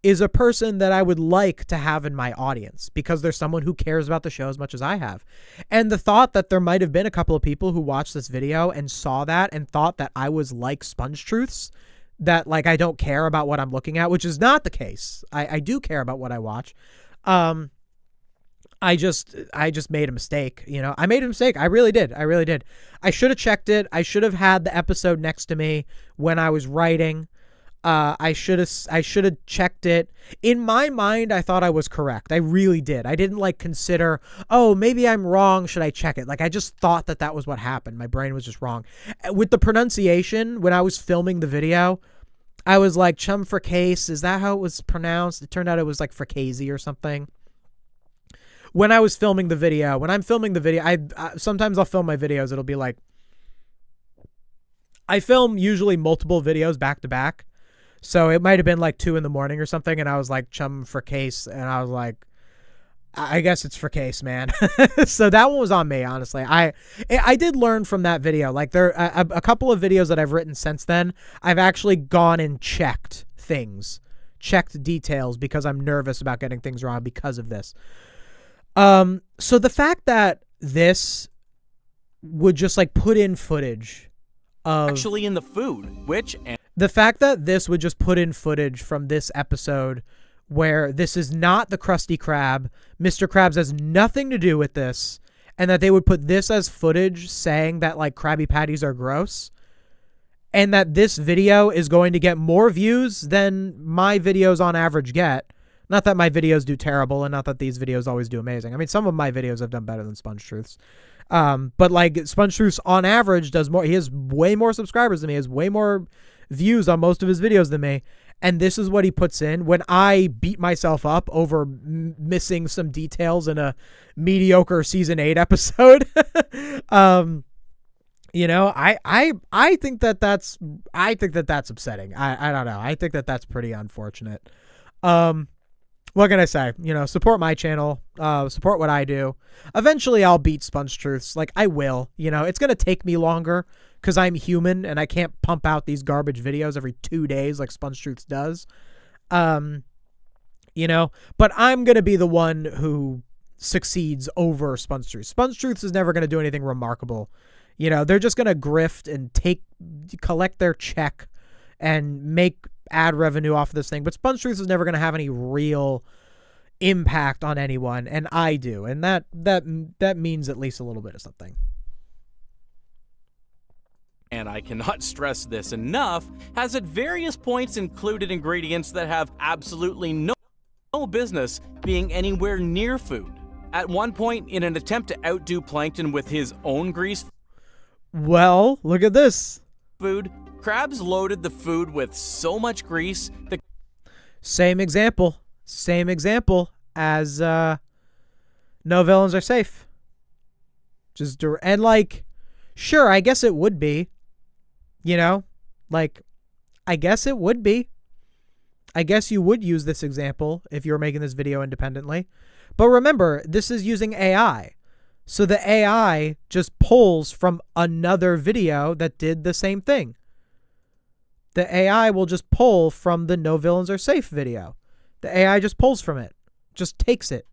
is a person that I would like to have in my audience because there's someone who cares about the show as much as I have. And the thought that there might have been a couple of people who watched this video and saw that and thought that I was like SpongeTruths, that like I don't care about what I'm looking at, which is not the case. I do care about what I watch. I just made a mistake. You know, I made a mistake. I really did. I should have checked it. I should have had the episode next to me when I was writing. I should have checked it. In my mind, I thought I was correct. I really did. I didn't like consider, oh, maybe I'm wrong. Should I check it? Like, I just thought that was what happened. My brain was just wrong. With the pronunciation, when I was filming the video, I was like, Chum Fricasey, is that how it was pronounced? It turned out it was like Fricasey or something. When I'm filming the video, I sometimes I'll film my videos. It'll be like, I film usually multiple videos back to back. So it might have been like 2 a.m. or something. And I was like, Chum Fricasey. And I was like, I guess it's Fricasey, man. So that one was on me, honestly. I did learn from that video. Like, there a couple of videos that I've written since then, I've actually gone and checked details because I'm nervous about getting things wrong because of this. So the fact that this would just like put in footage of actually in the food, the fact that this would just put in footage from this episode where this is not the Krusty Krab, Mr. Krabs has nothing to do with this, and that they would put this as footage saying that like Krabby Patties are gross, and that this video is going to get more views than my videos on average get. Not that my videos do terrible, and not that these videos always do amazing. I mean, some of my videos have done better than SpongeTruths. But like SpongeTruths on average does more. He has way more subscribers than me. He has way more views on most of his videos than me. And this is what he puts in when I beat myself up over missing some details in a mediocre season 8 episode. You know, I think that's upsetting. I don't know. I think that's pretty unfortunate. What can I say? You know, support my channel, support what I do. Eventually I'll beat SpongeTruths. Like, I will. You know, it's going to take me longer because I'm human and I can't pump out these garbage videos every 2 days like SpongeTruths does. You know, but I'm going to be the one who succeeds over SpongeTruths. SpongeTruths is never going to do anything remarkable. You know, they're just going to grift and collect their check and make ad revenue off of this thing. But SpongeTruths is never going to have any real impact on anyone, and I do, and that means at least a little bit of something. and I cannot stress this enough, has at various points included ingredients that have absolutely no business being anywhere near food. At one point, in an attempt to outdo Plankton with his own grease Well, look at this. food, Krabs loaded the food with so much grease that Same example as no villains are safe. And like, sure, I guess it would be, I guess it would be. I guess you would use this example if you were making this video independently. But remember, this is using AI. So the AI just pulls from another video that did the same thing. The AI will just pull from the No Villains Are Safe video. The AI just pulls from it. Just takes it.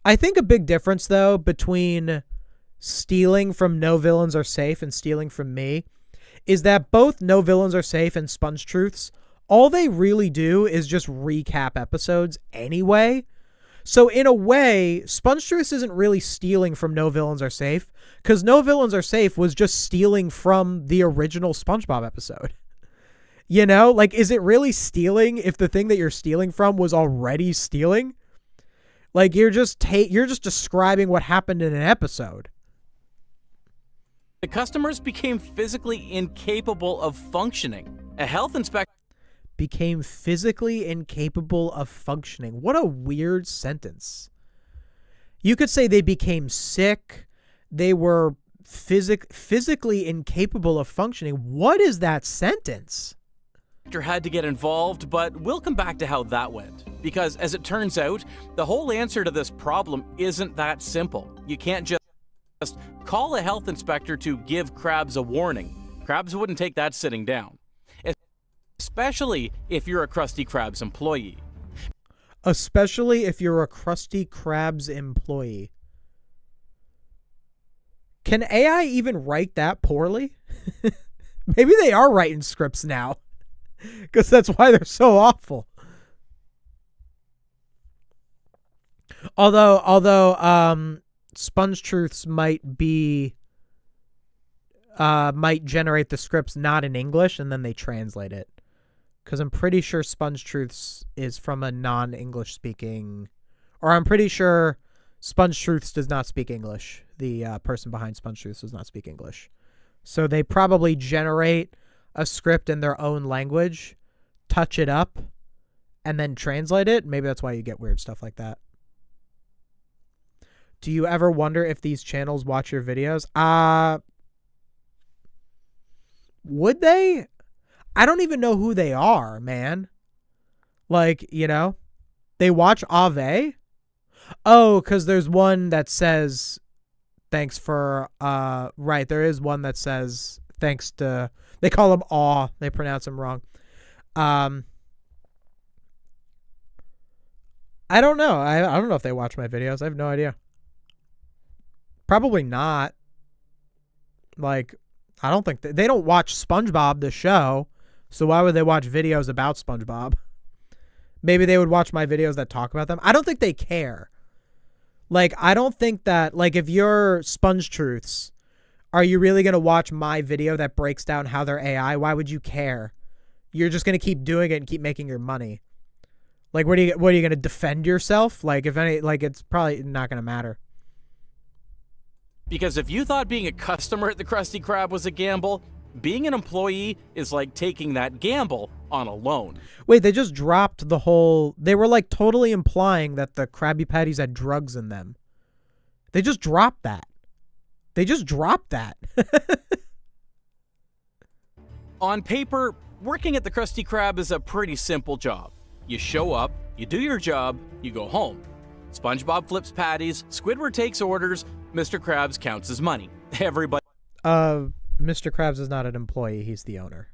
I think a big difference, though, between stealing from No Villains Are Safe and stealing from me is that both No Villains Are Safe and SpongeTruths, all they really do is just recap episodes anyway. So in a way, SpongeTruths isn't really stealing from No Villains Are Safe, because No Villains Are Safe was just stealing from the original SpongeBob episode. Is it really stealing if the thing that you're stealing from was already stealing? Like, you're just describing what happened in an episode. the customers became physically incapable of functioning. A health inspector Became physically incapable of functioning. What a weird sentence. You could say they became sick. They were physically incapable of functioning. What is that sentence? had to get involved, but we'll come back to how that went. Because as it turns out, the whole answer to this problem isn't that simple. You can't just call a health inspector to give Krabs a warning. Krabs wouldn't take that sitting down. Especially if you're a Krusty Krabs employee. Especially if you're a Krusty Krabs employee. Can AI even write that poorly? Maybe they are writing scripts now. Because that's why they're so awful. Although SpongeTruths might generate the scripts not in English and then they translate it. Because I'm pretty sure SpongeTruths is from a non-English speaking, or I'm pretty sure SpongeTruths does not speak English. The person behind SpongeTruths does not speak English. So they probably generate a script in their own language, touch it up, and then translate it. Maybe that's why you get weird stuff like that. Do you ever wonder if these channels watch your videos? Would they? I don't even know who they are, man. They watch Ave. Oh, because there's one that says thanks for, right, there is one that says thanks to, they call him Aw. They pronounce him wrong. I don't know. I don't know if they watch my videos. I have no idea. Probably not. I don't think they don't watch SpongeBob the show. So why would they watch videos about SpongeBob? Maybe they would watch my videos that talk about them. I don't think they care. I don't think that, if you're SpongeTruths, are you really going to watch my video that breaks down how they're AI? Why would you care? You're just going to keep doing it and keep making your money. What are you going to defend yourself? If any, it's probably not going to matter. Because if you thought being a customer at the Krusty Krab was a gamble, being an employee is like taking that gamble on a loan. Wait, they just dropped the whole... They were totally implying that the Krabby Patties had drugs in them. They just dropped that. On paper, working at the Krusty Krab is a pretty simple job. You show up, you do your job, you go home. SpongeBob flips patties, Squidward takes orders, Mr. Krabs counts his money. Everybody... Mr. Krabs is not an employee. He's the owner.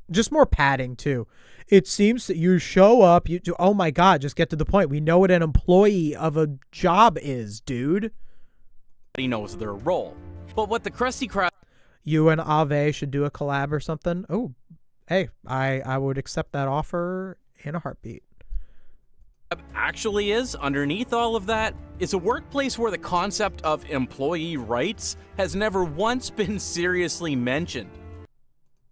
Just more padding, too. It seems that you show up, you do, oh my God, just get to the point. We know what an employee of a job is, dude. He knows their role. But what the Krusty Krab... You and Ave should do a collab or something. Oh, hey, I would accept that offer in a heartbeat. Actually is, underneath all of that, is a workplace where the concept of employee rights has never once been seriously mentioned.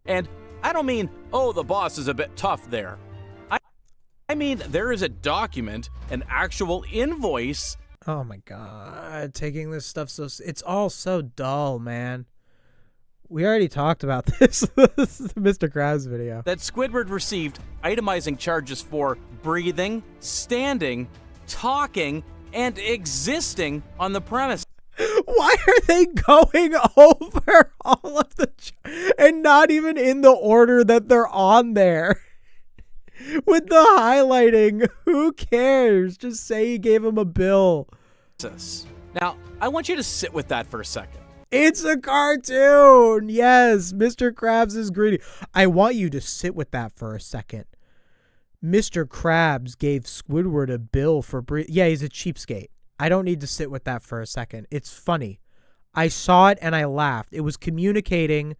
And I don't mean, oh, the boss is a bit tough there. I mean, there is a document, an actual invoice. Oh my god, taking this stuff it's all so dull, man. We already talked about this. This is the Mr. Krabs video. That Squidward received itemizing charges for breathing, standing, talking, and existing on the premise. Why are they going over all of the and not even in the order that they're on there? With the highlighting, who cares? Just say he gave him a bill. Now, I want you to sit with that for a second. It's a cartoon. Yes, Mr. Krabs is greedy. I want you to sit with that for a second. Mr. Krabs gave Squidward a bill for yeah, he's a cheapskate. I don't need to sit with that for a second. It's funny. I saw it and I laughed. It was communicating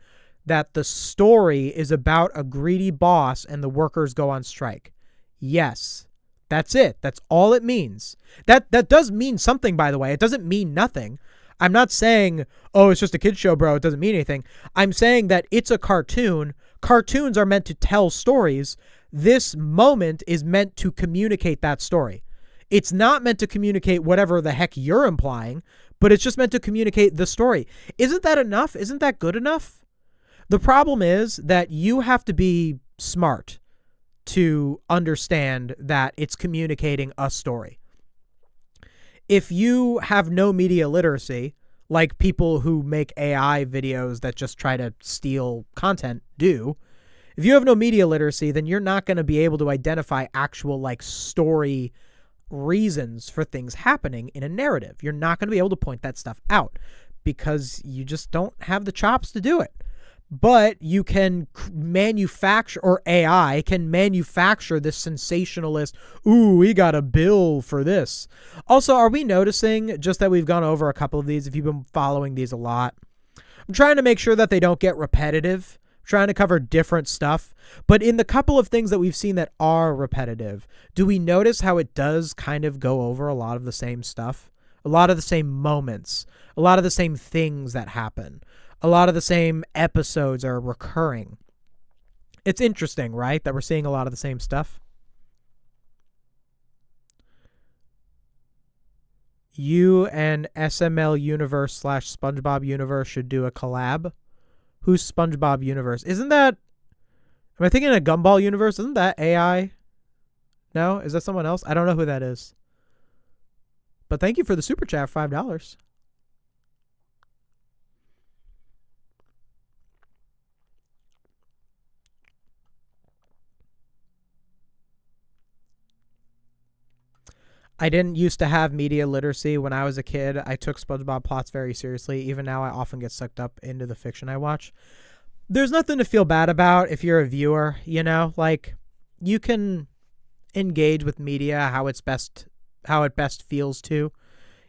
that the story is about a greedy boss and the workers go on strike. Yes, that's it. That's all it means. That does mean something, by the way. It doesn't mean nothing. I'm not saying, oh, it's just a kid's show, bro. It doesn't mean anything. I'm saying that it's a cartoon. Cartoons are meant to tell stories. This moment is meant to communicate that story. It's not meant to communicate whatever the heck you're implying, but it's just meant to communicate the story. Isn't that enough? Isn't that good enough? The problem is that you have to be smart to understand that it's communicating a story. If you have no media literacy, like people who make AI videos that just try to steal content do, if you have no media literacy, then you're not going to be able to identify actual like story reasons for things happening in a narrative. You're not going to be able to point that stuff out because you just don't have the chops to do it. But you can manufacture, or AI can manufacture this sensationalist, ooh, we got a bill for this. Also, are we noticing, just that we've gone over a couple of these, if you've been following these a lot, I'm trying to make sure that they don't get repetitive, I'm trying to cover different stuff. But in the couple of things that we've seen that are repetitive, do we notice how it does kind of go over a lot of the same stuff? A lot of the same moments, a lot of the same things that happen. A lot of the same episodes are recurring. It's interesting, right? That we're seeing a lot of the same stuff. You and SML Universe / SpongeBob Universe should do a collab. Who's SpongeBob Universe? Isn't that... Am I thinking of Gumball Universe? Isn't that AI? No? Is that someone else? I don't know who that is. But thank you for the super chat, $5. I didn't used to have media literacy when I was a kid. I took SpongeBob plots very seriously. Even now, I often get sucked up into the fiction I watch. There's nothing to feel bad about if you're a viewer, you know? Like, you can engage with media how it best feels to.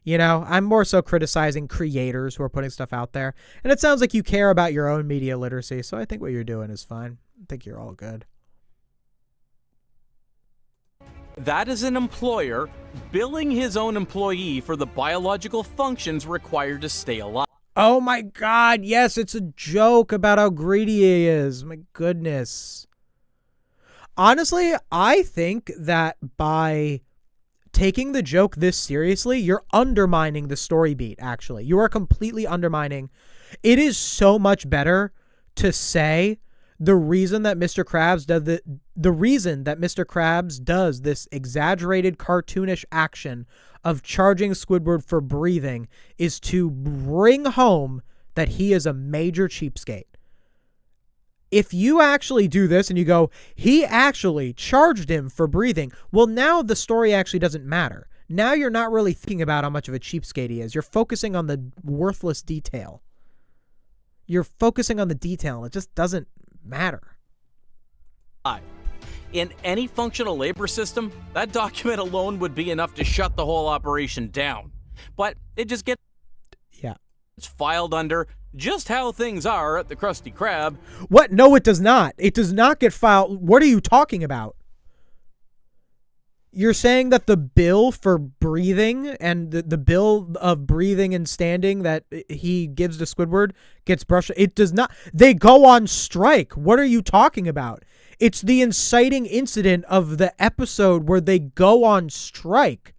You know, I'm more so criticizing creators who are putting stuff out there. And it sounds like you care about your own media literacy, so I think what you're doing is fine. I think you're all good. That is an employer billing his own employee for the biological functions required to stay alive. Oh my God, yes, it's a joke about how greedy he is. My goodness. Honestly, I think that by taking the joke this seriously, you're undermining the story beat, actually. You are completely undermining. It is so much better to say the reason that Mr. Krabs does the reason that Mr. Krabs does this exaggerated cartoonish action of charging Squidward for breathing is to bring home that he is a major cheapskate. If you actually do this and you go, he actually charged him for breathing, well, now the story actually doesn't matter. Now you're not really thinking about how much of a cheapskate he is. You're focusing on the worthless detail. You're focusing on the detail, and it just doesn't matter. In any functional labor system, that document alone would be enough to shut the whole operation down. But it just gets filed under just how things are at the Krusty Krab. What? No, it does not. It does not get filed. What are you talking about? You're saying that the bill for breathing and the bill of breathing and standing that he gives to Squidward gets brushed. It does not. They go on strike. What are you talking about? It's the inciting incident of the episode where they go on strike.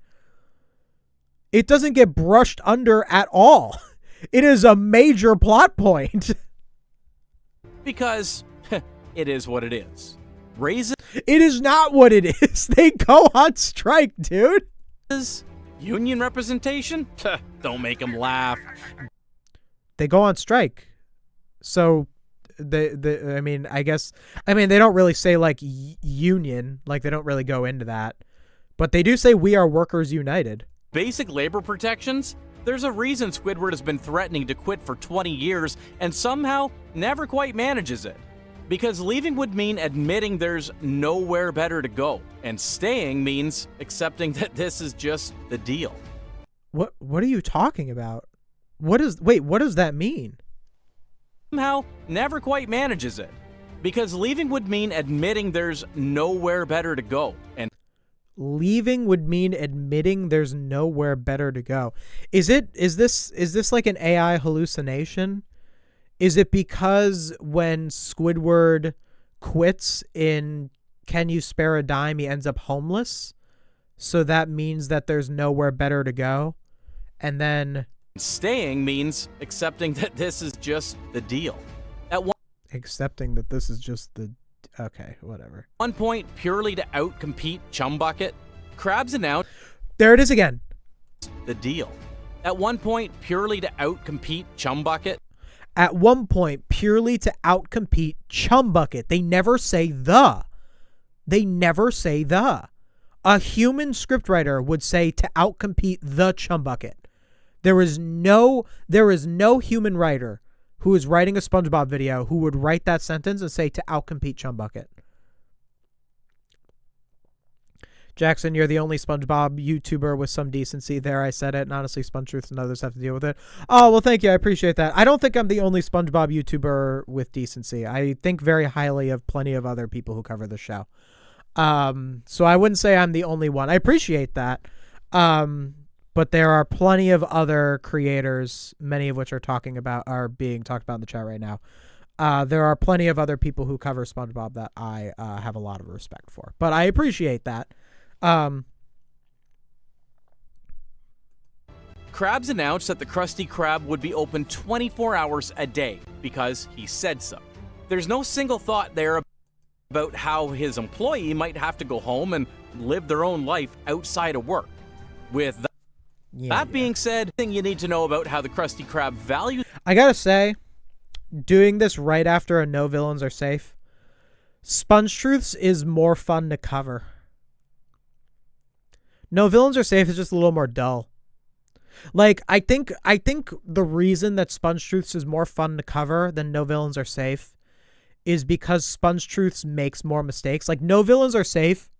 It doesn't get brushed under at all. It is a major plot point. Because it is what it is. Raises It is not what it is. They go on strike, dude. union representation? Don't make them laugh. They go on strike. So I mean, I guess they don't really say like union, like they don't really go into that. But they do say we are workers united. Basic labor protections? There's a reason Squidward has been threatening to quit for 20 years and somehow never quite manages it. Because leaving would mean admitting there's nowhere better to go, and staying means accepting that this is just the deal. What are you talking about? What does that mean? Somehow never quite manages it. Because leaving would mean admitting there's nowhere better to go, and Leaving would mean admitting there's nowhere better to go. Is this like an AI hallucination? Is it because when Squidward quits in Can You Spare a Dime, he ends up homeless? So that means that there's nowhere better to go? And then staying means accepting that this is just the deal. Accepting that this is just the... Okay, whatever. One point, purely to outcompete Chumbucket, Krabs announced There it is again. the deal. At one point, purely to outcompete Chumbucket, At one point, purely to outcompete Chumbucket. They never say the. They never say the. A human scriptwriter would say to outcompete the Chumbucket. There is no human writer who is writing a SpongeBob video who would write that sentence and say to outcompete Chumbucket. Jackson, you're the only SpongeBob YouTuber with some decency there. I said it, and honestly, SpongeTruths and others have to deal with it. Oh, well, thank you. I appreciate that. I don't think I'm the only SpongeBob YouTuber with decency. I think very highly of plenty of other people who cover the show. So I wouldn't say I'm the only one. I appreciate that. But there are plenty of other creators, many of which are being talked about in the chat right now. There are plenty of other people who cover SpongeBob that I have a lot of respect for. But I appreciate that. Krabs announced that the Krusty Krab would be open 24 hours a day because he said so. There's no single thought there about how his employee might have to go home and live their own life outside of work. With that being said, thing you need to know about how the Krusty Krab values... I gotta say, doing this right after a No Villains Are Safe, SpongeTruths is more fun to cover. No Villains Are Safe is just a little more dull. Like, I think the reason that SpongeTruths is more fun to cover than No Villains Are Safe is because SpongeTruths makes more mistakes. Like, No Villains Are Safe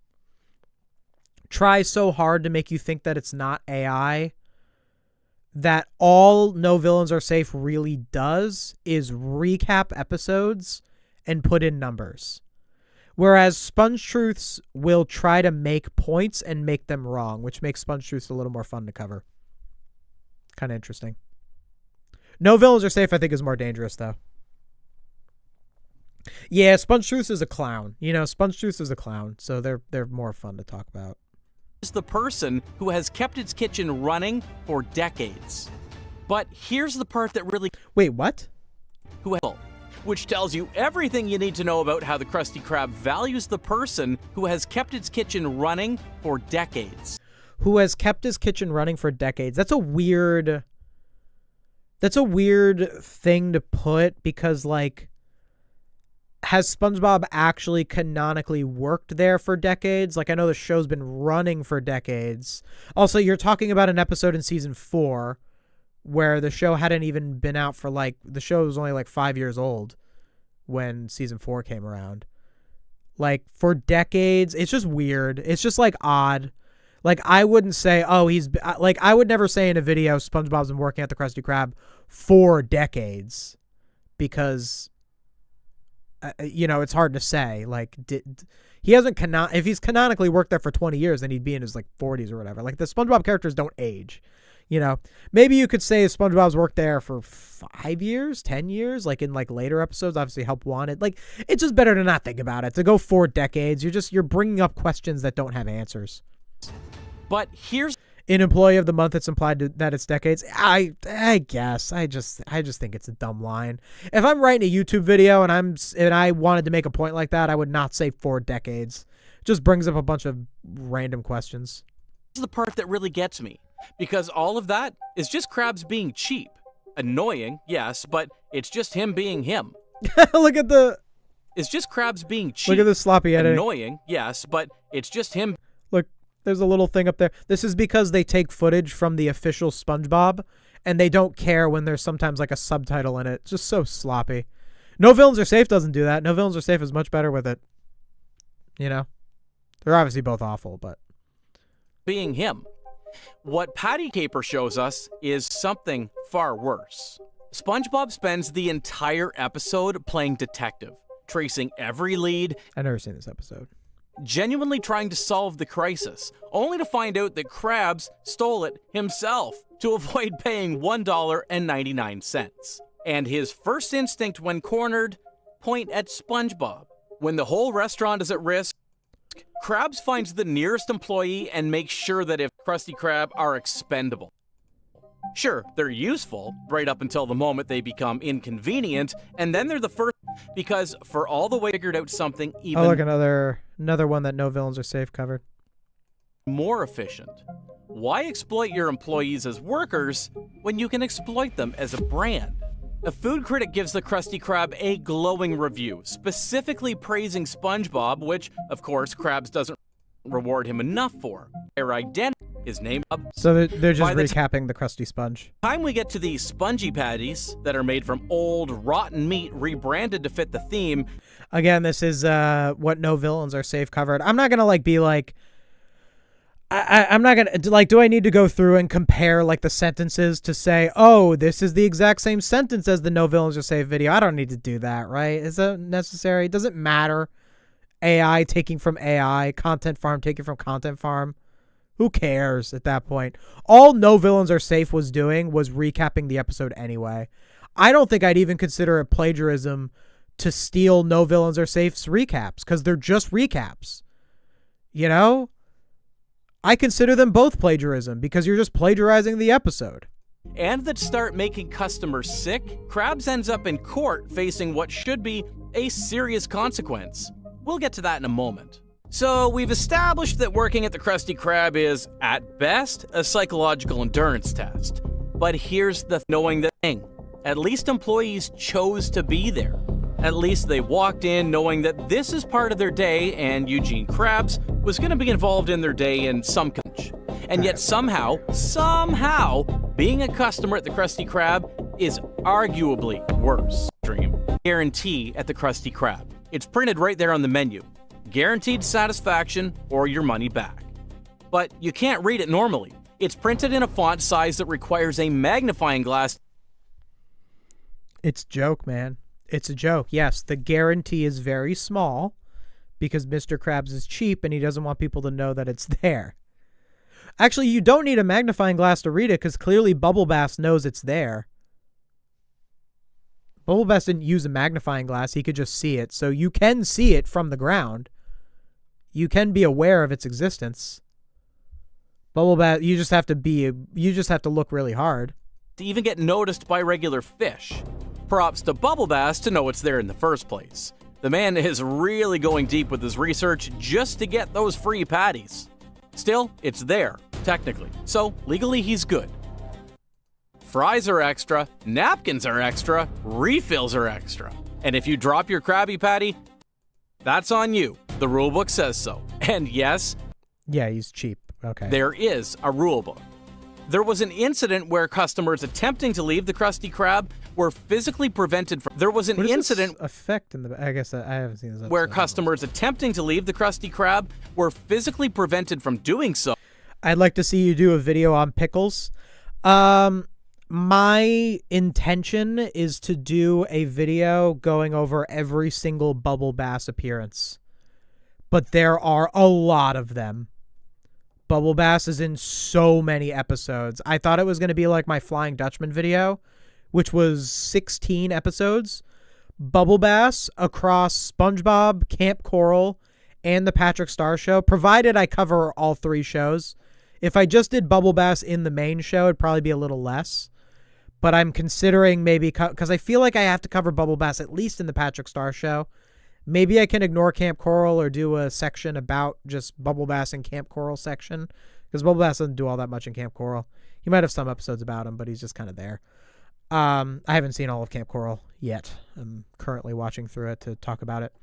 tries so hard to make you think that it's not AI that all No Villains Are Safe really does is recap episodes and put in numbers. Whereas SpongeTruths will try to make points and make them wrong, which makes SpongeTruths a little more fun to cover. Kind of interesting. No Villains Are Safe, I think, is more dangerous, though. Yeah, SpongeTruths is a clown. SpongeTruths is a clown, so they're more fun to talk about. Is the person who has kept its kitchen running for decades. But here's the part that really... Wait, what? Which tells you everything you need to know about how the Krusty Krab values the person who has kept its kitchen running for decades. Who has kept his kitchen running for decades. That's a weird thing to put because, like, has SpongeBob actually canonically worked there for decades? Like, I know the show's been running for decades. Also, you're talking about an episode in season 4 where the show hadn't even been out for, like, the show was only like 5 years old when season 4 came around. Like, for decades, it's just weird. It's just, like, odd. Like, I wouldn't say, I would never say in a video SpongeBob's been working at the Krusty Krab for decades because you know, it's hard to say. Like, he hasn't if he's canonically worked there for 20 years, then he'd be in his like 40s or whatever. Like the SpongeBob characters don't age. You know, maybe you could say SpongeBob's worked there for 5 years, 10 years, like in like later episodes, obviously Help Wanted. Like, it's just better to not think about it. To go 4 decades, you're bringing up questions that don't have answers. But here's In Employee of the Month, it's implied that it's decades. I guess. I just think it's a dumb line. If I'm writing a YouTube video and I wanted to make a point like that, I would not say 4 decades. It just brings up a bunch of random questions. This is the part that really gets me, because all of that is just Krabs being cheap. Annoying, yes, but it's just him being him. Look at the... It's just Krabs being cheap. Look at the sloppy editing. Annoying, yes, but it's just him. Look, there's a little thing up there. This is because they take footage from the official SpongeBob, and they don't care when there's sometimes like a subtitle in it. It's just so sloppy. No Villains Are Safe doesn't do that. No Villains Are Safe is much better with it. You know? They're obviously both awful, but... Being him. What Patty Caper shows us is something far worse. SpongeBob spends the entire episode playing detective, tracing every lead. I've never seen this episode. Genuinely trying to solve the crisis, only to find out that Krabs stole it himself to avoid paying $1.99. And his first instinct when cornered, point at SpongeBob. When the whole restaurant is at risk, Krabs finds the nearest employee and makes sure that if Krusty Krab are expendable. Sure, they're useful right up until the moment they become inconvenient, and then they're the first, because for all the way figured out something even look, another one that No Villains Are Safe covered. More efficient. Why exploit your employees as workers when you can exploit them as a brand? A food critic gives the Krusty Krab a glowing review, specifically praising SpongeBob, which, of course, Krabs doesn't reward him enough for. Their identity, his name up. So they're just recapping the Krusty Sponge. By the time we get to the spongy patties that are made from old, rotten meat rebranded to fit the theme. Again, this is what No Villains Are Safe covered. I'm not going to be like... I'm not going to, do I need to go through and compare, the sentences to say, oh, this is the exact same sentence as the No Villains Are Safe video? I don't need to do that, right? Is that necessary? Does it matter? AI taking from AI, Content Farm taking from Content Farm? Who cares at that point? All No Villains Are Safe was doing was recapping the episode anyway. I don't think I'd even consider it plagiarism to steal No Villains Are Safe's recaps, because they're just recaps. You know? I consider them both plagiarism because you're just plagiarizing the episode. And that start making customers sick, Krabs ends up in court facing what should be a serious consequence. We'll get to that in a moment. So we've established that working at the Krusty Krab is, at best, a psychological endurance test. But here's the knowing the thing. At least employees chose to be there. At least they walked in knowing that this is part of their day and Eugene Krabs was going to be involved in their day in some catch. And yet somehow, being a customer at the Krusty Krab is arguably worse. Dream. Guarantee at the Krusty Krab. It's printed right there on the menu. Guaranteed satisfaction or your money back. But you can't read it normally. It's printed in a font size that requires a magnifying glass. It's a joke, man. It's a joke. Yes, the guarantee is very small because Mr. Krabs is cheap and he doesn't want people to know that it's there. Actually, you don't need a magnifying glass to read it because clearly Bubble Bass knows it's there. Bubble Bass didn't use a magnifying glass. He could just see it. So you can see it from the ground. You can be aware of its existence. Bubble Bass, you just have to look really hard. To even get noticed by regular fish. Props to Bubble Bass to know it's there in the first place. The man is really going deep with his research just to get those free patties. Still, it's there, technically, so legally he's good. Fries are extra, napkins are extra, refills are extra. And if you drop your Krabby Patty, that's on you. The rulebook says so. And yes, yeah, he's cheap. Okay. There is a rulebook. There was an incident where customers attempting to leave the Krusty Krab were physically prevented from. There was an incident effect in the. I guess I haven't seen this. Where customers attempting to leave the Krusty Krab were physically prevented from doing so. I'd like to see you do a video on pickles. my intention is to do a video going over every single Bubble Bass appearance. But there are a lot of them. Bubble Bass is in so many episodes. I thought it was going to be like my Flying Dutchman video, which was 16 episodes. Bubble Bass across SpongeBob, Camp Coral, and The Patrick Star Show, provided I cover all 3 shows. If I just did Bubble Bass in the main show, it'd probably be a little less. But I'm considering maybe, because I feel like I have to cover Bubble Bass at least in The Patrick Star Show. Maybe I can ignore Camp Coral or do a section about just Bubble Bass and Camp Coral section. Because Bubble Bass doesn't do all that much in Camp Coral. He might have some episodes about him, but he's just kind of there. I haven't seen all of Camp Coral yet. I'm currently watching through it to talk about it.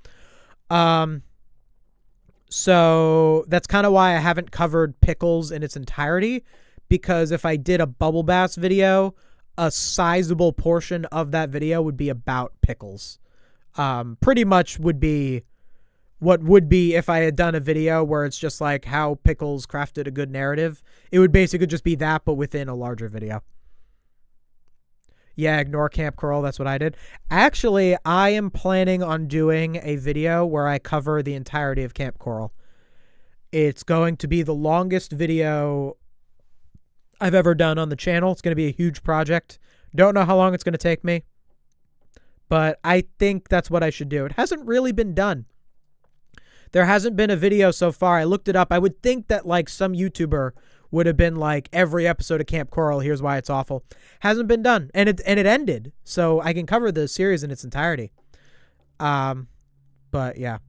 So that's kind of why I haven't covered Pickles in its entirety. Because if I did a Bubble Bass video, a sizable portion of that video would be about Pickles. Pretty much would be what would be if I had done a video where it's just like how Pickles crafted a good narrative. It would basically just be that, but within a larger video. Yeah, ignore Camp Coral. That's what I did. Actually, I am planning on doing a video where I cover the entirety of Camp Coral. It's going to be the longest video I've ever done on the channel. It's going to be a huge project. Don't know how long it's going to take me. But I think that's what I should do. It hasn't really been done. There hasn't been a video so far. I looked it up. I would think that like some YouTuber would have been like every episode of Camp Coral, here's why it's awful. Hasn't been done. And it ended. So I can cover the series in its entirety. But yeah.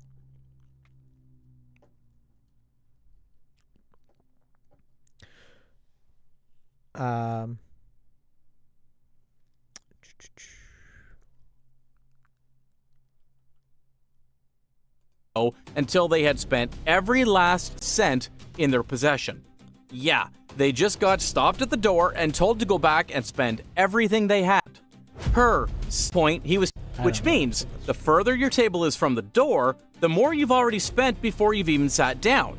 Until they had spent every last cent in their possession. Yeah, they just got stopped at the door and told to go back and spend everything they had. Per point, which means the further your table is from the door, the more you've already spent before you've even sat down.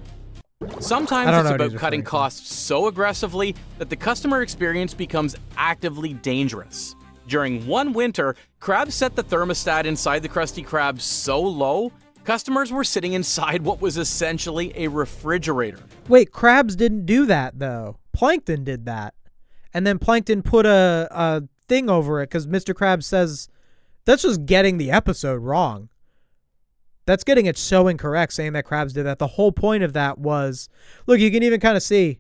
Sometimes it's about cutting costs so aggressively that the customer experience becomes actively dangerous. During one winter, Krabs set the thermostat inside the Krusty Krab so low, customers were sitting inside what was essentially a refrigerator. Wait, Krabs didn't do that, though. Plankton did that. And then Plankton put a thing over it because Mr. Krabs says, that's just getting the episode wrong. That's getting it so incorrect, saying that Krabs did that. The whole point of that was, look, you can even kind of see.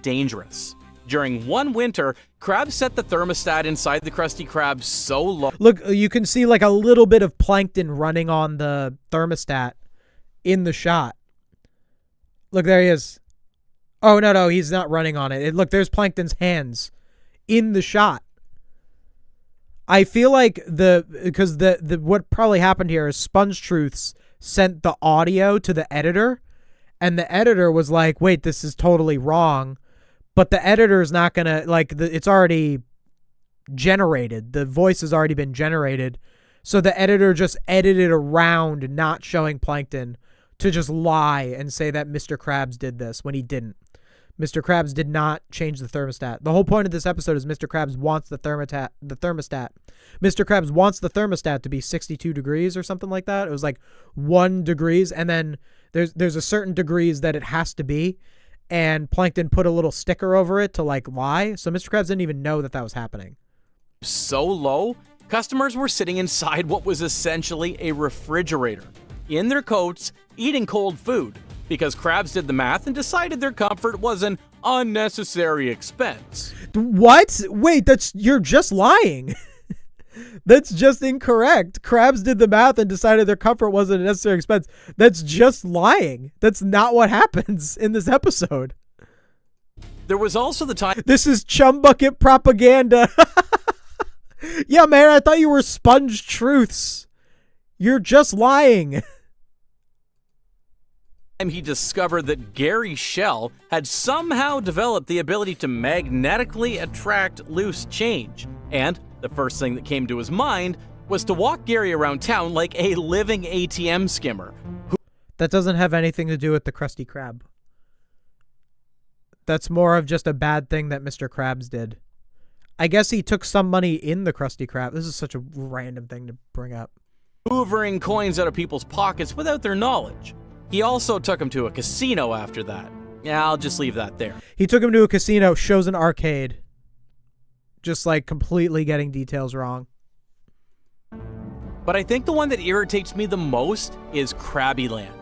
Dangerous. During one winter, Krabs set the thermostat inside the Krusty Krab so low. Look, you can see like a little bit of Plankton running on the thermostat in the shot. Look, there he is. Oh, no, he's not running on it. Look, there's Plankton's hands in the shot. I feel like because what probably happened here is SpongeTruths sent the audio to the editor, and the editor was like, wait, this is totally wrong. But the editor's not going to, like, it's already generated. The voice has already been generated. So the editor just edited around not showing Plankton to just lie and say that Mr. Krabs did this when he didn't. Mr. Krabs did not change the thermostat. The whole point of this episode is Mr. Krabs wants the thermostat. Mr. Krabs wants the thermostat to be 62 degrees or something like that. It was like 1 degrees, and then there's a certain degrees that it has to be. And Plankton put a little sticker over it to like lie. So Mr. Krabs didn't even know that was happening. So low, customers were sitting inside what was essentially a refrigerator, in their coats, eating cold food, because Krabs did the math and decided their comfort was an unnecessary expense. What? Wait, you're just lying. That's just incorrect. Krabs did the math and decided their comfort wasn't a necessary expense. That's just lying. That's not what happens in this episode. There was also the time... This is chum bucket propaganda. Yeah, man, I thought you were SpongeTruths. You're just lying. He discovered that Gary Shell had somehow developed the ability to magnetically attract loose change. And the first thing that came to his mind was to walk Gary around town like a living ATM skimmer. That doesn't have anything to do with the Krusty Krab. That's more of just a bad thing that Mr. Krabs did. I guess he took some money in the Krusty Krab. This is such a random thing to bring up. Hoovering coins out of people's pockets without their knowledge. He also took him to a casino after that. Yeah, I'll just leave that there. He took him to a casino, shows an arcade. Just like completely getting details wrong. But I think the one that irritates me the most is Krabby Land.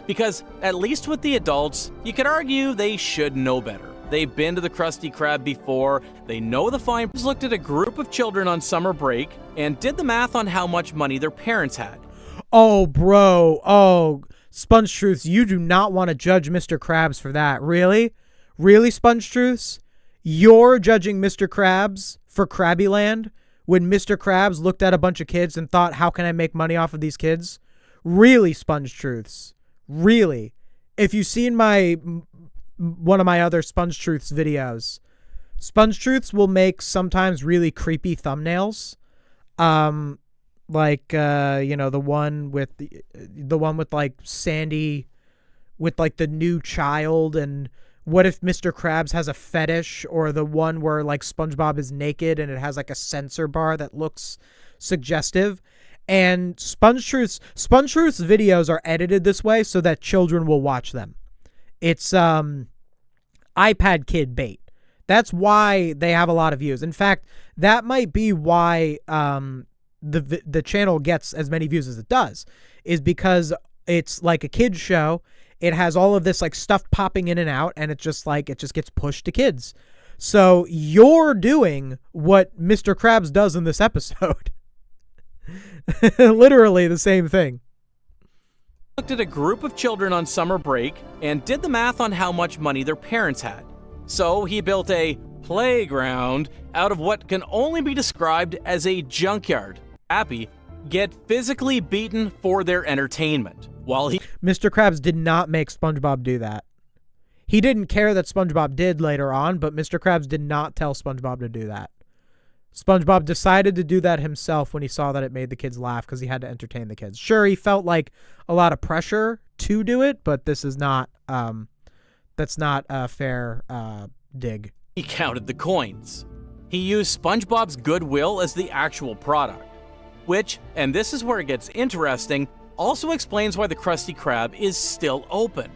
Because, at least with the adults, you could argue they should know better. They've been to the Krusty Krab before, they know the fine. Looked at a group of children on summer break and did the math on how much money their parents had. Oh, bro. Oh, SpongeTruths, you do not want to judge Mr. Krabs for that. Really? Really, SpongeTruths? You're judging Mr. Krabs for Krabby Land when Mr. Krabs looked at a bunch of kids and thought, how can I make money off of these kids? Really, SpongeTruths? Really? If you've seen one of my other SpongeTruths videos, SpongeTruths will make sometimes really creepy thumbnails. Like the one with like Sandy with like the new child, and what if Mr. Krabs has a fetish, or the one where like SpongeBob is naked and it has like a censor bar that looks suggestive. And SpongeTruths videos are edited this way so that children will watch them. It's iPad kid bait. That's why they have a lot of views. In fact, that might be why the channel gets as many views as it does, is because it's like a kid's show. It has all of this like stuff popping in and out, and it just gets pushed to kids. So you're doing what Mr. Krabs does in this episode. Literally the same thing. Looked at a group of children on summer break and did the math on how much money their parents had. So he built a playground out of what can only be described as a junkyard. Happy get physically beaten for their entertainment. While Mr. Krabs did not make SpongeBob do that. He didn't care that SpongeBob did later on, but Mr. Krabs did not tell SpongeBob to do that. SpongeBob decided to do that himself when he saw that it made the kids laugh because he had to entertain the kids. Sure, he felt like a lot of pressure to do it, but this is not, that's not a fair dig. He counted the coins. He used SpongeBob's goodwill as the actual product, which, and this is where it gets interesting, also explains why the Krusty Krab is still open.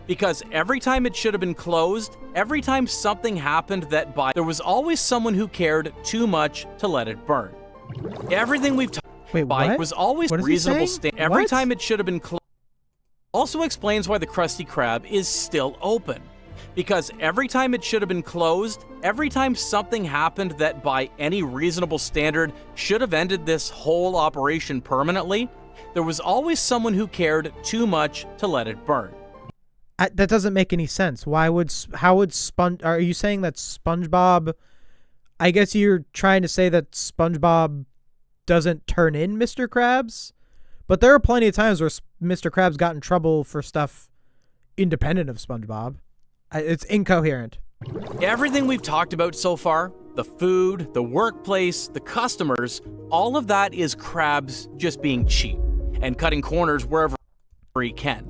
Because every time it should have been closed, every time something happened there was always someone who cared too much to let it burn. Everything we've talked about was always reasonable. Every time it should have been closed. Also explains why the Krusty Krab is still open. Because every time it should have been closed, every time something happened that by any reasonable standard should have ended this whole operation permanently, there was always someone who cared too much to let it burn. That doesn't make any sense. Are you saying that SpongeBob, I guess you're trying to say that SpongeBob doesn't turn in Mr. Krabs? But there are plenty of times where Mr. Krabs got in trouble for stuff independent of SpongeBob. It's incoherent. Everything we've talked about so far, the food, the workplace, the customers, all of that is Krabs just being cheap and cutting corners wherever he can.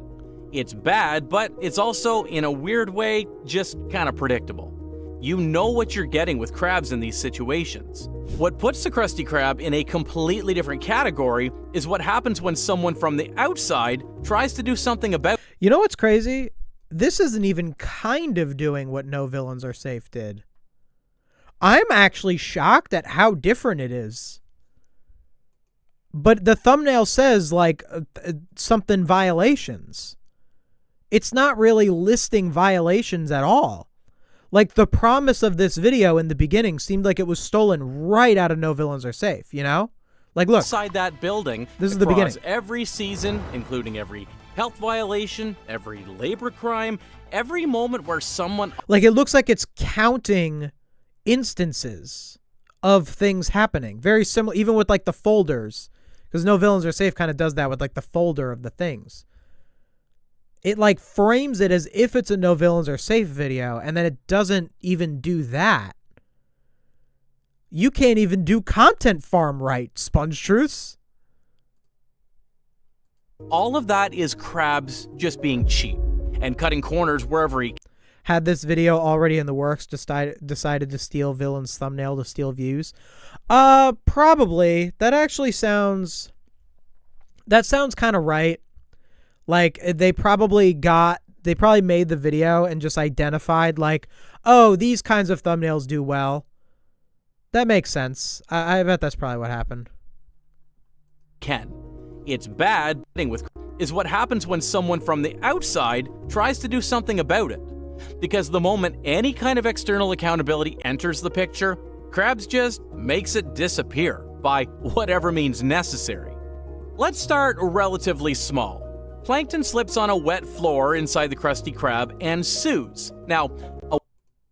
It's bad, but it's also, in a weird way, just kind of predictable. You know what you're getting with Krabs in these situations. What puts the Krusty Krab in a completely different category is what happens when someone from the outside tries to do something about it. You know what's crazy? This isn't even kind of doing what No Villains Are Safe did. I'm actually shocked at how different it is. But the thumbnail says, like, something violations. It's not really listing violations at all. Like, the promise of this video in the beginning seemed like it was stolen right out of No Villains Are Safe, you know? Like, look. Inside that building, this is the beginning. Every season, including every health violation, every labor crime, every moment where someone... Like, it looks like it's counting instances of things happening. Very similar, even with, like, the folders. Because No Villains Are Safe kind of does that with, like, the folder of the things. It, like, frames it as if it's a No Villains Are Safe video, and then it doesn't even do that. You can't even do content farm right, SpongeTruths. All of that is Krabs just being cheap and cutting corners wherever he... had this video already in the works, decided to steal Villain's thumbnail to steal views? Probably. That actually sounds kind of right. Like, they probably made the video and just identified, like, oh, these kinds of thumbnails do well. That makes sense. I bet that's probably what happened. It's bad with is what happens when someone from the outside tries to do something about it. Because the moment any kind of external accountability enters the picture, Krabs just makes it disappear by whatever means necessary. Let's start relatively small. Plankton slips on a wet floor inside the Krusty Krab and sues. Now, a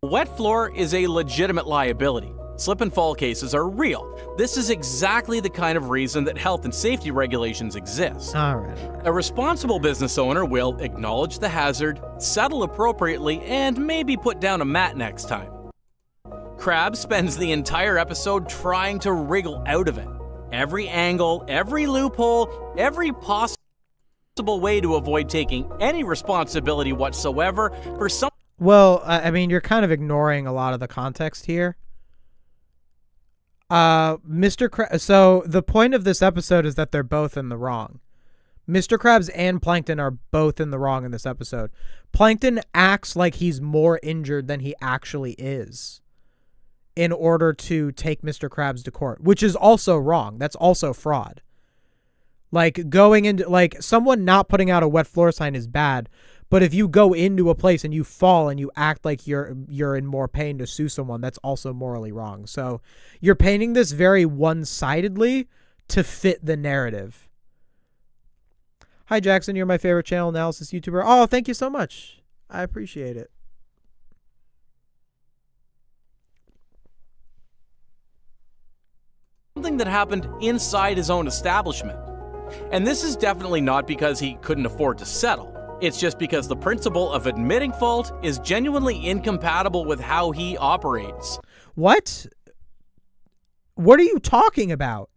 wet floor is a legitimate liability. Slip and fall cases are real. This is exactly the kind of reason that health and safety regulations exist. All right. A responsible business owner will acknowledge the hazard, settle appropriately, and maybe put down a mat next time. Krabs spends the entire episode trying to wriggle out of it. Every angle, every loophole, every possible way to avoid taking any responsibility whatsoever for some. Well, I mean, you're kind of ignoring a lot of the context here. So the point of this episode is that they're both in the wrong. Mr. Krabs and Plankton are both in the wrong in this episode. Plankton acts like he's more injured than he actually is in order to take Mr. Krabs to court, which is also wrong. That's also fraud. Like, going into, like, someone not putting out a wet floor sign is bad, but if you go into a place and you fall and you act like you're in more pain to sue someone, that's also morally wrong. So you're painting this very one-sidedly to fit the narrative. Hi, Jackson. You're my favorite channel analysis YouTuber. Oh, thank you so much. I appreciate it. Something that happened inside his own establishment. And this is definitely not because he couldn't afford to settle. It's just because the principle of admitting fault is genuinely incompatible with how he operates. What? What are you talking about?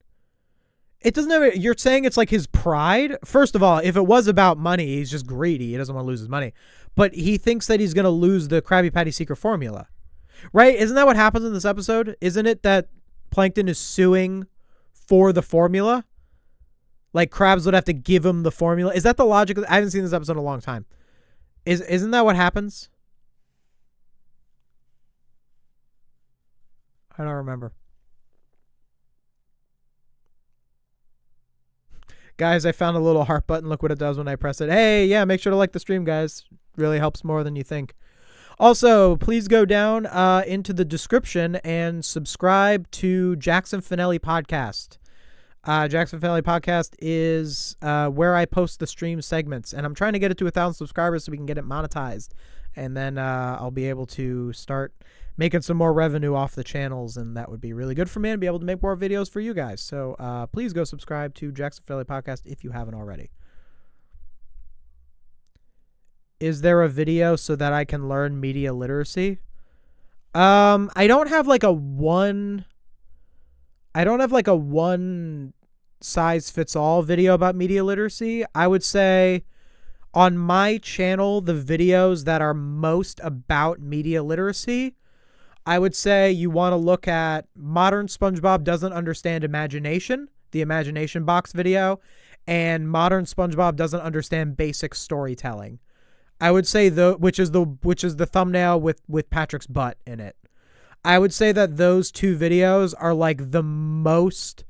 It doesn't have. You're saying it's like his pride? First of all, if it was about money, he's just greedy. He doesn't want to lose his money. But he thinks that he's going to lose the Krabby Patty secret formula. Right? Isn't that what happens in this episode? Isn't it that Plankton is suing for the formula? Like, Krabs would have to give him the formula. Is that the logic? I haven't seen this episode in a long time. Isn't that what happens? I don't remember. Guys, I found a little heart button. Look what it does when I press it. Hey, yeah, make sure to like the stream, guys. Really helps more than you think. Also, please go down into the description and subscribe to Jackson Finelli Podcast. Jackson Family Podcast is where I post the stream segments, and I'm trying to get it to 1,000 subscribers so we can get it monetized, and then I'll be able to start making some more revenue off the channels, and that would be really good for me and be able to make more videos for you guys. So please go subscribe to Jackson Family Podcast if you haven't already. Is there a video so that I can learn media literacy? I don't have like a one size fits all video about media literacy. I would say on my channel, the videos that are most about media literacy, I would say you want to look at Modern SpongeBob Doesn't Understand Imagination, the Imagination Box video, and Modern SpongeBob Doesn't Understand Basic Storytelling. I would say which is the thumbnail with Patrick's butt in it. I would say that those two videos are like the most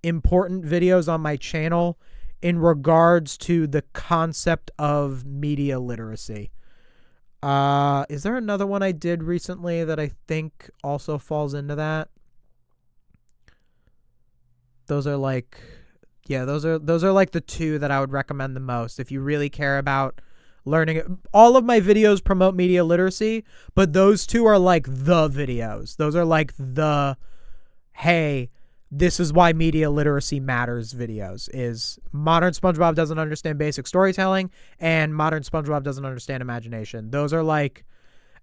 important videos on my channel in regards to the concept of media literacy. Is there another one I did recently that I think also falls into that? Those are like, yeah, those are like the two that I would recommend the most if you really care about learning. All of my videos promote media literacy, but those two are like the videos. Those are like the, hey, this is why media literacy matters videos. Is Modern SpongeBob Doesn't Understand Basic Storytelling and Modern SpongeBob Doesn't Understand Imagination. Those are like,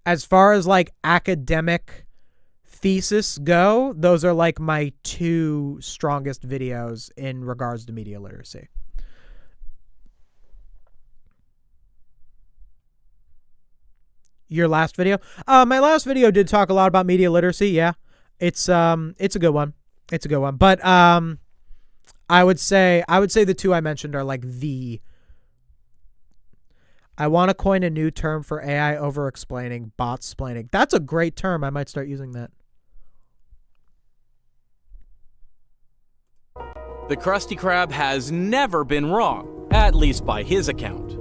as far as like academic thesis go, those are like my two strongest videos in regards to media literacy. Your last video? My last video did talk a lot about media literacy. Yeah, it's a good one. It's a good one. But I would say the two I mentioned are like the. I want to coin a new term for AI over-explaining, bot-splaining. That's a great term. I might start using that. The Krusty Krab has never been wrong, at least by his account.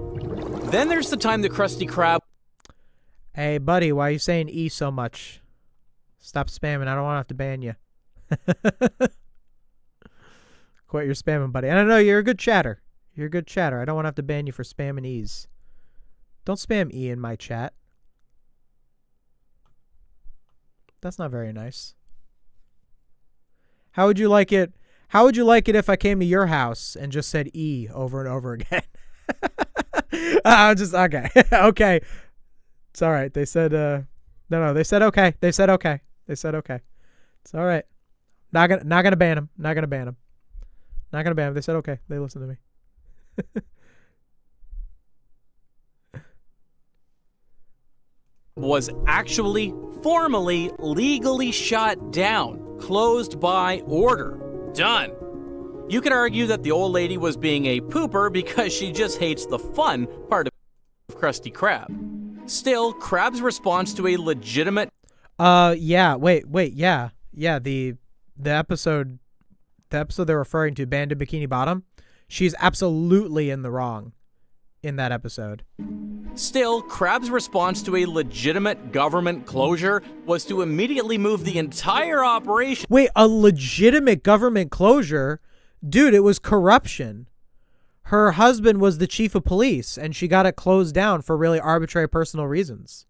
Then there's the time the Krusty Krab... Hey, buddy, why are you saying E so much? Stop spamming. I don't want to have to ban you. Quit your spamming, buddy. And I know you're a good chatter. You're a good chatter. I don't want to have to ban you for spamming E's. Don't spam E in my chat. That's not very nice. How would you like it? How would you like it if I came to your house and just said E over and over again? Okay. Okay. It's all right. They said no, they said okay. They said okay. They said okay. It's all right. Not gonna ban him. Not gonna ban him. Not gonna ban him. They said okay. They listened to me. was actually formally legally shut down, closed by order. Done. You could argue that the old lady was being a pooper because she just hates the fun part of Krusty Krab. Still, Krab's response to a legitimate... Yeah, wait, yeah. Yeah, the episode they're referring to, Band of Bikini Bottom, she's absolutely in the wrong in that episode. Still, Krab's response to a legitimate government closure was to immediately move the entire operation... Wait, a legitimate government closure? Dude, it was corruption. Her husband was the chief of police, and she got it closed down for really arbitrary personal reasons.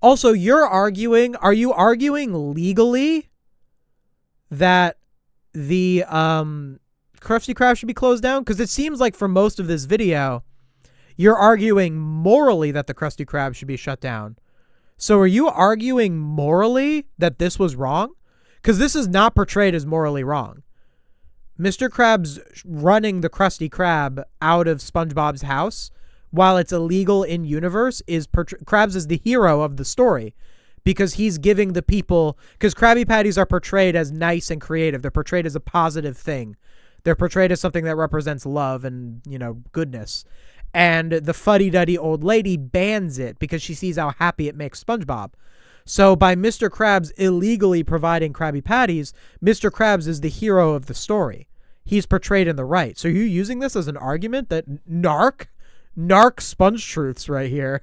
Also, are you arguing legally that the Krusty Krab should be closed down? Because it seems like for most of this video, you're arguing morally that the Krusty Krab should be shut down. So are you arguing morally that this was wrong? Because this is not portrayed as morally wrong. Mr. Krabs running the Krusty Krab out of SpongeBob's house, while it's illegal in universe, Krabs is the hero of the story because he's giving the people, because Krabby Patties are portrayed as nice and creative. They're portrayed as a positive thing. They're portrayed as something that represents love and, goodness. And the fuddy-duddy old lady bans it because she sees how happy it makes SpongeBob. So by Mr. Krabs illegally providing Krabby Patties, Mr. Krabs is the hero of the story. He's portrayed in the right. So you're using this as an argument that narc SpongeTruths right here.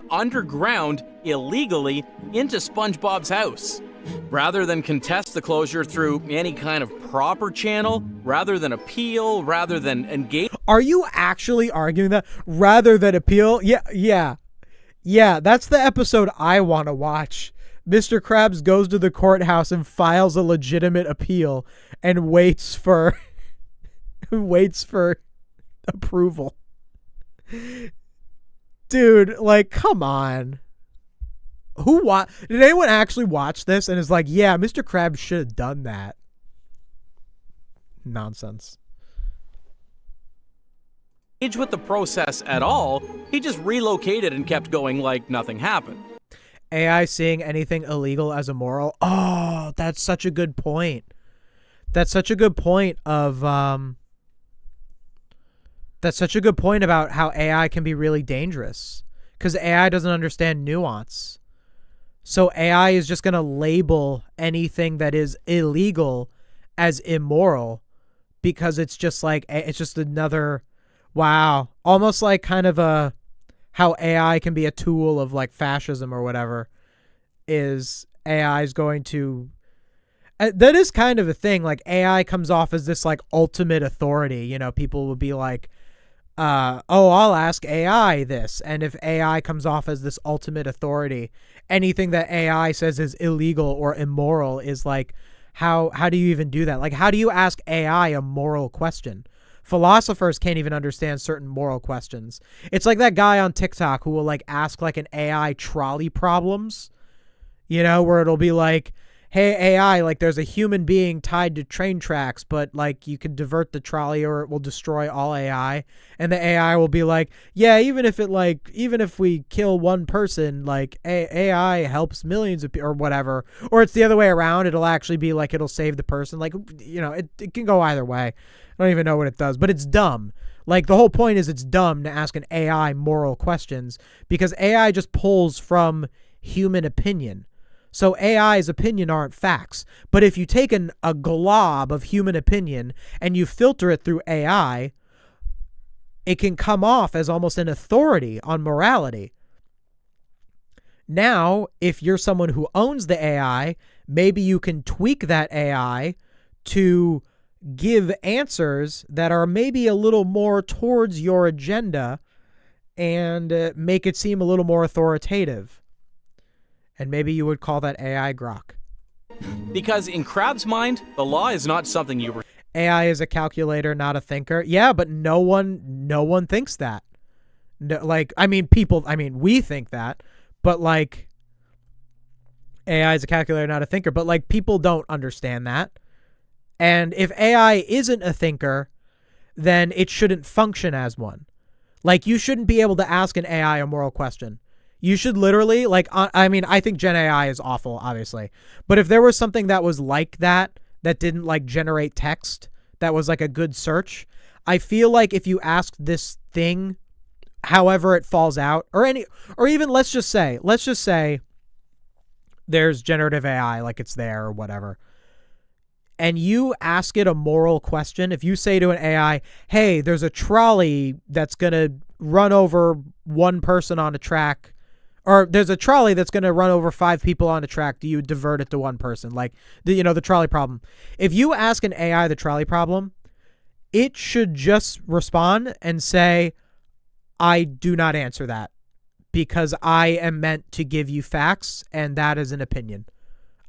Underground illegally into SpongeBob's house. Rather than contest the closure through any kind of proper channel, rather than appeal, rather than engage... Are you actually arguing that? Rather than appeal? Yeah, that's the episode I want to watch. Mr. Krabs goes to the courthouse and files a legitimate appeal and waits for approval. Dude, like, come on. Did anyone actually watch this and is like, yeah, Mr. Krabs should have done that? Nonsense. With the process at all, he just relocated and kept going like nothing happened. AI seeing anything illegal as immoral? Oh, that's such a good point. That's such a good point about how AI can be really dangerous because AI doesn't understand nuance. So AI is just going to label anything that is illegal as immoral because it's just another, wow, almost like kind of how AI can be a tool of like fascism or whatever. Is AI is going to, that is kind of a thing. Like AI comes off as this like ultimate authority. People will be like, I'll ask AI this. And if AI comes off as this ultimate authority, anything that AI says is illegal or immoral is like, how do you even do that? Like, how do you ask AI a moral question? Philosophers can't even understand certain moral questions. It's like that guy on TikTok who will like ask like an AI trolley problems, where it'll be like, hey, AI, like there's a human being tied to train tracks, but like you could divert the trolley or it will destroy all AI. And the AI will be like, yeah, even if we kill one person, like AI helps millions of people or whatever. Or it's the other way around. It'll actually be like, it'll save the person. Like, it can go either way. I don't even know what it does, but it's dumb. Like the whole point is it's dumb to ask an AI moral questions because AI just pulls from human opinion. So AI's opinion aren't facts. But if you take a glob of human opinion and you filter it through AI, it can come off as almost an authority on morality. Now, if you're someone who owns the AI, maybe you can tweak that AI to give answers that are maybe a little more towards your agenda and make it seem a little more authoritative. And maybe you would call that AI grok. Because in Crab's mind, the law is not something you... AI is a calculator, not a thinker. Yeah, but no one thinks that. No, we think that, but like AI is a calculator, not a thinker. But like people don't understand that. And if AI isn't a thinker, then it shouldn't function as one. Like you shouldn't be able to ask an AI a moral question. You should literally, I think Gen AI is awful, obviously. But if there was something that was like that didn't like generate text, that was like a good search, I feel like if you asked this thing, however it falls out, or even let's just say there's generative AI, like it's there or whatever, and you ask it a moral question. If you say to an AI, hey, there's a trolley that's going to run over one person on a track, or there's a trolley that's going to run over 5 people on a track, do you divert it to one person? Like, the trolley problem. If you ask an AI the trolley problem, it should just respond and say, I do not answer that because I am meant to give you facts and that is an opinion.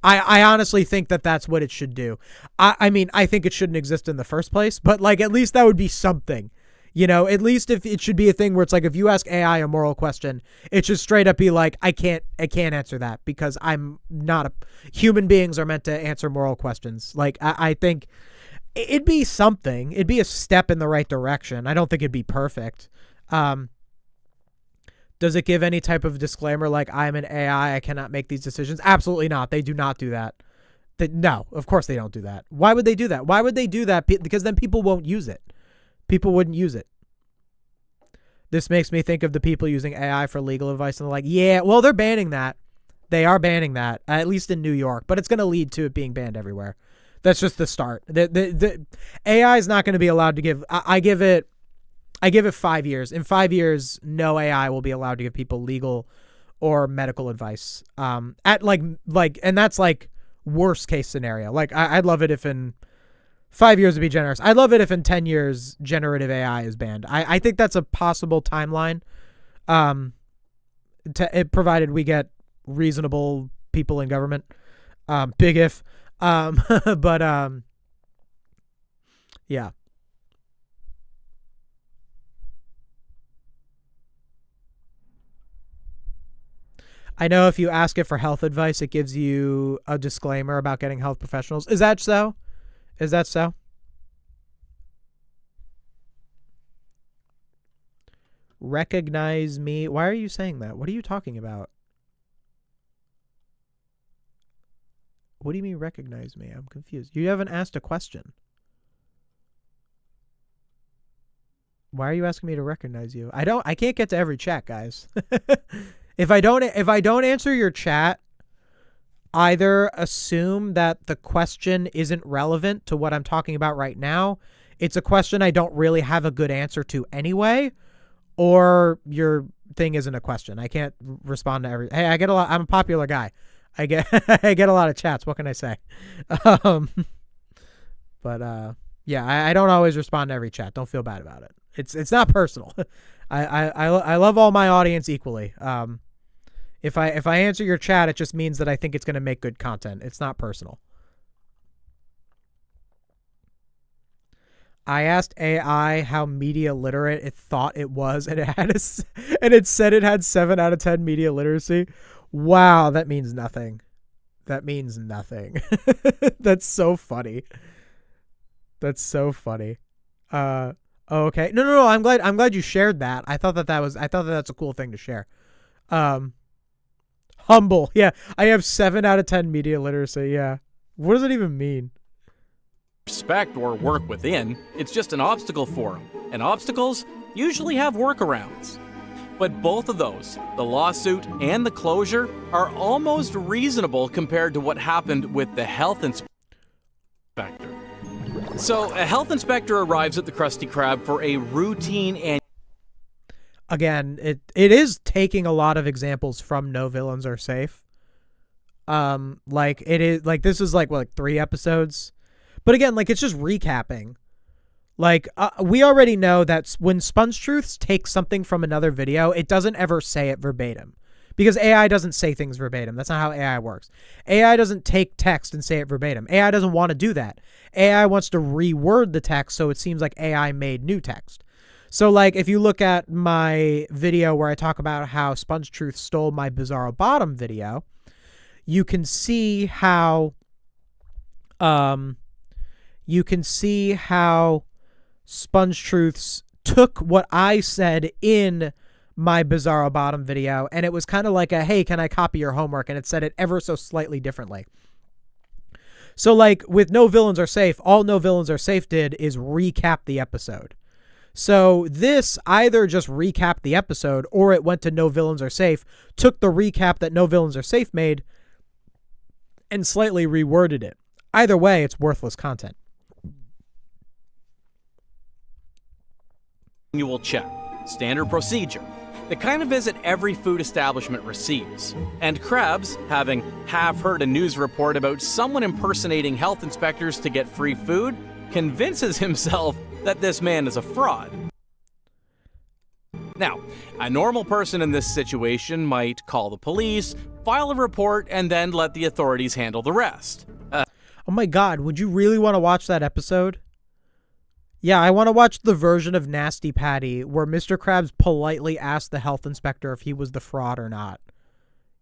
I honestly think that that's what it should do. I mean, I think it shouldn't exist in the first place, but like at least that would be something. At least if it should be a thing where it's like if you ask AI a moral question, it should straight up be like, I can't answer that because I'm not human beings are meant to answer moral questions. Like I think it'd be something. It'd be a step in the right direction. I don't think it'd be perfect. Does it give any type of disclaimer like I'm an AI, I cannot make these decisions? Absolutely not. They do not do that. No, of course they don't do that. Why would they do that? Why would they do that? Because then people won't use it. People wouldn't use it. This makes me think of the people using AI for legal advice and they're like, yeah, well, they're banning that. They are banning that, at least in New York, but it's going to lead to it being banned everywhere. That's just the start. The AI is not going to be allowed to give, I give it 5 years. In 5 years, no AI will be allowed to give people legal or medical advice. And that's like worst case scenario. Like I'd love it if in 5 years would be generous. I'd love it if in 10 years generative AI is banned. I think that's a possible timeline. Provided we get reasonable people in government. Big if. But yeah. I know if you ask it for health advice, it gives you a disclaimer about getting health professionals. Is that so? Is that so? Recognize me. Why are you saying that? What are you talking about? What do you mean recognize me? I'm confused. You haven't asked a question. Why are you asking me to recognize you? I can't get to every chat, guys. If I don't answer your chat, either assume that the question isn't relevant to what I'm talking about right now. It's a question I don't really have a good answer to anyway, or your thing isn't a question. I can't respond to every. Hey, I get a lot. I'm a popular guy. I get I get a lot of chats. What can I say? Yeah, I don't always respond to every chat. Don't feel bad about it. It's not personal. I love all my audience equally. If I answer your chat, it just means that I think it's going to make good content. It's not personal. I asked AI how media literate it thought it was, and it said it had 7 out of 10 media literacy. Wow, that means nothing. That means nothing. That's so funny. That's so funny. Okay. No. I'm glad you shared that. I thought that's a cool thing to share. Humble. Yeah. I have 7 out of 10 media literacy. Yeah. What does it even mean? Respect or work within, it's just an obstacle forum, and obstacles usually have workarounds. But both of those, the lawsuit and the closure, are almost reasonable compared to what happened with the health inspector. So, a health inspector arrives at the Krusty Krab for a routine and again, it is taking a lot of examples from No Villains Are Safe. Like it is like this is like 3 episodes. But again, like it's just recapping. Like we already know that when SpongeTruths takes something from another video, it doesn't ever say it verbatim. Because AI doesn't say things verbatim. That's not how AI works. AI doesn't take text and say it verbatim. AI doesn't want to do that. AI wants to reword the text so it seems like AI made new text. So like if you look at my video where I talk about how SpongeTruths stole my Bizarro Bottom video, you can see how SpongeTruths took what I said in my Bizarro Bottom video, and it was kind of like a, hey, can I copy your homework? And it said it ever so slightly differently. So like with No Villains Are Safe, all No Villains Are Safe did is recap the episode. So this either just recapped the episode or it went to No Villains Are Safe, took the recap that No Villains Are Safe made, and slightly reworded it. Either way, it's worthless content. annual check, standard procedure, the kind of visit every food establishment receives. And Krabs, having heard a news report about someone impersonating health inspectors to get free food, convinces himself that this man is a fraud. Now, a normal person in this situation might call the police, file a report, and then let the authorities handle the rest. Oh my god, would you really want to watch that episode? Yeah, I want to watch the version of Nasty Patty where Mr. Krabs politely asked the health inspector if he was the fraud or not.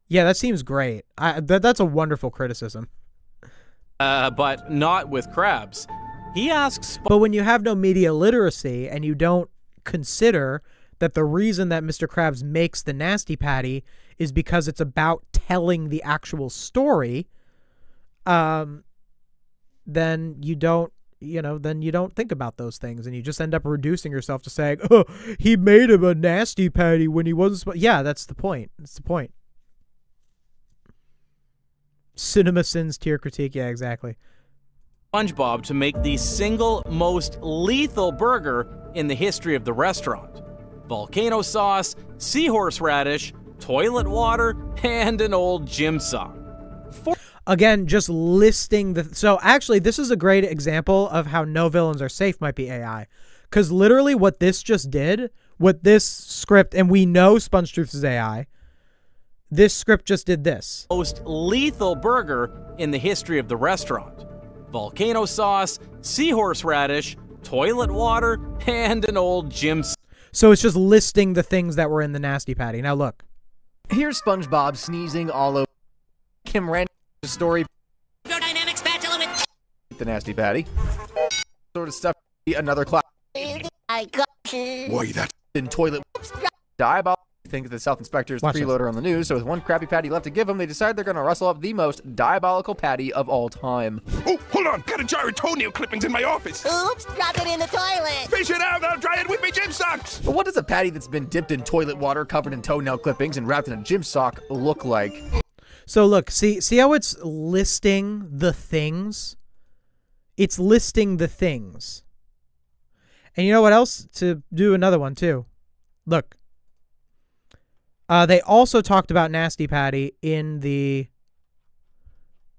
Yeah, that seems great. That's a wonderful criticism. But not with Krabs. He asks... But when you have no media literacy and you don't consider that the reason that Mr. Krabs makes the Nasty Patty is because it's about telling the actual story, then you don't think about those things, and you just end up reducing yourself to saying, oh, he made him a Nasty Patty when he wasn't yeah, that's the point. That's the point. Cinema Sins tier critique. Yeah, exactly. SpongeBob to make the single most lethal burger in the history of the restaurant. Volcano sauce, seahorse radish, toilet water, and an old gym sock. Again, just listing the... So actually, this is a great example of how No Villains Are Safe might be AI. Because literally what this just did, what this script, and we know SpongeTruths is AI, this script just did this. Most lethal burger in the history of the restaurant. Volcano sauce, seahorse radish, toilet water, and an old gym sock. So it's just listing the things that were in the Nasty Patty. Now look. Here's SpongeBob sneezing all over Kim Randall's story. Hydrodynamic spatula with The Nasty Patty. Sort of stuff. Another class. I got you. Why, that In toilet. Diabolical. Think of the health inspector's Watch this. freeloader on the news, so with one crappy patty left to give them, they decide they're going to rustle up the most diabolical patty of all time. Oh, hold on. Got a jar of toenail clippings in my office. Oops, drop it in the toilet. Fish it out. I'll dry it with my gym socks. But what does a patty that's been dipped in toilet water, covered in toenail clippings, and wrapped in a gym sock look like? So look, see how it's listing the things? It's listing the things. And you know what else? To do another one too. Look. They also talked about Nasty Patty in the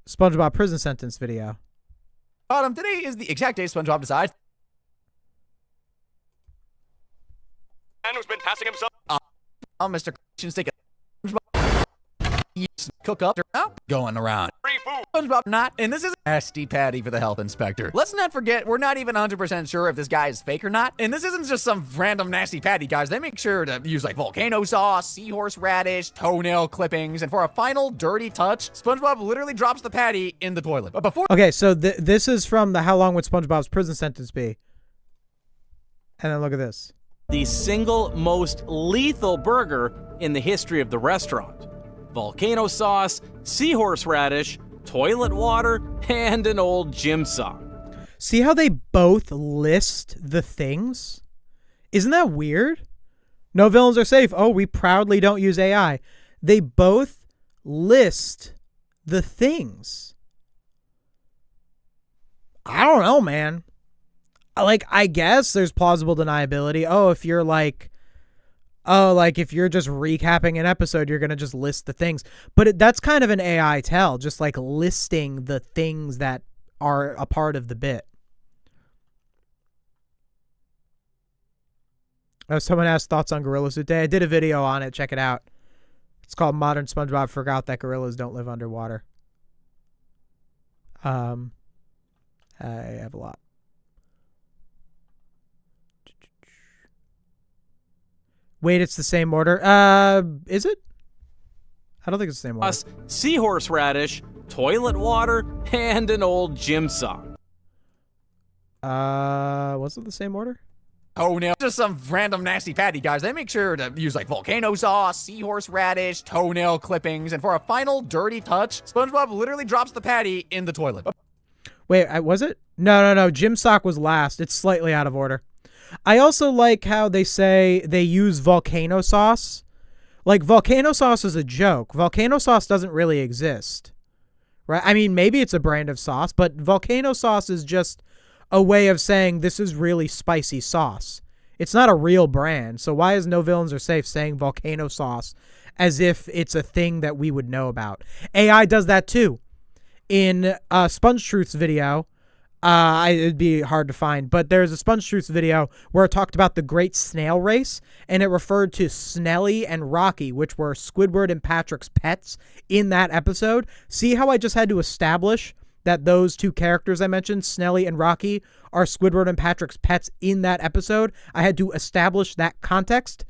SpongeBob prison sentence video. Bottom, today is the exact day SpongeBob decides. Man who's been passing himself. Mr. Christian's taking SpongeBob. Cook up. Going around. Free food SpongeBob not, and this is a nasty patty for the health inspector. Let's not forget, we're not even 100% sure if this guy is fake or not, and this isn't just some random nasty patty, guys. They make sure to use like volcano sauce, seahorse radish, toenail clippings, and for a final dirty touch, SpongeBob literally drops the patty in the toilet. But before— Okay, so this is from the How Long Would SpongeBob's Prison Sentence Be? And then look at this. The single most lethal burger in the history of the restaurant. Volcano sauce, seahorse radish, toilet water, and an old gym sock. See how they both list the things? Isn't that weird? No villains are safe. Oh, we proudly don't use AI. They both list the things. I don't know, man. Like, I guess there's plausible deniability. Oh, if you're like, if you're just recapping an episode, you're going to just list the things. But that's kind of an AI tell, just like listing the things that are a part of the bit. Oh, someone asked thoughts on gorillas today. I did a video on it. Check it out. It's called Modern SpongeBob Forgot That Gorillas Don't Live Underwater. I have a lot. Wait, it's the same order. Is it? I don't think it's the same order. Seahorse radish, toilet water, and an old gym sock. Was it the same order? Oh no, just some random nasty patty, guys. They make sure to use like volcano sauce, seahorse radish, toenail clippings, and for a final dirty touch, SpongeBob literally drops the patty in the toilet. Wait, was it? No. Gym sock was last. It's slightly out of order. I also like how they say they use volcano sauce. Like, volcano sauce is a joke. Volcano sauce doesn't really exist, right? I mean, maybe it's a brand of sauce, but volcano sauce is just a way of saying this is really spicy sauce. It's not a real brand. So why is No Villains Are Safe saying volcano sauce as if it's a thing that we would know about? AI does that too. In SpongeTruths video, it'd be hard to find, but there's a SpongeTruths video where it talked about the Great Snail Race, and it referred to Snelly and Rocky, which were Squidward and Patrick's pets in that episode. See how I just had to establish that those two characters I mentioned, Snelly and Rocky, are Squidward and Patrick's pets in that episode? I had to establish that context.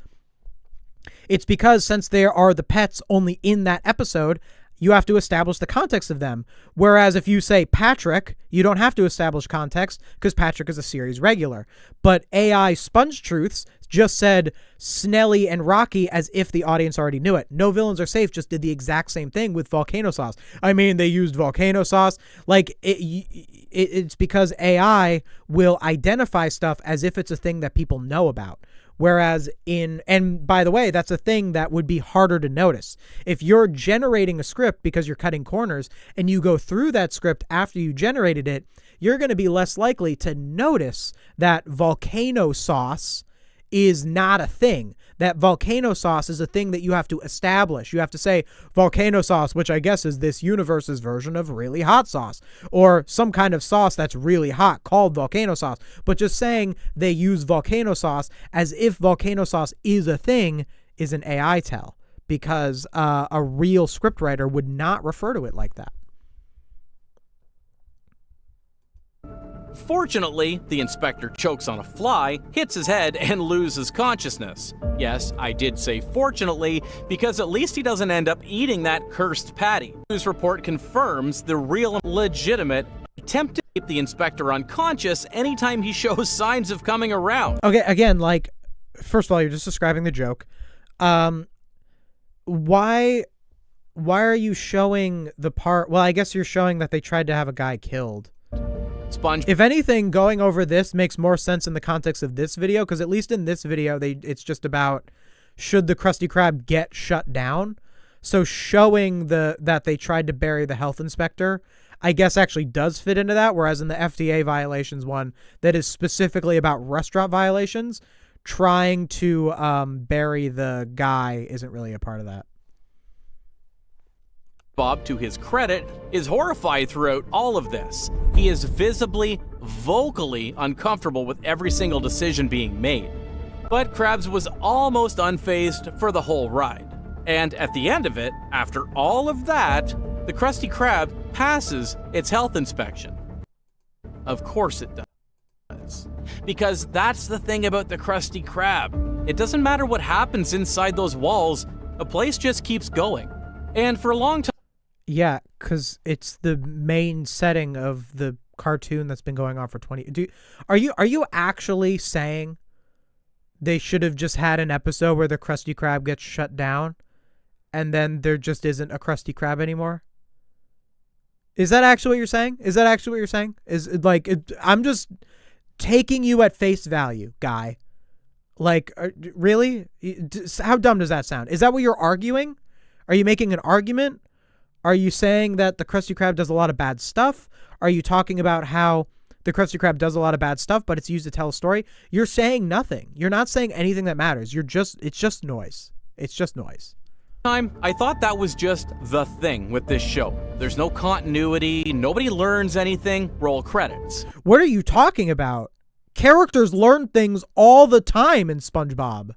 It's because since they are the pets only in that episode, you have to establish the context of them. Whereas if you say Patrick, you don't have to establish context because Patrick is a series regular. But AI SpongeTruths just said Snelly and Rocky as if the audience already knew it. No Villains Are Safe just did the exact same thing with volcano sauce. I mean, they used volcano sauce. Like, it's because AI will identify stuff as if it's a thing that people know about. Whereas and by the way, that's a thing that would be harder to notice. If you're generating a script because you're cutting corners and you go through that script after you generated it, you're going to be less likely to notice that volcano sauce is not a thing. That volcano sauce is a thing that you have to establish. You have to say volcano sauce, which I guess is this universe's version of really hot sauce, or some kind of sauce that's really hot called volcano sauce. But just saying they use volcano sauce as if volcano sauce is a thing is an AI tell, because a real scriptwriter would not refer to it like that. Fortunately, the inspector chokes on a fly, hits his head, and loses consciousness. Yes, I did say fortunately, because at least he doesn't end up eating that cursed patty. News report confirms the real and legitimate attempt to keep the inspector unconscious anytime he shows signs of coming around. Okay, again, like, first of all, you're just describing the joke. Why are you showing the part? Well, I guess you're showing that they tried to have a guy killed. If anything, going over this makes more sense in the context of this video, because at least in this video, it's just about should the Krusty Krab get shut down. So showing that they tried to bury the health inspector, I guess actually does fit into that, whereas in the FDA violations one that is specifically about restaurant violations, trying to bury the guy isn't really a part of that. Bob, to his credit, is horrified throughout all of this. He is visibly, vocally uncomfortable with every single decision being made. But Krabs was almost unfazed for the whole ride. And at the end of it, after all of that, the Krusty Krab passes its health inspection. Of course it does. Because that's the thing about the Krusty Krab. It doesn't matter what happens inside those walls, the place just keeps going. And for a long time... Yeah, because it's the main setting of the cartoon that's been going on for 20... Are you actually saying they should have just had an episode where the Krusty Krab gets shut down and then there just isn't a Krusty Krab anymore? Is that actually what you're saying? Is that actually what you're saying? I'm just taking you at face value, guy. Like, really? How dumb does that sound? Is that what you're arguing? Are you making an argument? Are you saying that the Krusty Krab does a lot of bad stuff? Are you talking about how the Krusty Krab does a lot of bad stuff, but it's used to tell a story? You're saying nothing. You're not saying anything that matters. It's just noise. It's just noise. I thought that was just the thing with this show. There's no continuity, nobody learns anything, roll credits. What are you talking about? Characters learn things all the time in SpongeBob.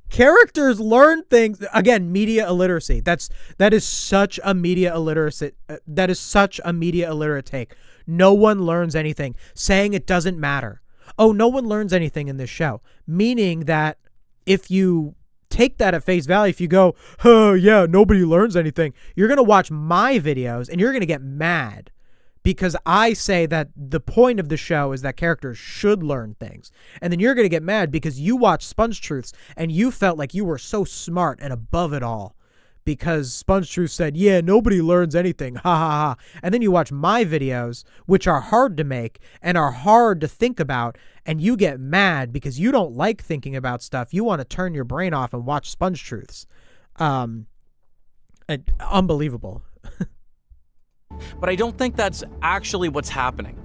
Characters learn things. Again, media illiteracy. That is such a media illiterate. That is such a media illiterate take. No one learns anything. Saying it doesn't matter. Oh, no one learns anything in this show. Meaning that if you take that at face value, if you go, oh yeah, nobody learns anything, you're going to watch my videos and you're going to get mad because I say that the point of the show is that characters should learn things. And then you're going to get mad because you watched SpongeTruths and you felt like you were so smart and above it all because SpongeTruths said, yeah, nobody learns anything, ha ha ha. And then you watch my videos, which are hard to make and are hard to think about, and you get mad because you don't like thinking about stuff. You want to turn your brain off and watch SpongeTruths. Unbelievable. But I don't think that's actually what's happening.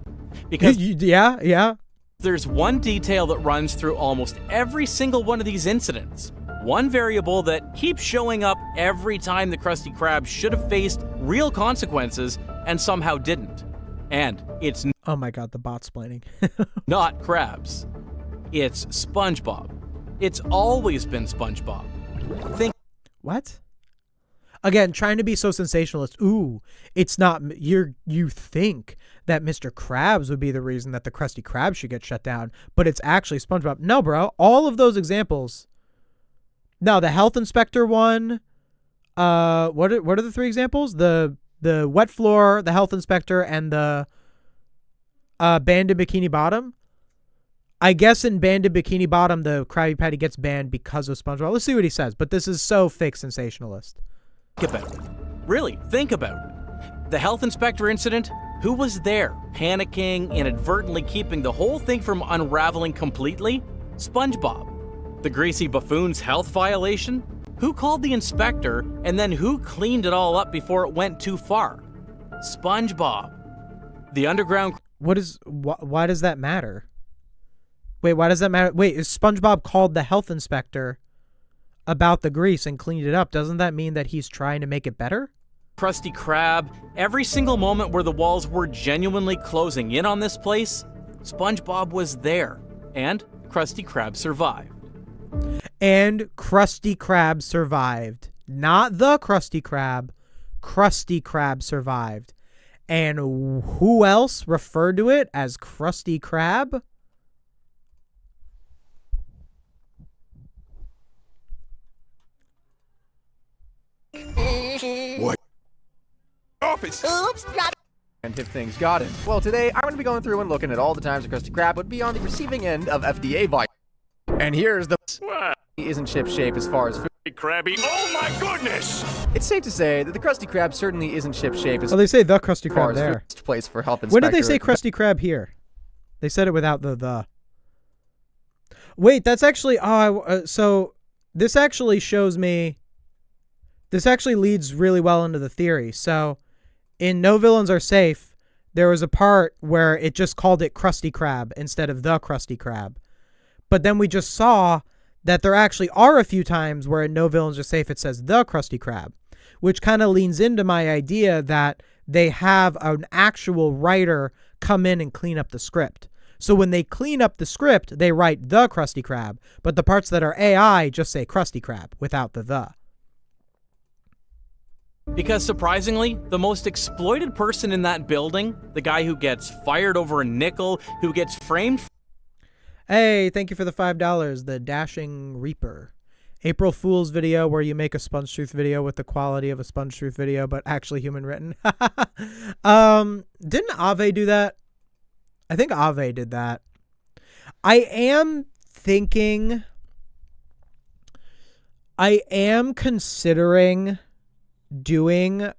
Because yeah. There's one detail that runs through almost every single one of these incidents. One variable that keeps showing up every time the Krusty Krab should have faced real consequences and somehow didn't. And it's oh my god, the bot-splaining. not crabs. It's SpongeBob. It's always been SpongeBob. What? Again, trying to be so sensationalist. Ooh, it's not, you think that Mr. Krabs would be the reason that the Krusty Krab should get shut down, but it's actually SpongeBob. No, bro. All of those examples. No, the health inspector one. What are the three examples? The wet floor, the health inspector, and the Banded Bikini Bottom. I guess in Banded Bikini Bottom, the Krabby Patty gets banned because of SpongeBob. Let's see what he says. But this is so fake sensationalist. Think about it. Really, think about it. The health inspector incident, who was there, panicking, inadvertently keeping the whole thing from unraveling completely? SpongeBob. The greasy buffoon's health violation? Who called the inspector, and then who cleaned it all up before it went too far? SpongeBob. The underground... Why does that matter? Wait, why does that matter? Wait, is SpongeBob called the health inspector about the grease and cleaned it up? Doesn't that mean that he's trying to make it better? Krusty Krab, every single moment where the walls were genuinely closing in on this place, SpongeBob was there, and Krusty Krab survived. And Krusty Krab survived. Not the Krusty Krab. Krusty Krab survived. And who else referred to it as Krusty Krab? What? Office. Oops, got And if things got it. Well, today I'm going to be going through and looking at all the times the Krusty Krab would be on the receiving end of FDA violations. And here's the What? he isn't ship-shape as far as food. Krabby. Oh my goodness! It's safe to say that the Krusty Krab certainly isn't ship-shape as Oh, they say the Krusty far Krab as there. first place for health When inspector. did they say Krusty Krab here? They said it without the. Wait, that's actually... so this actually shows me... This actually leads really well into the theory. So in No Villains Are Safe, there was a part where it just called it Krusty Krab instead of the Krusty Krab. But then we just saw that there actually are a few times where in No Villains Are Safe it says the Krusty Krab, which kind of leans into my idea that they have an actual writer come in and clean up the script. So when they clean up the script, they write the Krusty Krab, but the parts that are AI just say Krusty Krab without the. Because surprisingly, the most exploited person in that building, the guy who gets fired over a nickel, who gets framed. Hey, thank you for the $5, the Dashing Reaper. April Fool's video where you make a SpongeTruth video with the quality of a SpongeTruth video, but actually human written. Didn't Ave do that? I think Ave did that. I am considering doing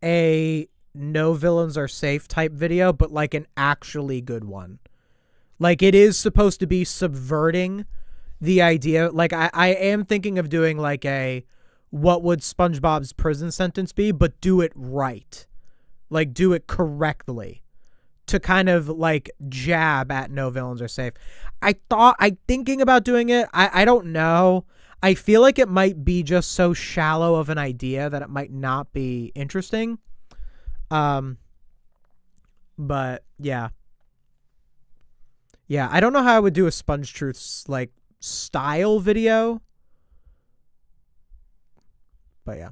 a no villains are safe type video, but like an actually good one. Like it is supposed to be subverting the idea. Like I am thinking of doing like a what would SpongeBob's prison sentence be, but do it right. Like do it correctly to kind of like jab at no villains are safe. I'm thinking about doing it. I don't know. I feel like it might be just so shallow of an idea that it might not be interesting. But yeah. Yeah, I don't know how I would do a SpongeTruths like style video. But yeah.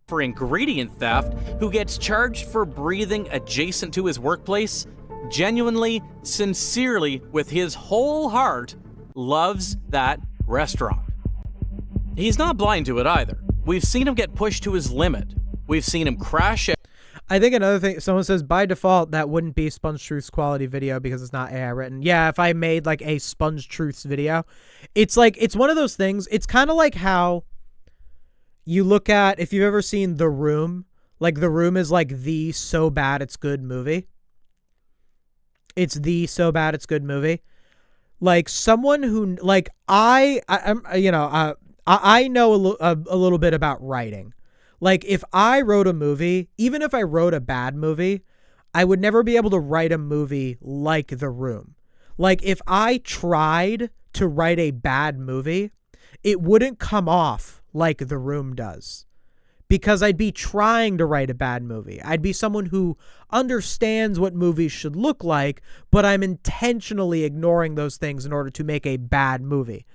For ingredient theft, who gets charged for breathing adjacent to his workplace, genuinely, sincerely, with his whole heart, loves that restaurant. He's not blind to it either. We've seen him get pushed to his limit. We've seen him crash it. I think another thing, someone says, by default, that wouldn't be SpongeTruths quality video because it's not AI written. Yeah, if I made like a SpongeTruths video, it's like, it's one of those things. It's kind of like how you look at, if you've ever seen The Room, like The Room is like the so bad it's good movie. It's the so bad it's good movie. Like someone who, like I know a little bit about writing. Like, if I wrote a movie, even if I wrote a bad movie, I would never be able to write a movie like The Room. Like, if I tried to write a bad movie, it wouldn't come off like The Room does. Because I'd be trying to write a bad movie. I'd be someone who understands what movies should look like, but I'm intentionally ignoring those things in order to make a bad movie.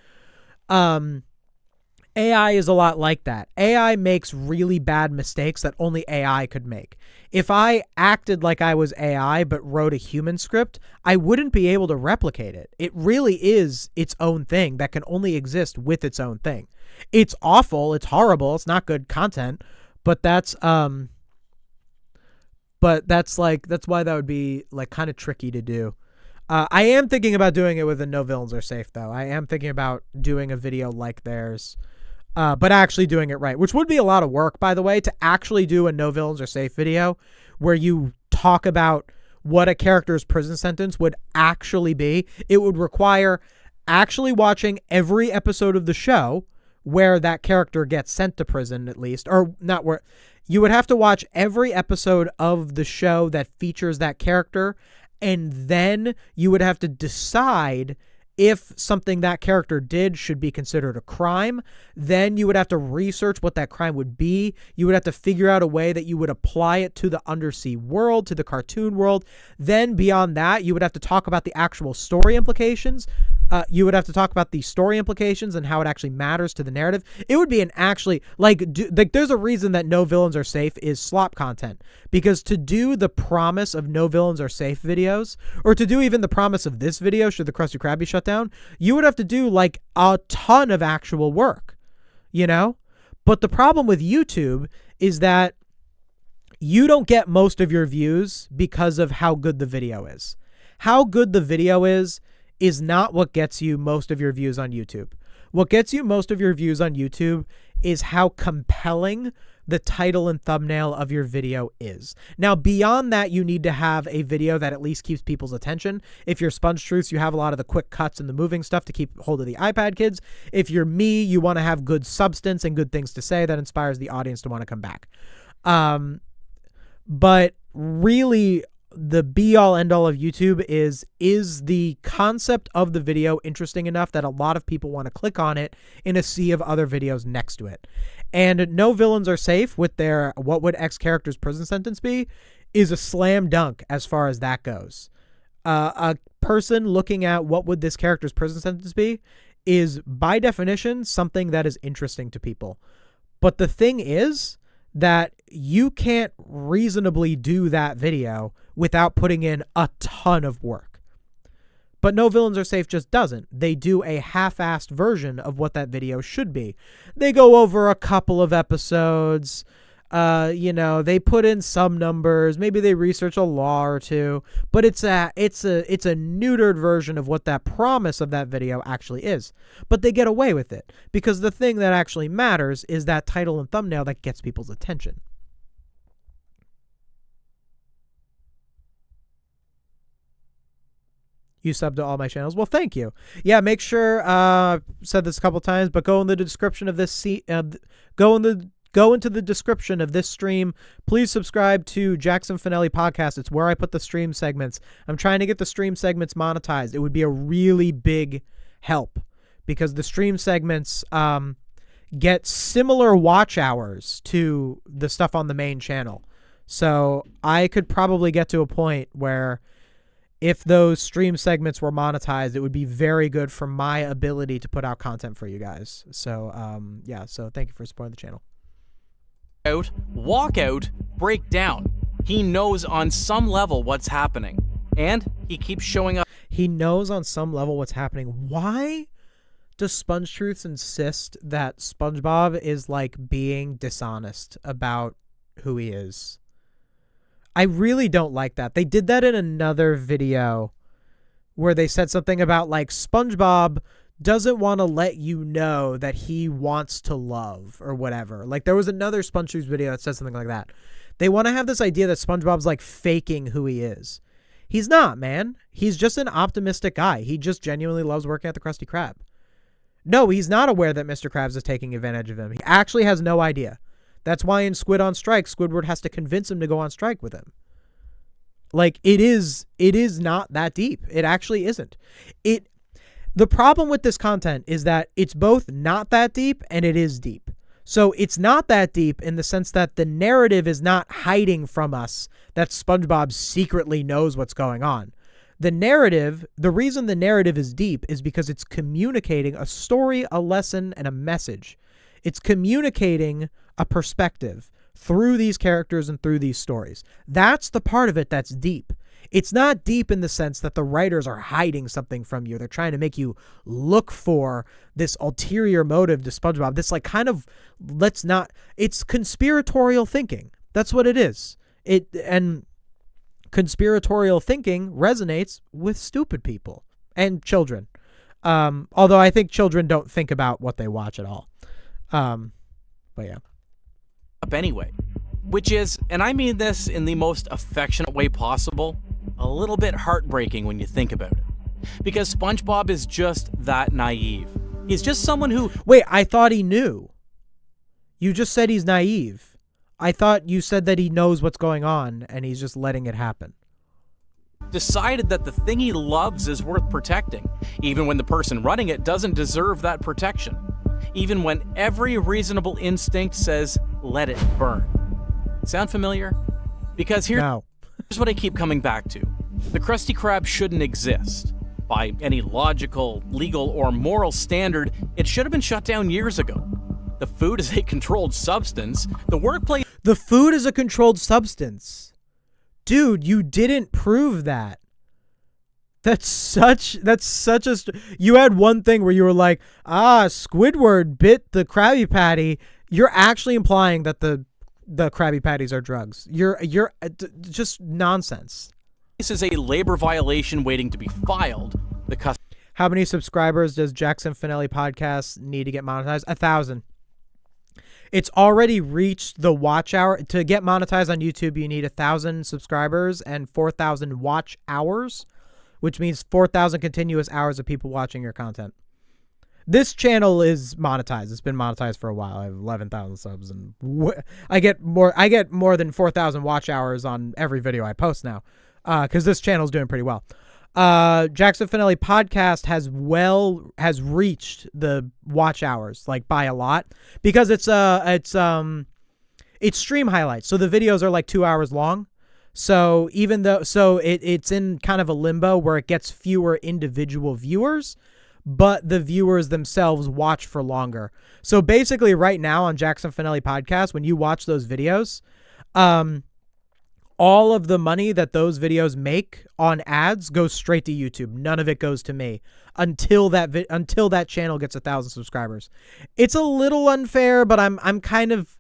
AI is a lot like that. AI makes really bad mistakes that only AI could make. If I acted like I was AI but wrote a human script, I wouldn't be able to replicate it. It really is its own thing that can only exist with its own thing. It's awful, it's horrible, it's not good content, but that's why that would be like kind of tricky to do. I am thinking about doing it with a no villains are safe though. I am thinking about doing a video like theirs. But actually doing it right, which would be a lot of work, by the way, to actually do a no villains are safe video where you talk about what a character's prison sentence would actually be. It would require actually watching every episode of the show where that character gets sent to prison, at least, or not where you would have to watch every episode of the show that features that character. And then you would have to decide if something that character did should be considered a crime. Then you would have to research what that crime would be. You would have to figure out a way that you would apply it to the undersea world, to the cartoon world. Then beyond that, you would have to talk about the actual story implications. You would have to talk about the story implications and how it actually matters to the narrative. It would be an actually, like there's a reason that no villains are safe is slop content. Because to do the promise of no villains are safe videos, or to do even the promise of this video, should the Krusty Krab be shut down, you would have to do like a ton of actual work, you know? But the problem with YouTube is that you don't get most of your views because of how good the video is. How good the video is not what gets you most of your views on YouTube. What gets you most of your views on YouTube is how compelling the title and thumbnail of your video is. Now, beyond that, you need to have a video that at least keeps people's attention. If you're SpongeTruths, you have a lot of the quick cuts and the moving stuff to keep hold of the iPad kids. If you're me, you want to have good substance and good things to say that inspires the audience to want to come back. But really, the be-all end-all of YouTube is the concept of the video interesting enough that a lot of people want to click on it in a sea of other videos next to it. And no villains are safe with their what would X character's prison sentence be is a slam dunk as far as that goes. A person looking at what would this character's prison sentence be is by definition something that is interesting to people. But the thing is that you can't reasonably do that video without putting in a ton of work. But No Villains Are Safe just doesn't. They do a half-assed version of what that video should be. They go over a couple of episodes. They put in some numbers. Maybe they research a law or two. But it's a neutered version of what that promise of that video actually is. But they get away with it because the thing that actually matters is that title and thumbnail that gets people's attention. You sub to all my channels. Well, thank you. Yeah, make sure, said this a couple times, but go in the description of this, go into the description of this stream. Please subscribe to Jackson Finelli Podcast. It's where I put the stream segments. I'm trying to get the stream segments monetized. It would be a really big help because the stream segments get similar watch hours to the stuff on the main channel. So I could probably get to a point where if those stream segments were monetized, it would be very good for my ability to put out content for you guys. So, yeah, so thank you for supporting the channel. Walk out, break down. He knows on some level what's happening, and he keeps showing up. He knows on some level what's happening. Why does SpongeTruths insist that SpongeBob is like being dishonest about who he is? I really don't like that. They did that in another video where they said something about like SpongeBob doesn't want to let you know that he wants to love or whatever. Like there was another SpongeTruths video that said something like that. They want to have this idea that SpongeBob's like faking who he is. He's not, man. He's just an optimistic guy. He just genuinely loves working at the Krusty Krab. No, he's not aware that Mr. Krabs is taking advantage of him. He actually has no idea. That's why in Squid on Strike, Squidward has to convince him to go on strike with him. Like it is not that deep. It actually isn't. The problem with this content is that it's both not that deep and it is deep. So it's not that deep in the sense that the narrative is not hiding from us that SpongeBob secretly knows what's going on. The reason the narrative is deep is because it's communicating a story, a lesson, and a message. It's communicating a perspective through these characters and through these stories. That's the part of it that's deep. It's not deep in the sense that the writers are hiding something from you. They're trying to make you look for this ulterior motive to SpongeBob. This like kind of, it's conspiratorial thinking. That's what it is. And conspiratorial thinking resonates with stupid people and children. Although I think children don't think about what they watch at all. But yeah. Up anyway, which is, and I mean this in the most affectionate way possible, a little bit heartbreaking when you think about it. Because SpongeBob is just that naive. He's just someone who... Wait, I thought he knew. You just said he's naive. I thought you said that he knows what's going on and he's just letting it happen. Decided that the thing he loves is worth protecting, even when the person running it doesn't deserve that protection. Even when every reasonable instinct says, let it burn. Sound familiar? Because here's what I keep coming back to. The Krusty Krab shouldn't exist. By any logical, legal, or moral standard, it should have been shut down years ago. The food is a controlled substance. The workplace... The food is a controlled substance. Dude, you didn't prove that. That's such a... You had one thing where you were like, Squidward bit the Krabby Patty. You're actually implying that the Krabby Patties are drugs. You're just nonsense. This is a labor violation waiting to be filed. How many subscribers does Jackson Finelli Podcast need to get monetized? 1,000. It's already reached the watch hour. To get monetized on YouTube, you need 1,000 subscribers and 4,000 watch hours, which means 4,000 continuous hours of people watching your content. This channel is monetized. It's been monetized for a while. I have 11,000 subs, and I get more than 4,000 watch hours on every video I post now, because this channel is doing pretty well. Jackson Finelli Podcast has reached the watch hours like by a lot because it's stream highlights. So the videos are like 2 hours long. So it's in kind of a limbo where it gets fewer individual viewers, but the viewers themselves watch for longer. So basically right now on Jackson Finelli Podcast, when you watch those videos, all of the money that those videos make on ads goes straight to YouTube. None of it goes to me until that channel gets 1,000 subscribers. It's a little unfair, but I'm kind of,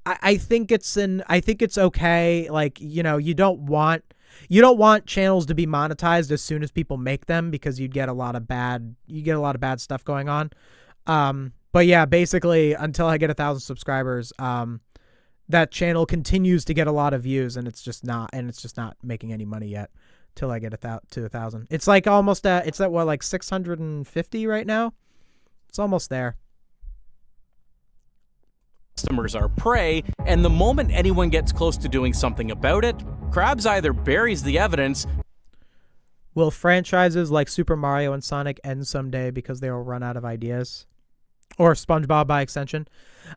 I think it's okay. Like, you know, you don't want channels to be monetized as soon as people make them, because you get a lot of bad stuff going on. But yeah, basically until I get 1,000 subscribers, that channel continues to get a lot of views, and it's just not making any money yet till I get to 1,000. It's like almost it's at what, like 650 right now. It's almost there. Customers are prey, and the moment anyone gets close to doing something about it, Krabs either buries the evidence. Will franchises like Super Mario and Sonic end someday because they will run out of ideas? Or SpongeBob by extension?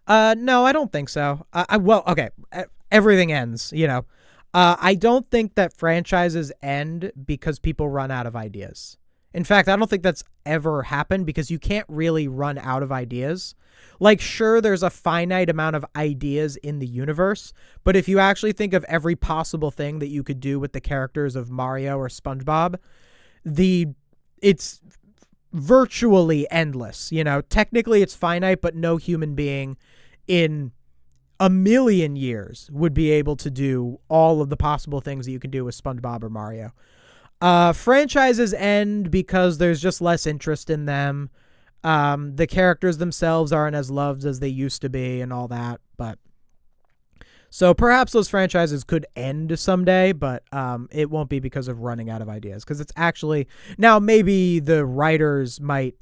No, I don't think so. Well, okay, everything ends, you know. I don't think that franchises end because people run out of ideas. In fact, I don't think that's ever happened, because you can't really run out of ideas. Like, sure, there's a finite amount of ideas in the universe, but if you actually think of every possible thing that you could do with the characters of Mario or SpongeBob, it's virtually endless. You know, technically it's finite, but no human being in a million years would be able to do all of the possible things that you can do with SpongeBob or Mario. Franchises end because there's just less interest in them. The characters themselves aren't as loved as they used to be and all that. But so perhaps those franchises could end someday, but it won't be because of running out of ideas, because it's actually, now maybe the writers might,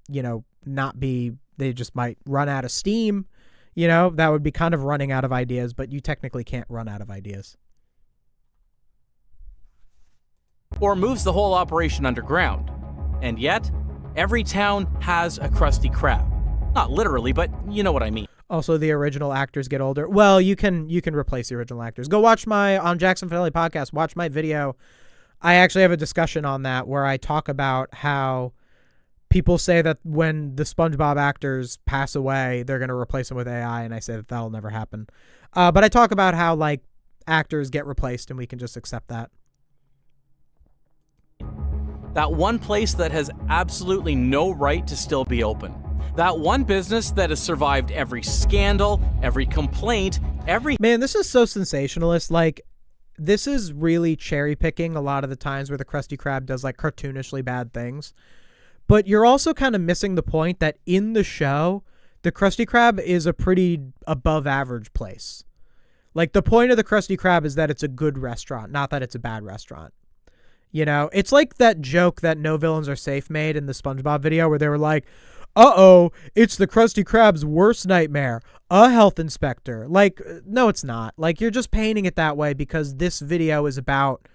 you know, not be, they just might run out of steam. You know, that would be kind of running out of ideas, but you technically can't run out of ideas. Or moves the whole operation underground. And yet, every town has a Krusty Krab. Not literally, but you know what I mean. Also, the original actors get older. Well, you can replace the original actors. Go watch on Jackson Finelli Podcast, watch my video. I actually have a discussion on that where I talk about how people say that when the SpongeBob actors pass away, they're going to replace them with AI, and I say that that'll never happen. But I talk about how, like, actors get replaced, and we can just accept that. That one place that has absolutely no right to still be open. That one business that has survived every scandal, every complaint, Man, this is so sensationalist. Like, this is really cherry picking a lot of the times where the Krusty Krab does, like, cartoonishly bad things. But you're also kind of missing the point that in the show, the Krusty Krab is a pretty above average place. Like, the point of the Krusty Krab is that it's a good restaurant, not that it's a bad restaurant. You know, it's like that joke that No Villains Are Safe made in the SpongeBob video where they were like, uh-oh, it's the Krusty Krab's worst nightmare, a health inspector. Like, no, it's not. Like, you're just painting it that way because this video is about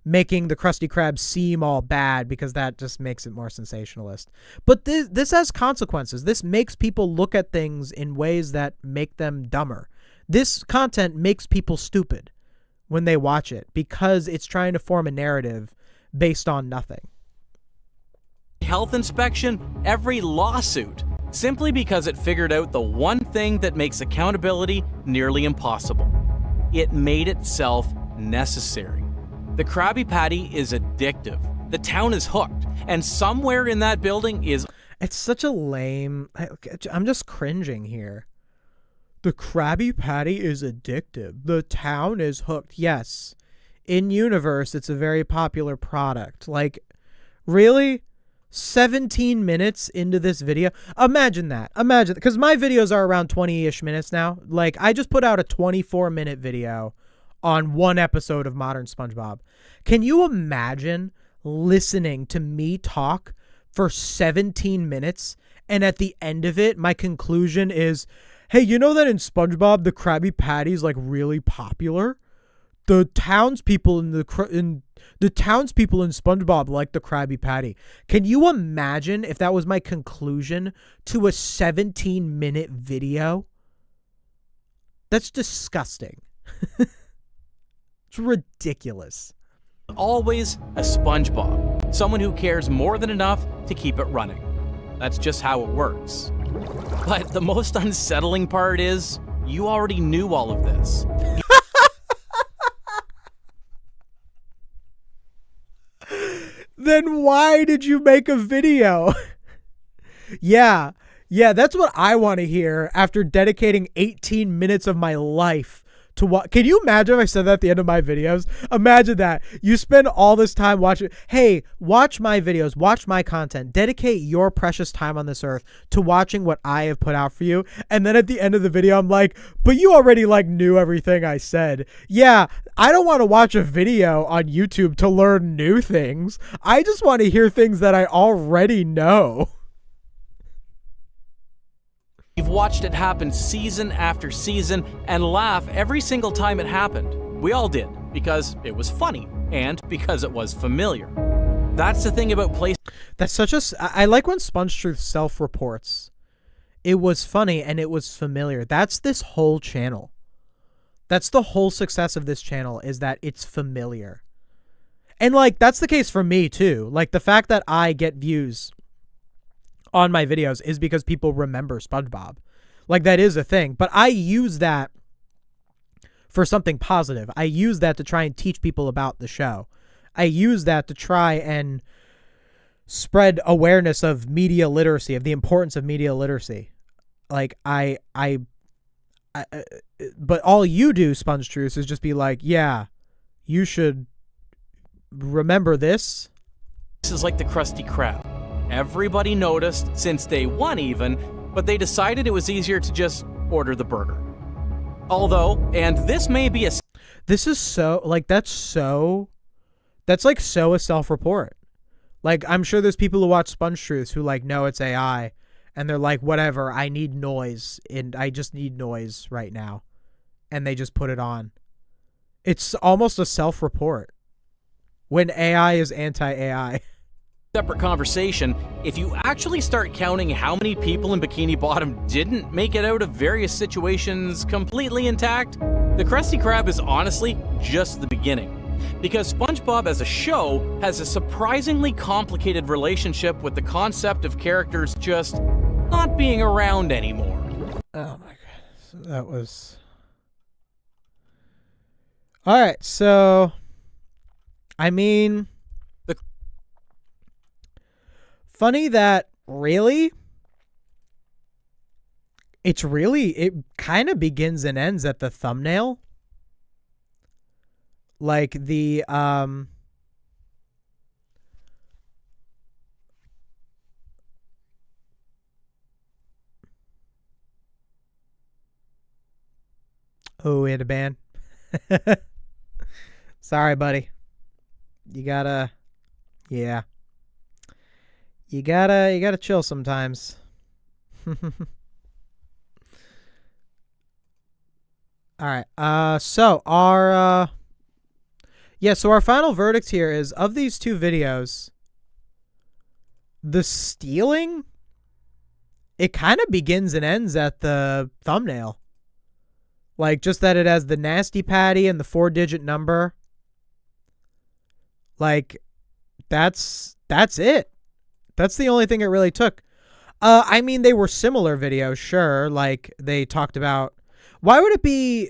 making the Krusty Krab seem all bad, because that just makes it more sensationalist. But this has consequences. This makes people look at things in ways that make them dumber. This content makes people stupid when they watch it because it's trying to form a narrative based on nothing. Health inspection, every lawsuit, simply because it figured out the one thing that makes accountability nearly impossible. It made itself necessary. The Krabby Patty is addictive. The town is hooked. And somewhere in that building is... It's such a lame... I'm just cringing here. The Krabby Patty is addictive. The town is hooked. Yes. In universe, it's a very popular product. Like, really? 17 minutes into this video? Imagine that. Imagine, because my videos are around 20-ish minutes now. Like, I just put out a 24-minute video on one episode of Modern SpongeBob. Can you imagine listening to me talk for 17 minutes and at the end of it, my conclusion is, hey, you know that in SpongeBob, the Krabby Patty is like really popular? The townspeople in SpongeBob like the Krabby Patty. Can you imagine if that was my conclusion to a 17-minute video? That's disgusting. It's ridiculous. Always a SpongeBob, someone who cares more than enough to keep it running. That's just how it works. But the most unsettling part is, you already knew all of this. Then why did you make a video? Yeah, that's what I want to hear after dedicating 18 minutes of my life to what. Can you imagine if I said that at the end of my videos? Imagine that. You spend all this time watching. Hey, watch my videos, watch my content, dedicate your precious time on this earth to watching what I have put out for you. And then at the end of the video, I'm like, but you already like knew everything I said. Yeah, I don't want to watch a video on YouTube to learn new things. I just want to hear things that I already know. You've watched it happen season after season and laugh every single time it happened. We all did, because it was funny and because it was familiar. That's the thing about play. That's such a. I like when SpongeTruths self-reports. It was funny and it was familiar. That's this whole channel. That's the whole success of this channel, is that it's familiar. And like, that's the case for me too. Like, the fact that I get views on my videos is because people remember SpongeBob. Like, that is a thing. But I use that for something positive. I use that to try and teach people about the show. I use that to try and spread awareness of media literacy, of the importance of media literacy. Like, but all you do, SpongeTruths, is just be like, yeah, you should remember this. This is like the Krusty Krab. Everybody noticed since day one even, but they decided it was easier to just order the burger. Although, and this may be a... This is so, like, that's like so a self-report. Like, I'm sure there's people who watch SpongeTruths who like know it's AI, and they're like, whatever, I need noise, and I just need noise right now. And they just put it on. It's almost a self-report when AI is anti-AI. Separate conversation. If you actually start counting how many people in Bikini Bottom didn't make it out of various situations completely intact, the Krusty Krab is honestly just the beginning. Because SpongeBob as a show has a surprisingly complicated relationship with the concept of characters just not being around anymore. Oh my goodness. That was... Alright, so... I mean... Funny that, really? It kind of begins and ends at the thumbnail. Like the, oh, we had a ban. Sorry, buddy. You gotta, yeah. You gotta chill sometimes. All right. So our final verdict here is, of these two videos, the stealing, it kind of begins and ends at the thumbnail. Like, just that it has the nasty patty and the 4-digit number. Like, that's it. That's the only thing it really took. I mean, they were similar videos, sure. Like, they talked about... Why would it be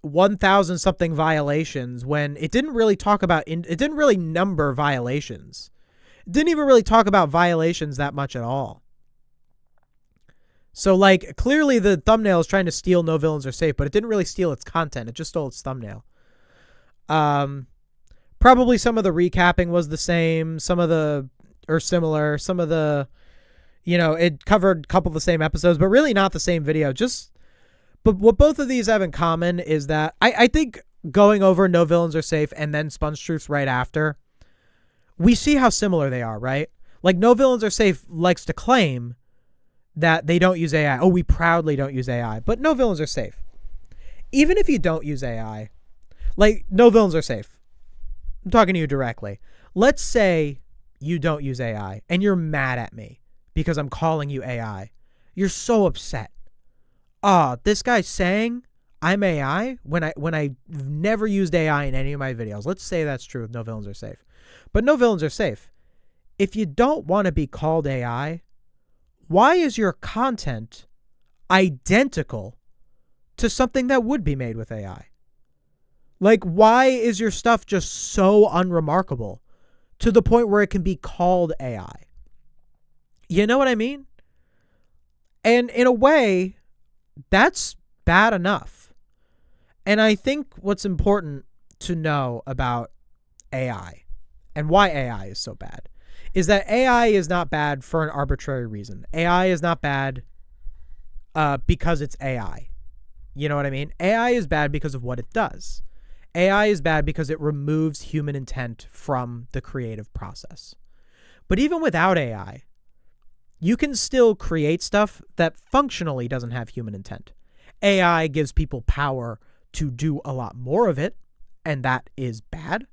1,000 something violations when it didn't really talk about... It didn't really number violations. It didn't even really talk about violations that much at all. So, like, clearly the thumbnail is trying to steal No Villains Are Safe, but it didn't really steal its content. It just stole its thumbnail. Probably some of the recapping was the same. Some of the... or similar. Some of the, you know, it covered a couple of the same episodes, but really not the same video. But what both of these have in common is that I think going over No Villains Are Safe and then SpongeTruths right after, we see how similar they are, right? Like, No Villains Are Safe likes to claim that they don't use AI. Oh, we proudly don't use AI. But No Villains Are Safe. Even if you don't use AI, like, No Villains Are Safe. I'm talking to you directly. Let's say you don't use AI and you're mad at me because I'm calling you AI. You're so upset. This guy's saying I'm AI when I've never used AI in any of my videos. Let's say that's true with No Villains Are Safe. But No Villains Are Safe. If you don't want to be called AI, why is your content identical to something that would be made with AI? Like, why is your stuff just so unremarkable to the point where it can be called AI? You know what I mean? And in a way, that's bad enough. And I think what's important to know about AI and why AI is so bad is that AI is not bad for an arbitrary reason. AI is not bad because it's AI. You know what I mean? AI is bad because of what it does. AI is bad because it removes human intent from the creative process. But even without AI, you can still create stuff that functionally doesn't have human intent. AI gives people power to do a lot more of it, and that is bad.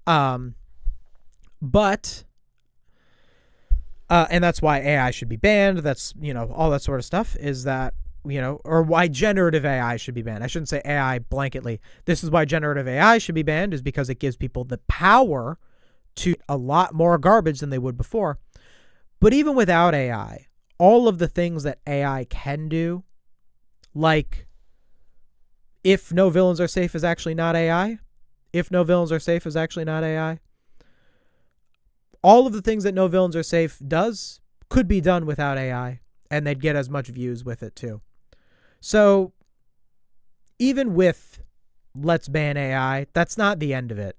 And that's why AI should be banned. That's, all that sort of stuff is that, or why generative AI should be banned. I shouldn't say AI blanketly. This is why generative AI should be banned, is because it gives people the power to a lot more garbage than they would before. But even without AI, all of the things that AI can do, like if No Villains Are Safe is actually not AI, if No Villains Are Safe is actually not AI, all of the things that No Villains Are Safe does could be done without AI, and they'd get as much views with it too. So even with let's ban AI, that's not the end of it.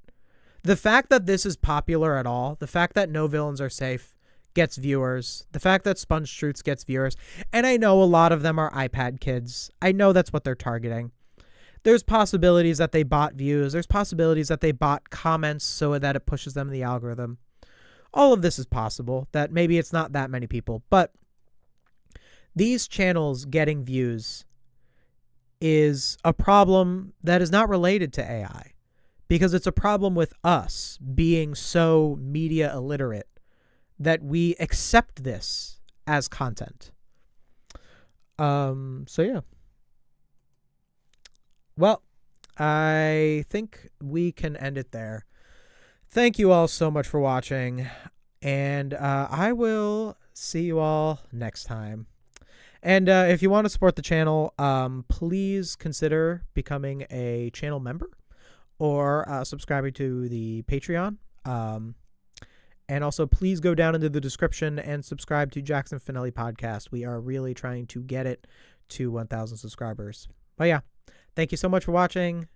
The fact that this is popular at all, the fact that No Villains Are Safe gets viewers, the fact that SpongeTruths gets viewers, and I know a lot of them are iPad kids. I know that's what they're targeting. There's possibilities that they bot views. There's possibilities that they bot comments so that it pushes them in the algorithm. All of this is possible, that maybe it's not that many people, but these channels getting views is a problem that is not related to AI, because it's a problem with us being so media illiterate that we accept this as content. So yeah. Well, I think we can end it there. Thank you all so much for watching, and I will see you all next time. And if you want to support the channel, please consider becoming a channel member or subscribing to the Patreon. And also, please go down into the description and subscribe to Jackson Finelli Podcast. We are really trying to get it to 1,000 subscribers. But yeah, thank you so much for watching.